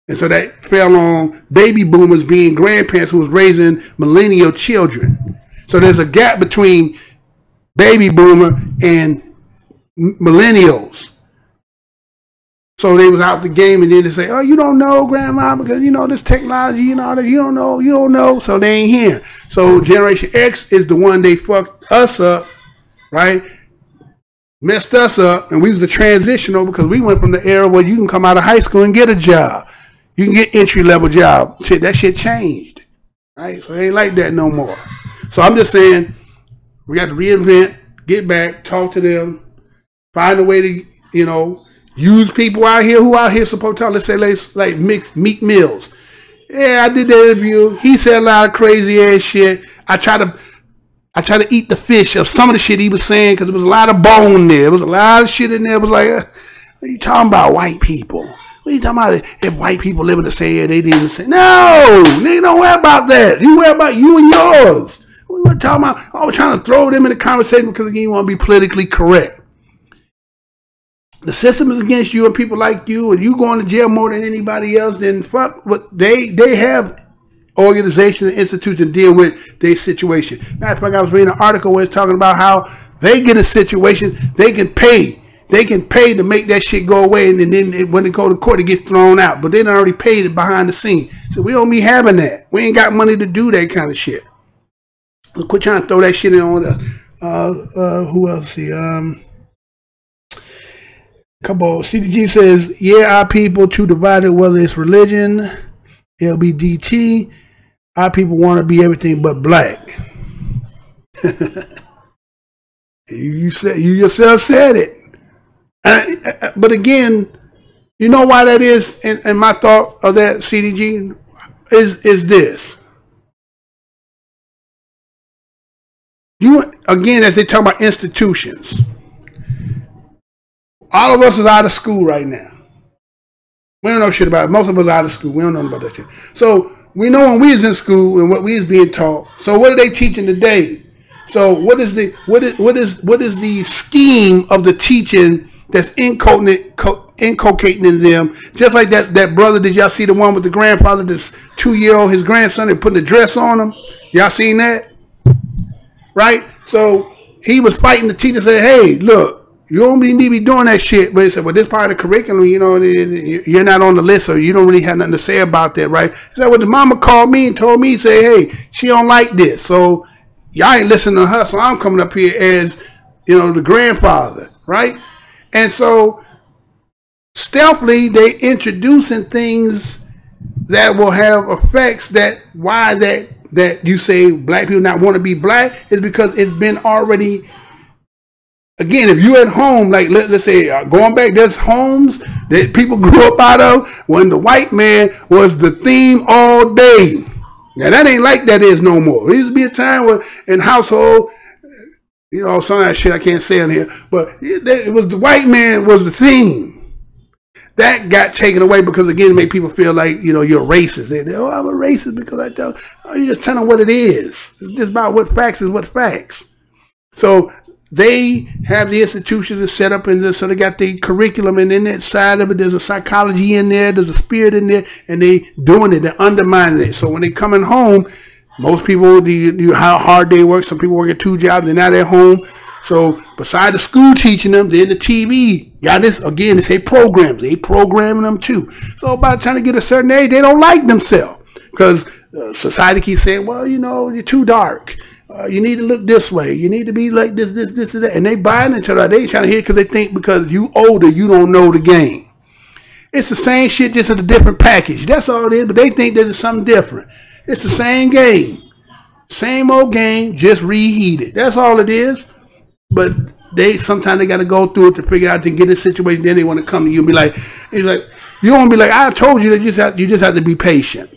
And so that fell on baby boomers being grandparents who was raising millennial children. So there's a gap between baby boomer and millennials. So they was out the game, and then they say, oh, you don't know, grandma, because you know this technology and all that. You don't know. So they ain't here. So Generation X is the one they fucked us up, right? Messed us up, and we was the transitional because we went from the era where you can come out of high school and get a job. You can get entry-level job. That shit changed, right? So it ain't like that no more. So I'm just saying, we got to reinvent, get back, talk to them, find a way to, you know, use people out here who out here supposed to talk. Let's say like Meek Mills. Yeah, I did the interview. He said a lot of crazy ass shit. I try to eat the fish of some of the shit he was saying because there was a lot of bone there. There was a lot of shit in there. It was like, what are you talking about, white people? What are you talking about? If white people live in the same area, they didn't even say, no, nigga, don't worry about that. You worry about you and yours. We were talking about, I was trying to throw them in the conversation because again, you want to be politically correct. The system is against you and people like you, and you going to jail more than anybody else, then fuck what they have organizations and institutions to deal with their situation. Matter of fact, I was reading an article where it's talking about how they get a situation, they can pay to make that shit go away, and then when they go to court, it gets thrown out. But they done already paid it behind the scene. So we don't be having that. We ain't got money to do that kind of shit. So quit trying to throw that shit in on the who else here? Couple CDG says, yeah, our people too divided, whether it's religion, LBGT, our people want to be everything but black. You yourself said it. But again, you know why that is, and my thought of that, CDG, is this. Again, as they talk about institutions, all of us is out of school right now. We don't know shit about it. Most of us are out of school. We don't know about that shit. So we know when we was in school and what we was being taught. So what are they teaching today? So what is the scheme of the teaching that's inculcating in them? Just like that brother, did y'all see the one with the grandfather, this 2-year-old, his grandson, and putting a dress on him? Y'all seen that? Right? So he was fighting the teacher, said, hey, look, you don't need to be doing that shit. But he said, well, this part of the curriculum, you know, you're not on the list, so you don't really have nothing to say about that, right? He said, well, the mama called me and told me, say, hey, she don't like this. So y'all ain't listening to her, so I'm coming up here as, you know, the grandfather, right? And so stealthily, they introducing things that will have effects that you say black people not want to be black is because it's been already. Again, if you at home, like let's say going back, there's homes that people grew up out of when the white man was the theme all day. Now that ain't like that is no more. There used to be a time where in household, you know, some of that shit I can't say on here, but it was the white man was the theme. That got taken away because again, it made people feel like, you know, you're racist. They, oh, I'm a racist because I don't. Oh, you're just telling them what it is. It's just about what facts is what facts. So they have the institutions that set up, and so they got the curriculum, and in that side of it, there's a psychology in there, there's a spirit in there, and they doing it, they're undermining it. So when they coming home, most people, how hard they work, some people work at 2 jobs, they're not at home. So beside the school teaching them, then the TV, got this, again, they say programs, they programming them too. So by the time they get a certain age, they don't like themselves because society keeps saying, well, you know, you're too dark. You need to look this way. You need to be like this, and that. And they buying into that. They ain't trying to hear because they think because you older, you don't know the game. It's the same shit, just in a different package. That's all it is. But they think that it's something different. It's the same game. Same old game, just reheated. That's all it is. But sometimes they got to go through it to figure out to get in a situation. Then they want to come to you and be like, you don't be like, I told you that you just have to be patient.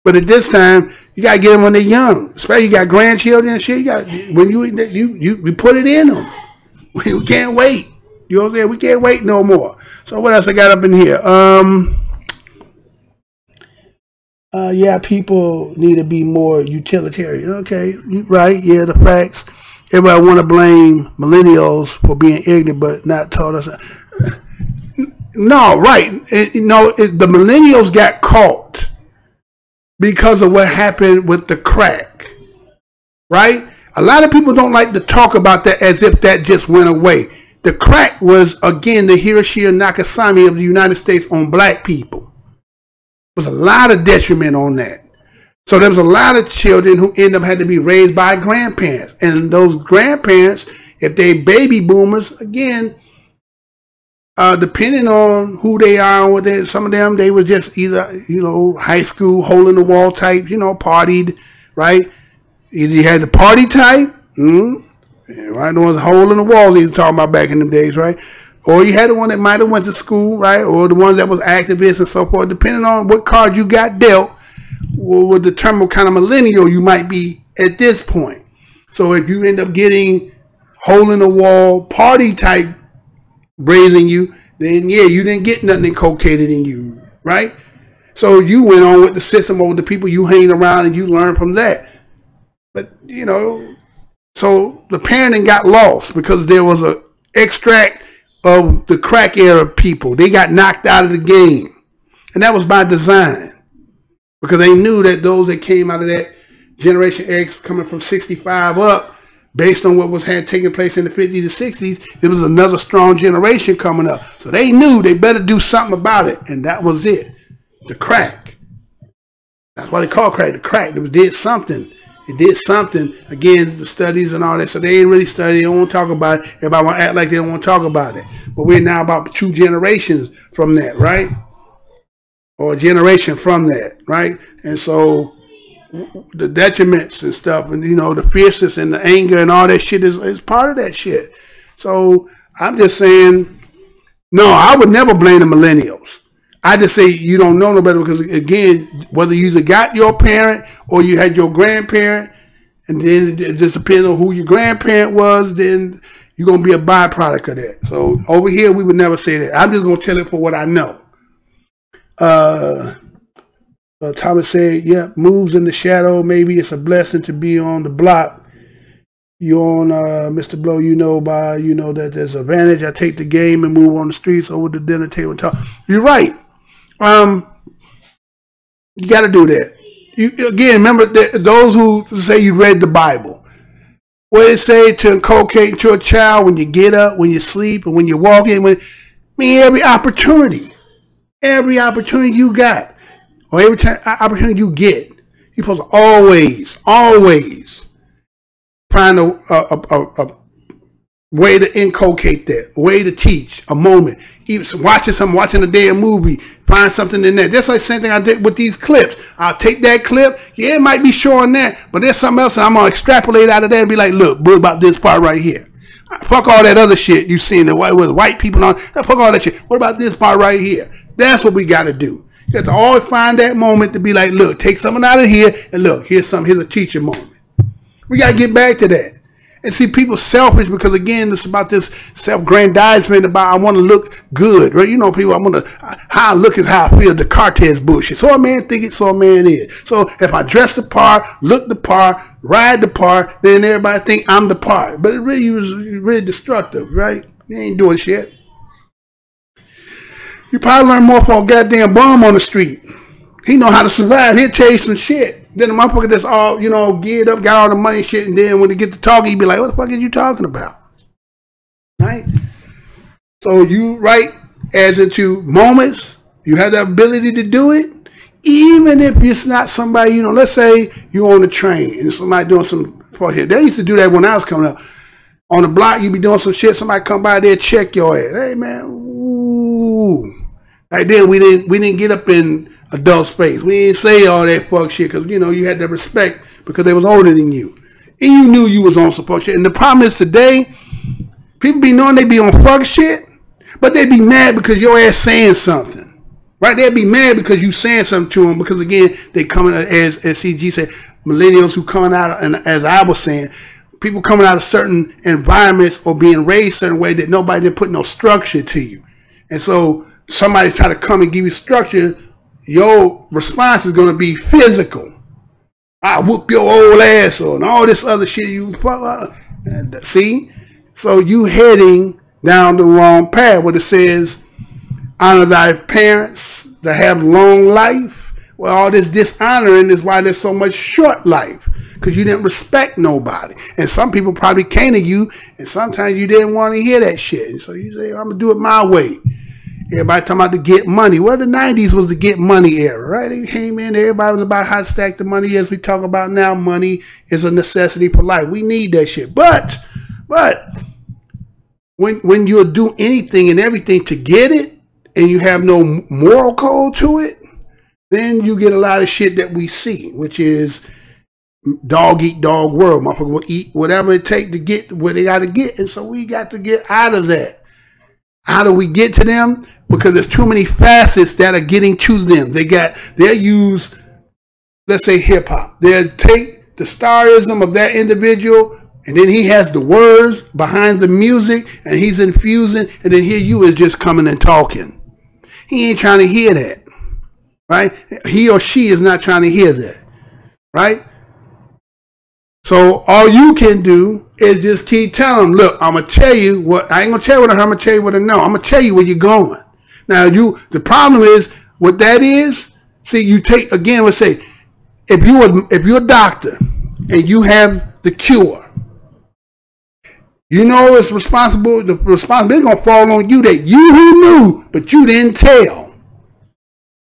But at this time, you gotta get them when they're young. Especially you got grandchildren and shit. You put it in them. We can't wait. You know what I'm saying? We can't wait no more. So what else I got up in here? Yeah, people need to be more utilitarian. Okay, right? Yeah, the facts. Everybody want to blame millennials for being ignorant, but not taught us. No, right? The millennials got caught because of what happened with the crack, right? A lot of people don't like to talk about that as if that just went away. The crack was, again, the Hiroshima and Nagasaki of the United States on black people. There was a lot of detriment on that. So there was a lot of children who end up had to be raised by grandparents. And those grandparents, if they baby boomers, again, depending on who they are and what they, some of them, they were just either, you know, high school, hole in the wall type, you know, partied, right? Either you had the party type, right? The ones hole in the walls they were talking about back in the days, right? Or you had the one that might have went to school, right? Or the ones that was activists and so forth. Depending on what card you got dealt, will determine what kind of millennial you might be at this point. So if you end up getting hole in the wall party type raising you, then yeah, you didn't get nothing inculcated in you, right? So you went on with the system or with the people you hang around and you learn from that. But you know, so the parenting got lost because there was a extract of the crack era people. They got knocked out of the game, and that was by design. Because they knew that those that came out of that Generation X coming from 65 up, based on what had taken place in the 50s and 60s, it was another strong generation coming up. So they knew they better do something about it. And that was it. The crack. That's why they call crack the crack. It did something. It did something. Again, the studies and all that. So they ain't really study. They don't want to talk about it. Everybody want to act like they don't want to talk about it. But we're now about 2 generations from that, right? Or a generation from that, right? And so the detriments and stuff, and you know, the fierceness and the anger and all that shit is part of that shit. So I'm just saying, no, I would never blame the millennials. I just say you don't know no better because, again, whether you either got your parent or you had your grandparent, and then it just depends on who your grandparent was, then you're going to be a byproduct of that. So over here, we would never say that. I'm just going to tell it for what I know. Thomas said, yeah, moves in the shadow. Maybe it's a blessing to be on the block. You on Mr. Blow, you know that there's an advantage. I take the game and move on the streets over the dinner table and talk. You're right. You got to do that. You again, remember those who say you read the Bible. What it say to inculcate to a child when you get up, when you sleep, and when you walk in, every opportunity. Every opportunity you got, or every opportunity you get, you're supposed to always find a way to inculcate that, a way to teach, a moment. Even watching a damn movie, find something in that. That's like the same thing I did with these clips. I'll take that clip, yeah, it might be showing that, but there's something else, and I'm gonna extrapolate out of that and be like, look, what about this part right here? Fuck all that other shit you seen with white people on. Fuck all that shit. What about this part right here? That's what we got to do. You got to always find that moment to be like, look, take something out of here, and look, here's a teacher moment. We got to get back to that. And see, people selfish because, again, it's about this self-grandizement about I want to look good, right? You know, people, how I look is how I feel, the Cortez bullshit. So a man think it, so a man is. So if I dress the part, look the part, ride the part, then everybody think I'm the part. But it really was really destructive, right? You ain't doing shit. You probably learn more from a goddamn bum on the street. He know how to survive. He'll tell you some shit. Then the motherfucker that's all, you know, geared up, got all the money and shit, and then when he get to talking, he be like, what the fuck are you talking about? Right? So you, right, as into moments, you have the ability to do it, even if it's not somebody, you know, let's say you're on the train and somebody doing some fuck shit. They used to do that when I was coming up. On the block, you be doing some shit, somebody come by there, check your ass. Hey, man, ooh. Like then we didn't get up in adult space. We didn't say all that fuck shit because, you know, you had that respect because they was older than you. And you knew you was on some fuck shit. And the problem is today, people be knowing they be on fuck shit, but they be mad because your ass saying something. Right? They'd be mad because you saying something to them because, again, they coming, as CG said, millennials who coming out, and as I was saying, people coming out of certain environments or being raised a certain way that nobody didn't put no structure to you. And so somebody try to come and give you structure, your response is going to be physical. I whoop your old ass and all this other shit you see? So you heading down the wrong path where it says, honor thy parents to have long life. Well, all this dishonoring is why there's so much short life. because you didn't respect nobody. And some people probably came to you, and sometimes you didn't want to hear that shit. And so you say, I'm going to do it my way. Everybody talking about to get money. Well, the 90s was the get money era, right? They came in, everybody was about how to stack the money. As we talk about now, money is a necessity for life. We need that shit. But when you'll do anything and everything to get it, and you have no moral code to it, then you get a lot of shit that we see, which is dog eat dog world. Motherfucker will eat whatever it takes to get what they got to get. And so we got to get out of that. How do we get to them? Because there's too many facets that are getting to them. They'll use, let's say, hip hop. They'll take the starism of that individual, and then he has the words behind the music, and he's infusing, and then here you is just coming and talking. He ain't trying to hear that, right? He or she is not trying to hear that, right? So all you can do is just keep telling them, look, I'm going to tell you what, I ain't going to tell you what I heard, I'm going to tell you what I know. I'm going to tell you where you're going. Now, the problem is, what that is, see, you take, again, let's say, if you're a doctor and you have the cure, you know it's responsible, the responsibility is going to fall on you, that you who knew, but you didn't tell.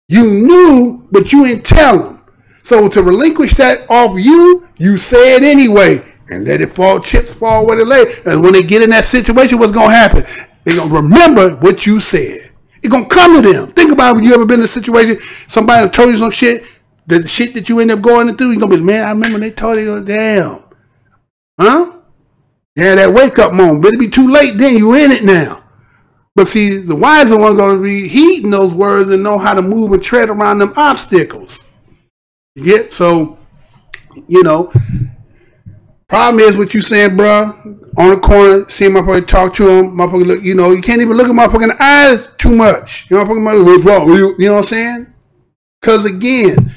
You knew, but you didn't tell them. So to relinquish that off you, you say it anyway, and let it fall, chips fall where they lay. And when they get in that situation, what's going to happen? They're going to remember what you said. It's going to come to them. Think about when you ever been in a situation, somebody told you some shit, the shit that you end up going through, you're going to be, man, I remember when they told you, damn. Huh? Yeah, that wake-up moment. But it'll be too late then. You're in it now. But see, the wiser one's going to be heeding those words and know how to move and tread around them obstacles. You get? So, you know, problem is what you saying, bruh. On the corner, see motherfucker, talk to him, motherfucker, look, you know, you can't even look at motherfucker in the eyes too much. You know, motherfucker, what's wrong? You know what I'm saying? Because again,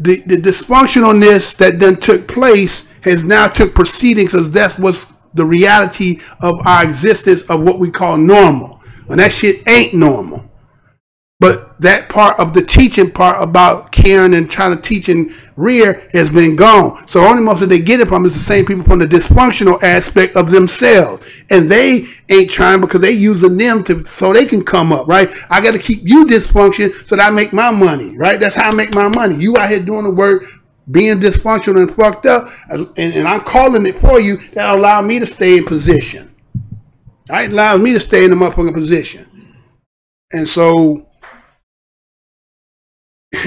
the dysfunctionalness that then took place has now took proceedings, because that's what's the reality of our existence of what we call normal. And that shit ain't normal. But that part of the teaching part about caring and trying to teach and rear has been gone. So only most of they get it from is the same people from the dysfunctional aspect of themselves. And they ain't trying because they using them so they can come up, right? I got to keep you dysfunction so that I make my money, right? That's how I make my money. You out here doing the work, being dysfunctional and fucked up, and I'm calling it for you. That allow me to stay in position. Right? Allows me to stay in the motherfucking position. And so,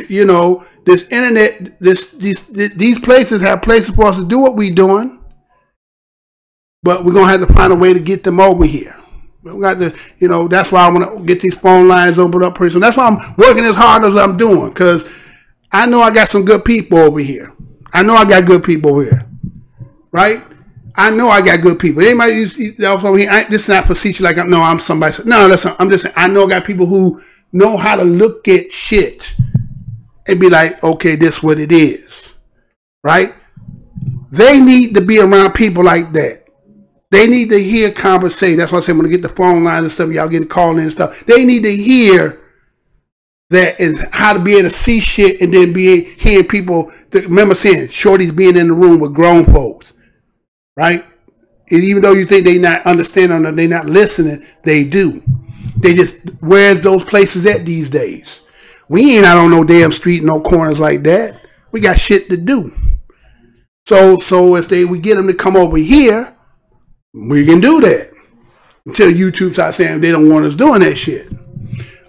you know, this internet, these places have places for us to do what we're doing, but we're gonna have to find a way to get them over here. We got to, you know, that's why I want to get these phone lines opened up pretty soon. That's why I'm working as hard as I'm doing, because I know I got some good people over here. I know I got good people over here, right? I know I got good people. Anybody else over here? This is not facetious. Like I'm somebody. No, I'm just saying. I know I got people who know how to look at shit and be like, okay, this is what it is, right? They need to be around people like that. They need to hear conversation. That's why I say when I get the phone lines and stuff, y'all getting called in and stuff. They need to hear that and how to be able to see shit, and then hearing people. Remember saying shorties being in the room with grown folks, right? And even though you think they not understanding or they not listening, they do. They just, where's those places at these days? We ain't out on no damn street, no corners like that. We got shit to do. So if we get them to come over here, we can do that. Until YouTube starts saying they don't want us doing that shit.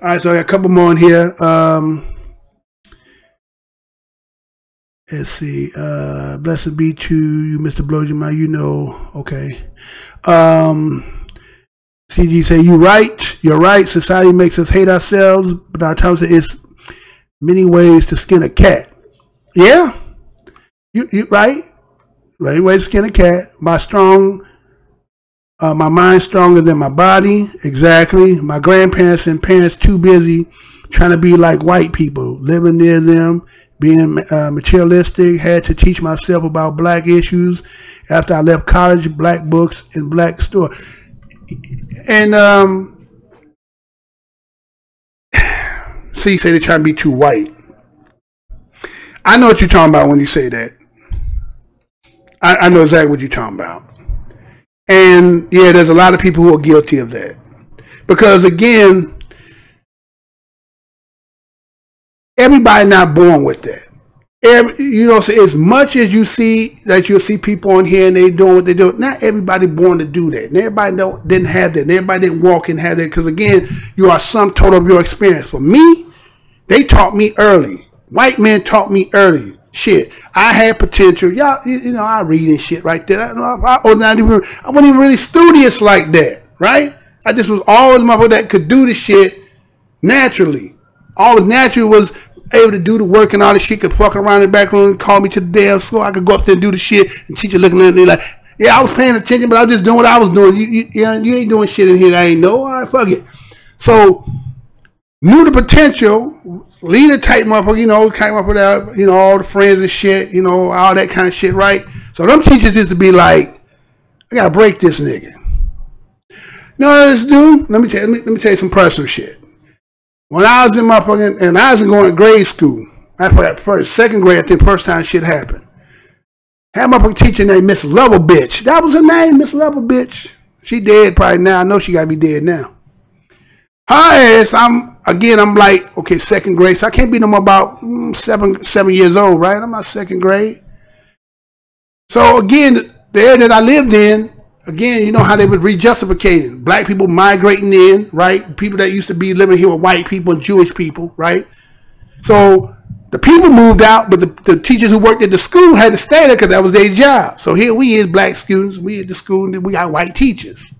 All right, so I got a couple more in here. Let's see. Blessed be to you, Mr. Blows Your Mind. You know, okay. CG say, you're right. Society makes us hate ourselves, but our time it's many ways to skin a cat. Yeah, you right. Right way to skin a cat. My mind stronger than my body. Exactly. My grandparents and parents too busy trying to be like white people, living near them, being materialistic. Had to teach myself about black issues after I left college. Black books in black store. And so you say they're trying to be too white. I know what you're talking about when you say that. I know exactly what you're talking about. And yeah, there's a lot of people who are guilty of that. Because again, everybody not born with that. So as much as you see that you'll see people on here and they doing what they do, not everybody born to do that. And everybody didn't have that. And everybody didn't walk and have that. Because again, you are sum total of your experience. For me, they taught me early. White men taught me early. Shit, I had potential. Y'all, I read and shit right there. I wasn't even really studious like that, right? I just was always motherfucker that could do the shit naturally. Always naturally was able to do the work and all the shit. Could fuck around in the back room and call me to the damn school. I could go up there and do the shit. And teacher looking at me like, yeah, I was paying attention, but I was just doing what I was doing. You ain't doing shit in here that I ain't know. All right, fuck it. So, knew the potential, leader type motherfucker, came up with that, all the friends and shit, all that kind of shit, right? So them teachers used to be like, I gotta break this nigga. You know what this dude? Let me tell you some personal shit. When I was in and I was going to grade school, after second grade, I think first time shit happened. Had my teacher named Miss Lovebitch. That was her name, Miss Lovebitch. She dead probably now. I know she gotta be dead now. Her ass, I'm like, okay, second grade. So I can't be no more about 7 years old, right? I'm not second grade. So again, the area that I lived in, again, you know how they were rejustificating. Black people migrating in, right? People that used to be living here with white people and Jewish people, right? So the people moved out, but the teachers who worked at the school had to stay there because that was their job. So here we is, black students, we at the school, and we got white teachers.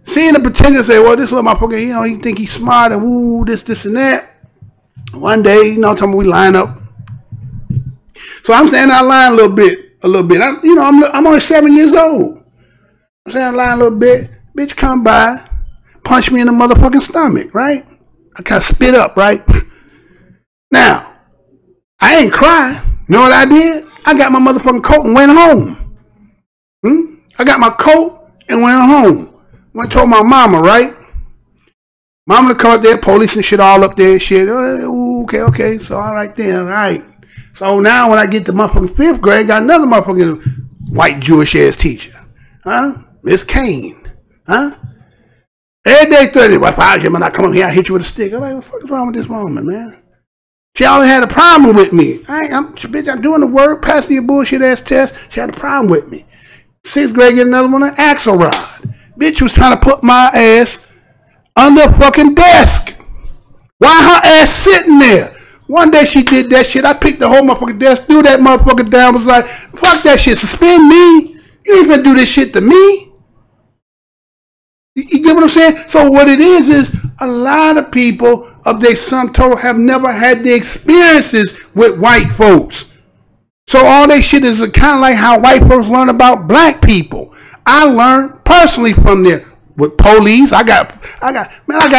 Seeing the potential, say, well, this is what my fucking, he think he's smart and woo, this and that. One day, talking we line up. So I'm standing out line a little bit. I'm only 7 years old. I'm standing out line a little bit. Bitch come by, punch me in the motherfucking stomach, right? I kind of spit up, right? Now, I ain't cry. You know what I did? I got my motherfucking coat and went home. I got my coat and went home. Went and told my mama, right? Mama to come up there, police and shit all up there and shit. Okay. So all right then, all right. So now when I get to motherfucking 5th grade, got another motherfucking white Jewish ass teacher. Miss Kane. Every day 30. Well, if I was you, man, I come up here, I hit you with a stick. I'm like, what the fuck is wrong with this woman, man? She always had a problem with me. I'm doing the work, passing your bullshit ass test. She had a problem with me. 6th grade, get another one, an axle rod. Bitch was trying to put my ass under a fucking desk. Why her ass sitting there? One day she did that shit. I picked the whole motherfucking desk, threw that motherfucker down, was like, fuck that shit, suspend me. You ain't gonna do this shit to me. You get what I'm saying? So what it is a lot of people of their sum total have never had the experiences with white folks. So all that shit is kind of like how white folks learn about black people. I learned personally from there with police. I got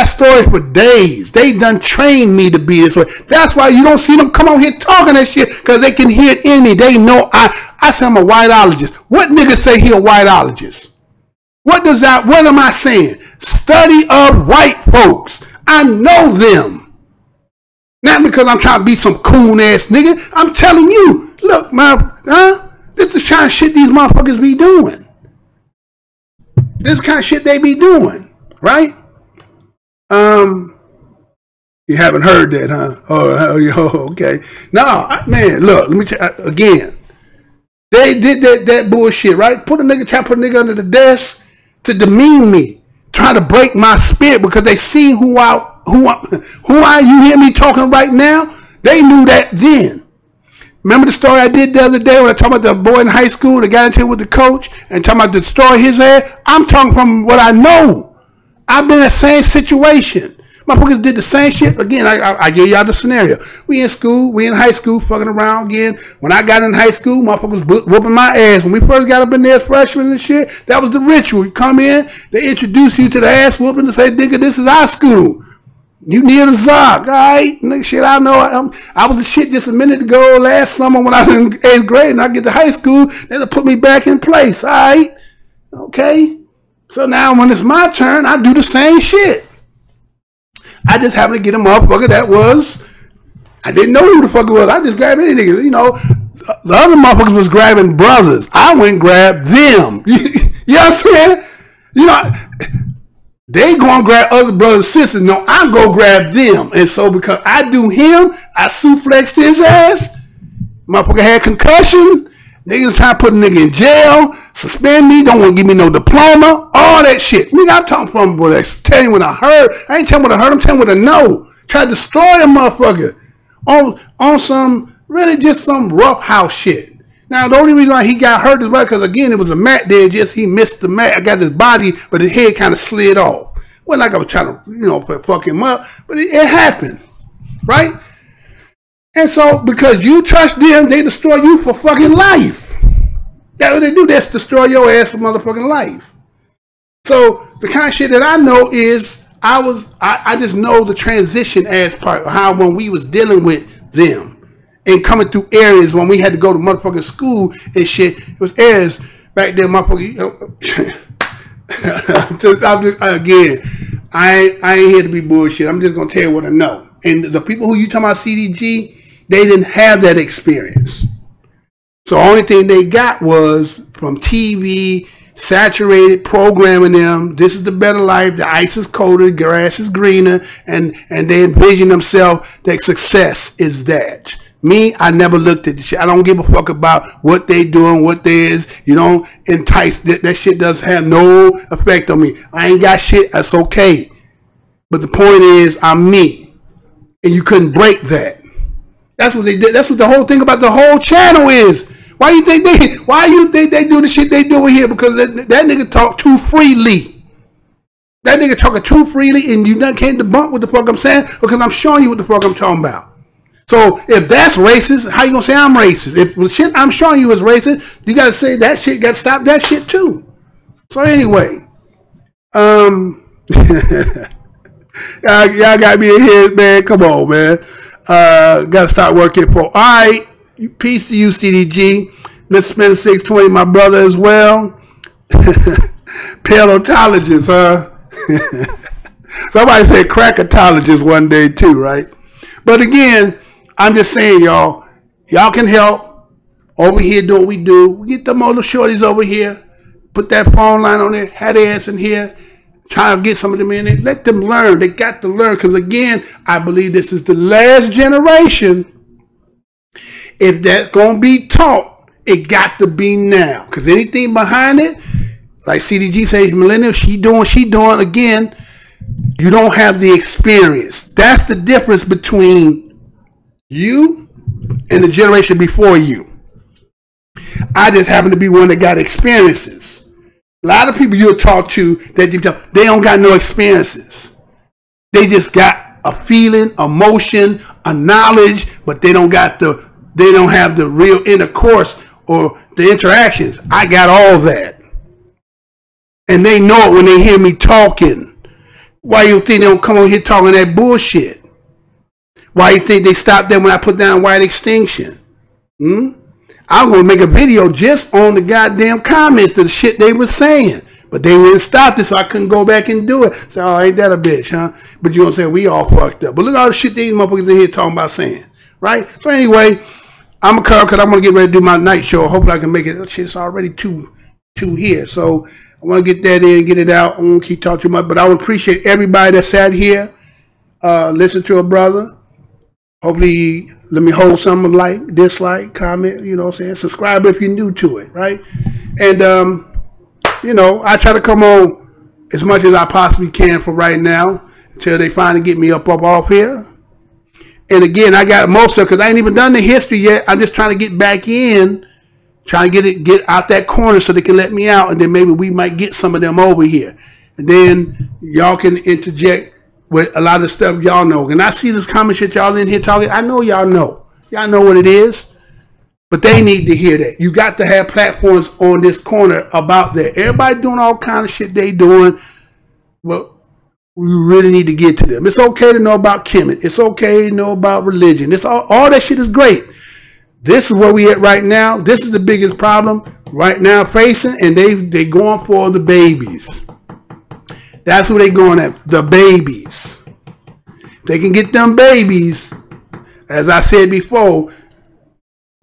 stories for days. They done trained me to be this way. That's why you don't see them come on here talking that shit, because they can hear it in me. They know I say I'm a whiteologist. What nigga say he a whiteologist? What am I saying? Study of white folks. I know them. Not because I'm trying to be some coon ass nigga. I'm telling you, look, this is the kind of shit these motherfuckers be doing. This kind of shit they be doing, right? You haven't heard that, huh? Oh, okay. No, man, look, let me tell you, again. They did that bullshit, right? Try to put a nigga under the desk to demean me, try to break my spirit because they see who I you hear me talking right now? They knew that then. Remember the story I did the other day when I talked about the boy in high school that got into it with the coach and talking about the story his ass? I'm talking from what I know. I've been in the same situation. Motherfuckers did the same shit. Again, I gave y'all the scenario. We in high school, fucking around again. When I got in high school, motherfuckers whooping my ass. When we first got up in there as freshmen and shit, that was the ritual. You come in, they introduce you to the ass whooping and say, nigga, this is our school. You near the Zark, all right? Nigga, shit, I know. I was the shit just a minute ago last summer when I was in 8th grade and I get to high school, they'll put me back in place, all right? Okay? So now when it's my turn, I do the same shit. I just happen to get a motherfucker that was I didn't know who the fuck it was. I just grabbed any nigga. You know, the other motherfuckers was grabbing brothers. I went and grabbed them. You know what I'm saying? You know, they go and grab other brothers and sisters. No, I go grab them. And so because I do him, I suplexed his ass. Motherfucker had concussion. Niggas trying to put a nigga in jail, suspend me, don't want to give me no diploma, all that shit. Nigga, I'm talking from what I tell you what I heard. I ain't telling what I heard, I'm telling what I know. Tried to destroy a motherfucker on some, really just some rough house shit. Now, the only reason why he got hurt is because, again, it was a mat there, just he missed the mat. I got his body, but his head kind of slid off. Wasn't like I was trying to, you know, fuck him up, but it happened, right? And so, because you touch them, they destroy you for fucking life. That's what they do. That's destroy your ass for motherfucking life. So, the kind of shit that I know is, I just know the transition as part, how when we was dealing with them and coming through areas when we had to go to motherfucking school and shit. It was areas back there, motherfucking, again, I ain't here to be bullshit. I'm just going to tell you what I know. And the people who you talking about CDG, they didn't have that experience. So the only thing they got was from TV, saturated, programming them. This is the better life. The ice is colder, the grass is greener, and they envision themselves that success is that. Me, I never looked at the shit. I don't give a fuck about what they doing, what they is. You don't entice. That shit doesn't have no effect on me. I ain't got shit. That's okay. But the point is, I'm me. And you couldn't break that. That's what they did. That's what the whole thing about the whole channel is. Why you think they do the shit they doing here? Because that nigga talk too freely. That nigga talking too freely, and you can't debunk what the fuck I'm saying because I'm showing you what the fuck I'm talking about. So if that's racist, how you gonna say I'm racist? If the shit I'm showing you is racist, you gotta say that shit. Gotta stop that shit too. So anyway, y'all got me in here, man. Come on, man. Gotta start working for. All right, peace to you, CDG. Mr. Spin 620, my brother as well. Paleontologist, huh? Somebody said crackatologist one day too, right? But again, I'm just saying, y'all can help over here doing what we do. We get them other shorties over here, put that phone line on there, have their ass in here, try to get some of them in there. Let them learn. They got to learn. Because again, I believe this is the last generation. If that's going to be taught, it got to be now. Because anything behind it, like CDG says, millennial, she doing again, you don't have the experience. That's the difference between you and the generation before you. I just happen to be one that got experiences. A lot of people you'll talk to, that they don't got no experiences. They just got a feeling, emotion, a knowledge, but they don't have the real intercourse or the interactions. I got all that. And they know it when they hear me talking. Why you think they don't come on here talking that bullshit? Why you think they stopped there when I put down white extinction? I'm going to make a video just on the goddamn comments to the shit they were saying. But they wouldn't stop this, so I couldn't go back and do it. So, oh, ain't that a bitch, huh? But you're going to say, we all fucked up. But look at all the shit these motherfuckers in here talking about saying. Right? So anyway, I'm going to cut because I'm going to get ready to do my night show. Hopefully I can make it. Oh, shit, it's already two here. So I want to get that in, get it out. I won't keep talking too much. But I would appreciate everybody that sat here, listen to a brother. Hopefully, let me hold some like, dislike, comment, you know what I'm saying? Subscribe if you're new to it, right? And, you know, I try to come on as much as I possibly can for right now until they finally get me up off here. And again, I got most of it because I ain't even done the history yet. I'm just trying to get back in, trying to get out that corner so they can let me out. And then maybe we might get some of them over here. And then y'all can interject with a lot of stuff y'all know. And I see this comment shit y'all in here talking. I know y'all know. Y'all know what it is. But they need to hear that. You got to have platforms on this corner about that. Everybody doing all kind of shit they doing. Well, we really need to get to them. It's okay to know about Kemet. It's okay to know about religion. It's all that shit is great. This is where we at right now. This is the biggest problem right now facing. And they going for the babies. That's who they going at, the babies. They can get them babies. as I said before,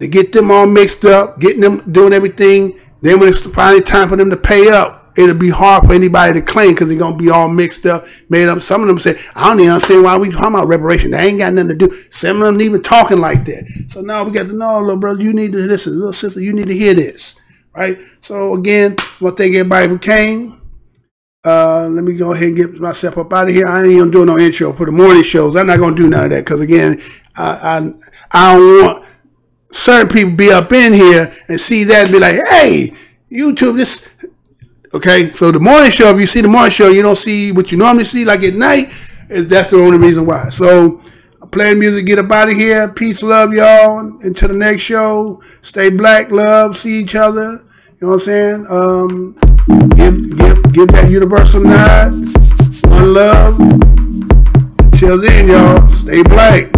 to get them all mixed up, getting them doing everything, then when it's finally time for them to pay up, it'll be hard for anybody to claim because they're going to be all mixed up, made up. Some of them say, I don't even understand why we talking about reparation. They ain't got nothing to do. Some of them even talking like that. So now we got to know, little brother, you need to listen. Little sister, you need to hear this. Right? So again, I want to thank everybody who came. Let me go ahead and get myself up out of here. I ain't even doing no intro for the morning shows. I'm not going to do none of that because, again, I don't want certain people be up in here and see that and be like, hey, YouTube, this. Okay, so the morning show, if you see the morning show, you don't see what you normally see like at night. That's the only reason why. So I'm playing music, get up out of here. Peace, love, y'all. Until the next show. Stay black, love, see each other. You know what I'm saying? Give that universal nod. One love. Until then, y'all, stay black.